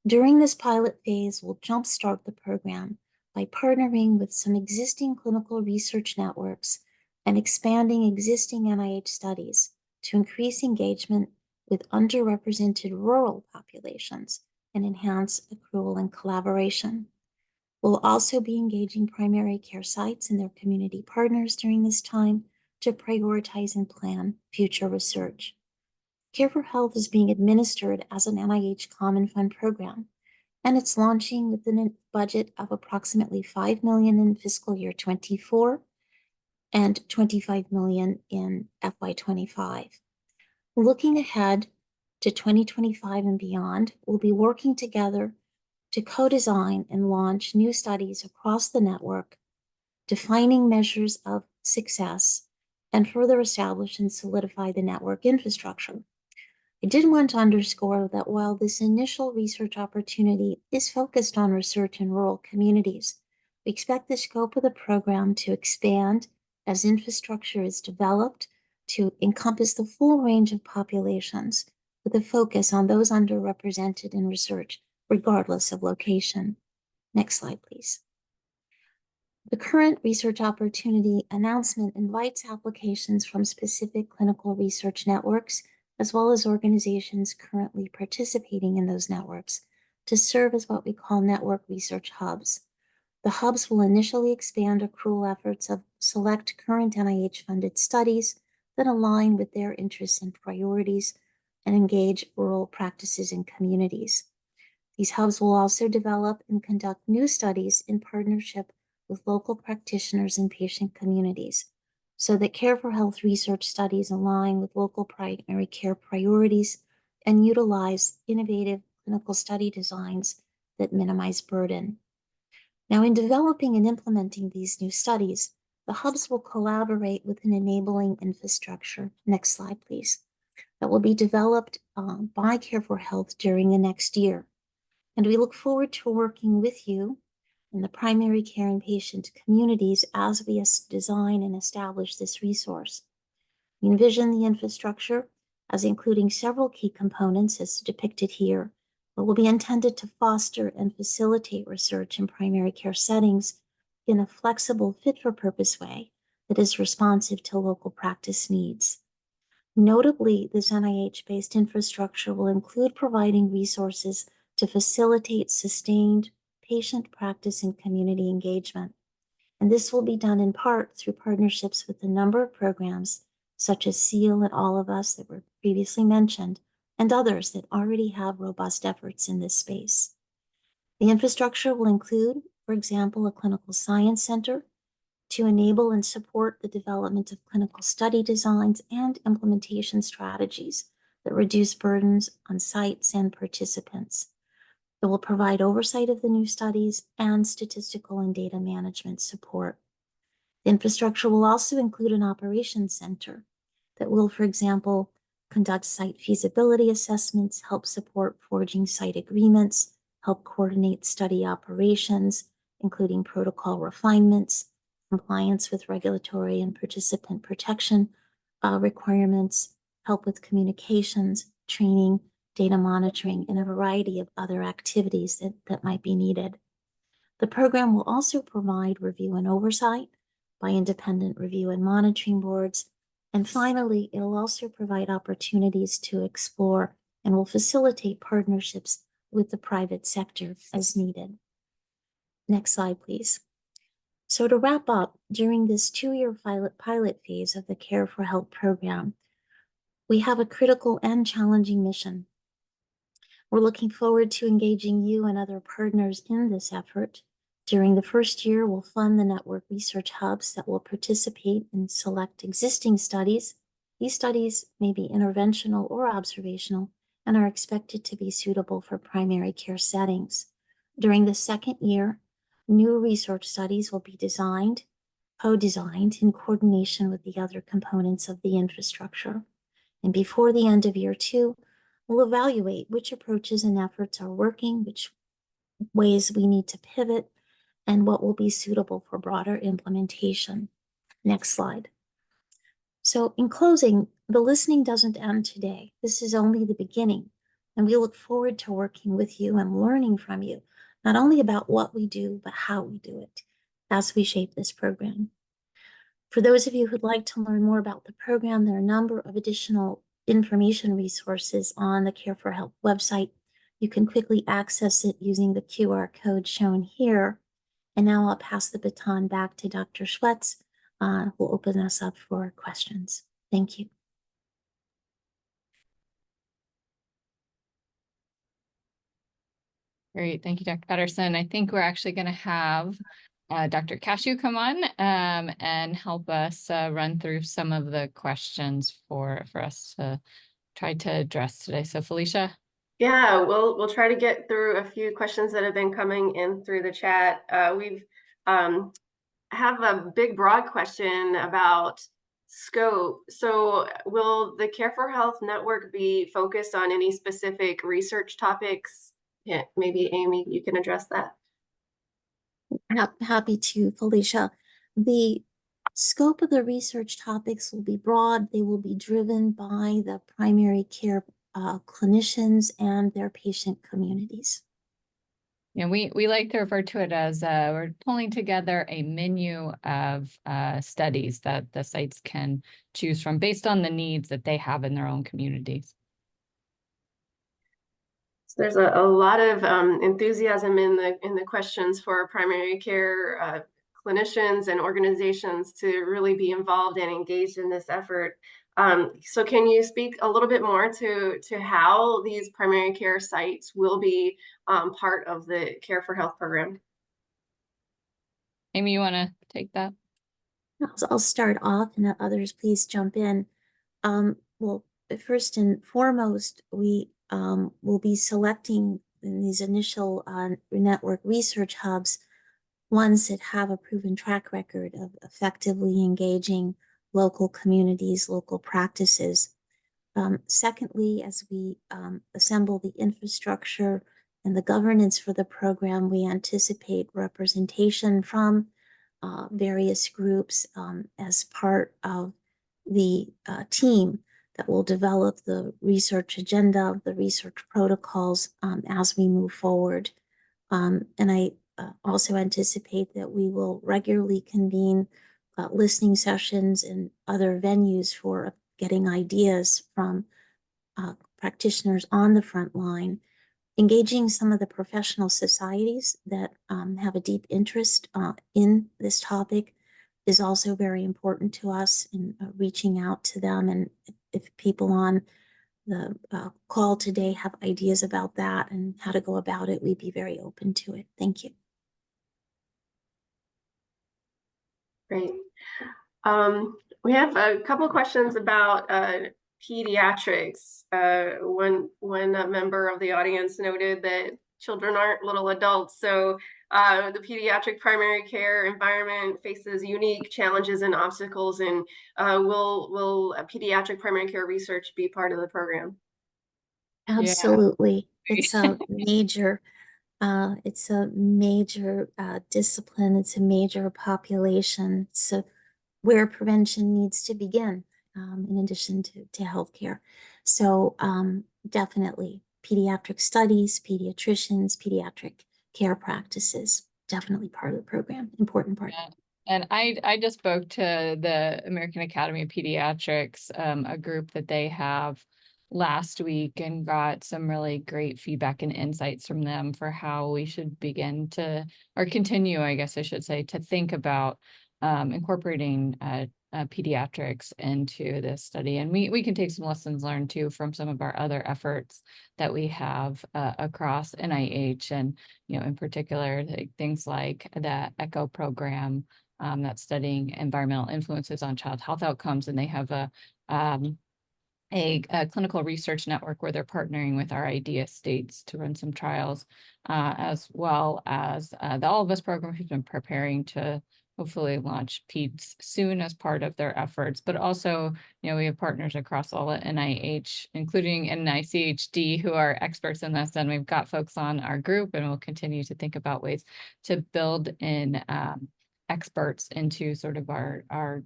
During this pilot phase, we'll jumpstart the program by partnering with some existing clinical research networks and expanding existing NIH studies to increase engagement with underrepresented rural populations and enhance accrual and collaboration. We'll also be engaging primary care sites and their community partners during this time to prioritize and plan future research. Care for Health is being administered as an NIH Common Fund program, and it's launching within a budget of approximately $5 million in fiscal year 24 and $25 million in FY25. Looking ahead to 2025 and beyond, we'll be working together to co-design and launch new studies across the network, defining measures of success, and further establish and solidify the network infrastructure. I did want to underscore that while this initial research opportunity is focused on research in rural communities, we expect the scope of the program to expand as infrastructure is developed to encompass the full range of populations, with a focus on those underrepresented in research, regardless of location. Next slide, please. The current research opportunity announcement invites applications from specific clinical research networks, as well as organizations currently participating in those networks, to serve as what we call network research hubs. The hubs will initially expand accrual efforts of select current NIH-funded studies that align with their interests and priorities and engage rural practices and communities. These hubs will also develop and conduct new studies in partnership with local practitioners and patient communities, so that Care for Health research studies align with local primary care priorities and utilize innovative clinical study designs that minimize burden. Now, in developing and implementing these new studies, the hubs will collaborate with an enabling infrastructure. Next slide, please. That will be developed by Care for Health during the next year. And we look forward to working with you in the primary care and patient communities as we design and establish this resource. We envision the infrastructure as including several key components as depicted here, but will be intended to foster and facilitate research in primary care settings in a flexible, fit-for-purpose way that is responsive to local practice needs. Notably, this NIH-based infrastructure will include providing resources to facilitate sustained patient practice and community engagement. And this will be done in part through partnerships with a number of programs such as SEAL and All of Us that were previously mentioned, and others that already have robust efforts in this space. The infrastructure will include, for example, a clinical science center to enable and support the development of clinical study designs and implementation strategies that reduce burdens on sites and participants. It will provide oversight of the new studies and statistical and data management support. The infrastructure will also include an operations center that will, for example, conduct site feasibility assessments, help support forging site agreements, help coordinate study operations, including protocol refinements, compliance with regulatory and participant protection requirements, help with communications, training, data monitoring, and a variety of other activities that might be needed. The program will also provide review and oversight by independent review and monitoring boards. And finally, it'll also provide opportunities to explore and will facilitate partnerships with the private sector as needed. Next slide, please. So to wrap up, during this 2-year pilot phase of the Care for Health program, we have a critical and challenging mission. We're looking forward to engaging you and other partners in this effort. During the first year, we'll fund the network research hubs that will participate in select existing studies. These studies may be interventional or observational and are expected to be suitable for primary care settings. During the second year, new research studies will be co-designed in coordination with the other components of the infrastructure. And before the end of year 2, we'll evaluate which approaches and efforts are working, which ways we need to pivot, and what will be suitable for broader implementation. Next slide. So in closing, the listening doesn't end today. This is only the beginning, and we look forward to working with you and learning from you, not only about what we do, but how we do it as we shape this program. For those of you who'd like to learn more about the program, there are a number of additional information resources on the Care for Health website. You can quickly access it using the QR code shown here. And now I'll pass the baton back to Dr. Schwetz, who will open us up for questions. Thank you. Great. Thank you, Dr. Patterson. I think we're actually going to have Dr. Cashew come on and help us run through some of the questions for us to try to address today. So Felicia? Yeah, we'll try to get through a few questions that have been coming in through the chat. We've have a big broad question about scope. So will the Care for Health network be focused on any specific research topics? Yeah, maybe Amy, you can address that. Happy to, Felicia. The scope of the research topics will be broad. They will be driven by the primary care clinicians and their patient communities. Yeah, we like to refer to it as we're pulling together a menu of studies that the sites can choose from based on the needs that they have in their own communities. So there's a lot of enthusiasm in the questions for primary care clinicians and organizations to really be involved and engaged in this effort. So can you speak a little bit more to how these primary care sites will be part of the Care for Health program? Amy, you want to take that? I'll start off and others please jump in. Well, first and foremost, we will be selecting in these initial network research hubs ones that have a proven track record of effectively engaging local communities, local practices. Secondly, as we assemble the infrastructure, and the governance for the program, we anticipate representation from various groups as part of the team that will develop the research agenda, the research protocols as we move forward. And I also anticipate that we will regularly convene listening sessions and other venues for getting ideas from practitioners on the front line. Engaging some of the professional societies that have a deep interest in this topic is also very important to us in reaching out to them. And if people on the call today have ideas about that and how to go about it, we'd be very open to it. Thank you. Great. We have a couple of questions about pediatrics. One member of the audience noted that children aren't little adults, so the pediatric primary care environment faces unique challenges and obstacles. And will pediatric primary care research be part of the program? Absolutely, it's a major. It's a major discipline. It's a major population. So where prevention needs to begin, in addition to healthcare. So definitely pediatric studies, pediatricians, pediatric care practices, definitely part of the program, important part. Yeah. And I just spoke to the American Academy of Pediatrics, a group that they have last week, and got some really great feedback and insights from them for how we should begin to, or continue, I guess I should say, to think about incorporating pediatrics into this study. And we can take some lessons learned too from some of our other efforts that we have across NIH, and in particular things like the ECHO program that's studying environmental influences on child health outcomes, and they have a clinical research network where they're partnering with our idea states to run some trials, as well as the All of Us program, who's been preparing to hopefully launch PEDS soon as part of their efforts. But also, we have partners across all at NIH, including NICHD, who are experts in this. And we've got folks on our group, and we'll continue to think about ways to build in experts into sort of our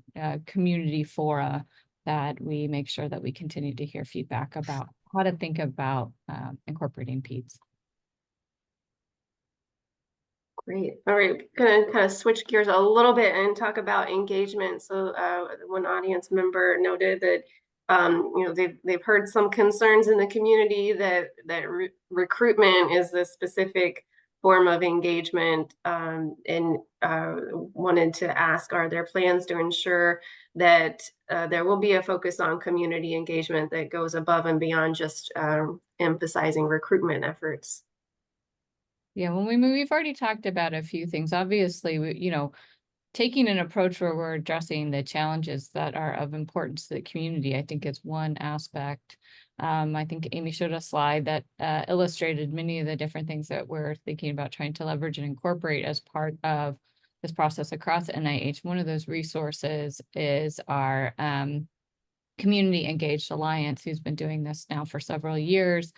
community fora, that we make sure that we continue to hear feedback about how to think about incorporating PEDS. Great. All right, gonna kind of switch gears a little bit and talk about engagement. So one audience member noted that they've heard some concerns in the community that recruitment is a specific form of engagement, and wanted to ask, are there plans to ensure that there will be a focus on community engagement that goes above and beyond just emphasizing recruitment efforts? Yeah, we've already talked about a few things. Obviously, taking an approach where we're addressing the challenges that are of importance to the community, I think is one aspect. I think Amy showed a slide that illustrated many of the different things that we're thinking about trying to leverage and incorporate as part of this process across NIH. One of those resources is our Community Engaged Alliance, who's been doing this now for several years.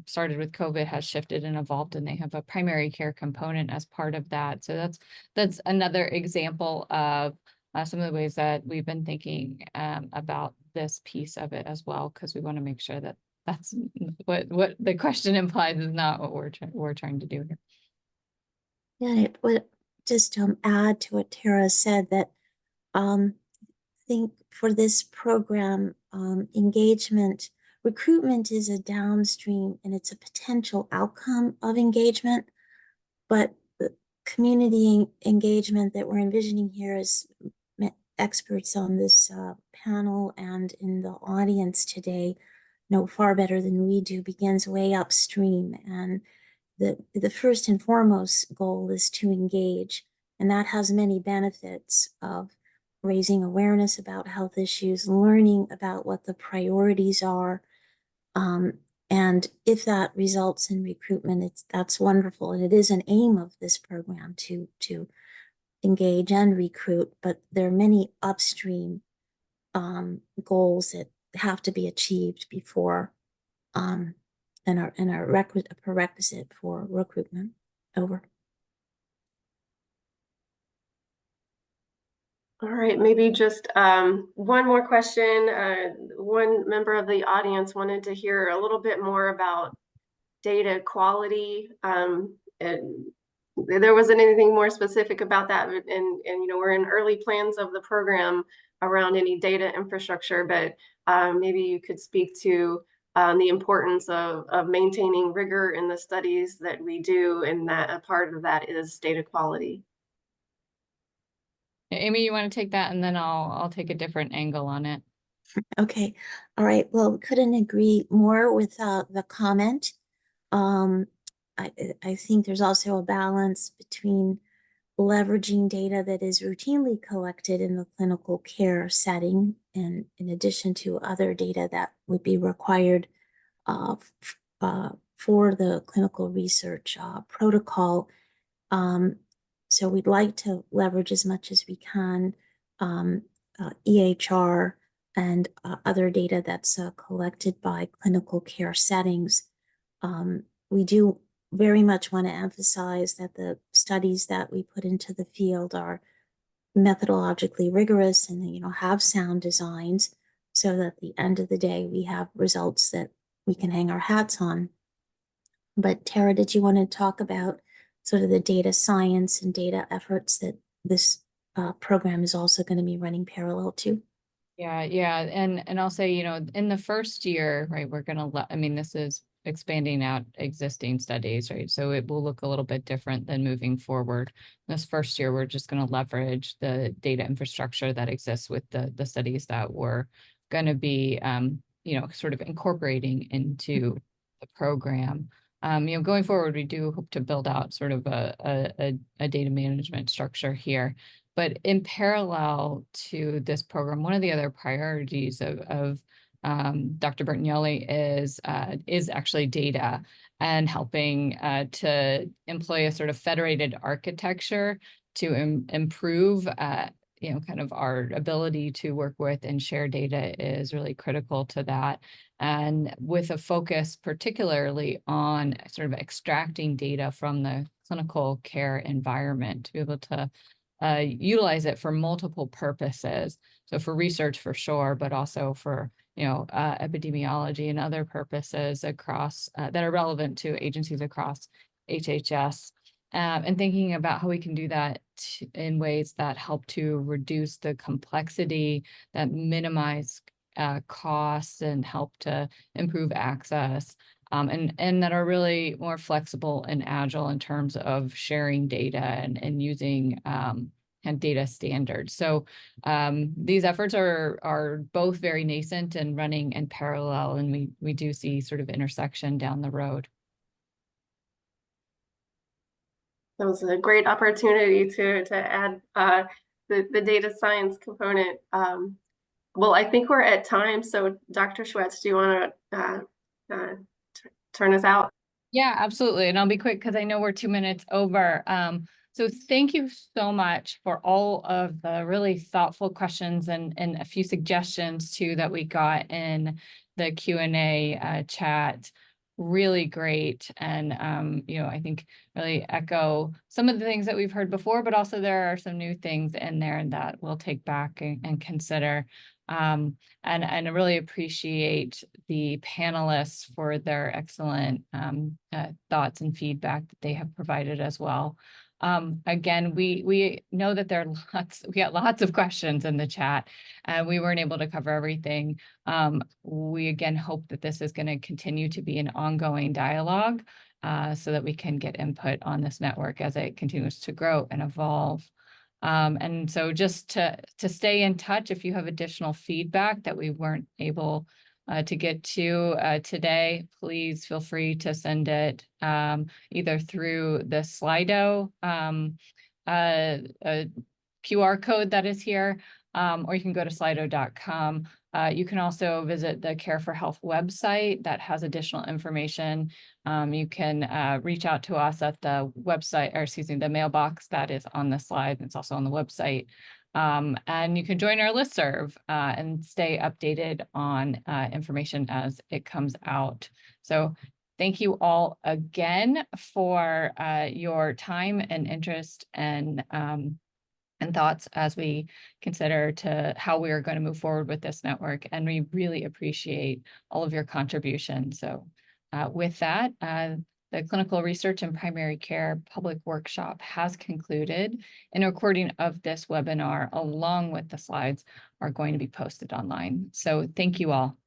Started with COVID, has shifted and evolved, and they have a primary care component as part of that. So that's another example of some of the ways that we've been thinking about this piece of it as well, because we want to make sure that that's what the question implies is not what we're trying to do here. Yeah, it would just add to what Tara said, that I think for this program, recruitment is a downstream, and it's a potential outcome of engagement, but the community engagement that we're envisioning here, as experts on this panel and in the audience today know far better than we do, begins way upstream. And the first and foremost goal is to engage, and that has many benefits of raising awareness about health issues, learning about what the priorities are. And if that results in recruitment, that's wonderful. And it is an aim of this program to engage and recruit, but there are many upstream goals that have to be achieved before a prerequisite for recruitment. Over. All right, maybe just one more question. One member of the audience wanted to hear a little bit more about data quality. And there wasn't anything more specific about that. And you know, we're in early plans of the program around any data infrastructure, but maybe you could speak to the importance of maintaining rigor in the studies that we do, and that a part of that is data quality. Amy, you want to take that, and then I'll take a different angle on it. Okay. All right. Well, couldn't agree more with the comment. I think there's also a balance between leveraging data that is routinely collected in the clinical care setting, and in addition to other data that would be required for the clinical research protocol. So we'd like to leverage as much as we can EHR and other data that's collected by clinical care settings. We do very much want to emphasize that the studies that we put into the field are methodologically rigorous and, you know, have sound designs, so that at the end of the day we have results that we can hang our hats on. But Tara, did you want to talk about sort of the data science and data efforts that this program is also going to be running parallel to? Yeah, and I'll say, you know, in the first year, right, we're gonna I mean, this is expanding out existing studies, right? So it will look a little bit different than moving forward. This first year, we're just going to leverage the data infrastructure that exists with the studies that we're going to be, you know, sort of incorporating into the program. You know, going forward, we do hope to build out sort of a data management structure here. But in parallel to this program, one of the other priorities of Dr. Bertagnolli is actually data, and helping to employ a sort of federated architecture to improve you know, kind of our ability to work with and share data is really critical to that. And with a focus particularly on sort of extracting data from the clinical care environment to be able to utilize it for multiple purposes. So for research for sure, but also for, you know, epidemiology and other purposes across that are relevant to agencies across HHS. And thinking about how we can do that in ways that help to reduce the complexity, that minimize costs, and help to improve access, and that are really more flexible and agile in terms of sharing data and using and data standards. So these efforts are both very nascent and running in parallel, and we do see sort of intersection down the road. That was a great opportunity to add the data science component. Well, I think we're at time. So Dr. Schwetz, do you want to turn us out? Yeah, absolutely. And I'll be quick because I know we're 2 minutes over. So thank you so much for all of the really thoughtful questions and a few suggestions too that we got in the Q&A chat. Really great. And, you know, I think really echo some of the things that we've heard before, but also there are some new things in there that we'll take back and consider. And I really appreciate the panelists for their excellent thoughts and feedback that they have provided as well. Again, we know that there are we got lots of questions in the chat, and we weren't able to cover everything. We again hope that this is going to continue to be an ongoing dialogue, so that we can get input on this network as it continues to grow and evolve. And so just to stay in touch, if you have additional feedback that we weren't able to get to today, please feel free to send it either through the Slido QR code that is here, or you can go to slido.com. You can also visit the Care for Health website that has additional information. You can reach out to us at the website, or excuse me, the mailbox that is on the slide. It's also on the website. And you can join our listserv and stay updated on information as it comes out. So thank you all again for your time and interest and thoughts as we consider to how we are going to move forward with this network. And we really appreciate all of your contributions. So with that, the Clinical Research and Primary Care Public Workshop has concluded, and a recording of this webinar along with the slides are going to be posted online. So thank you all.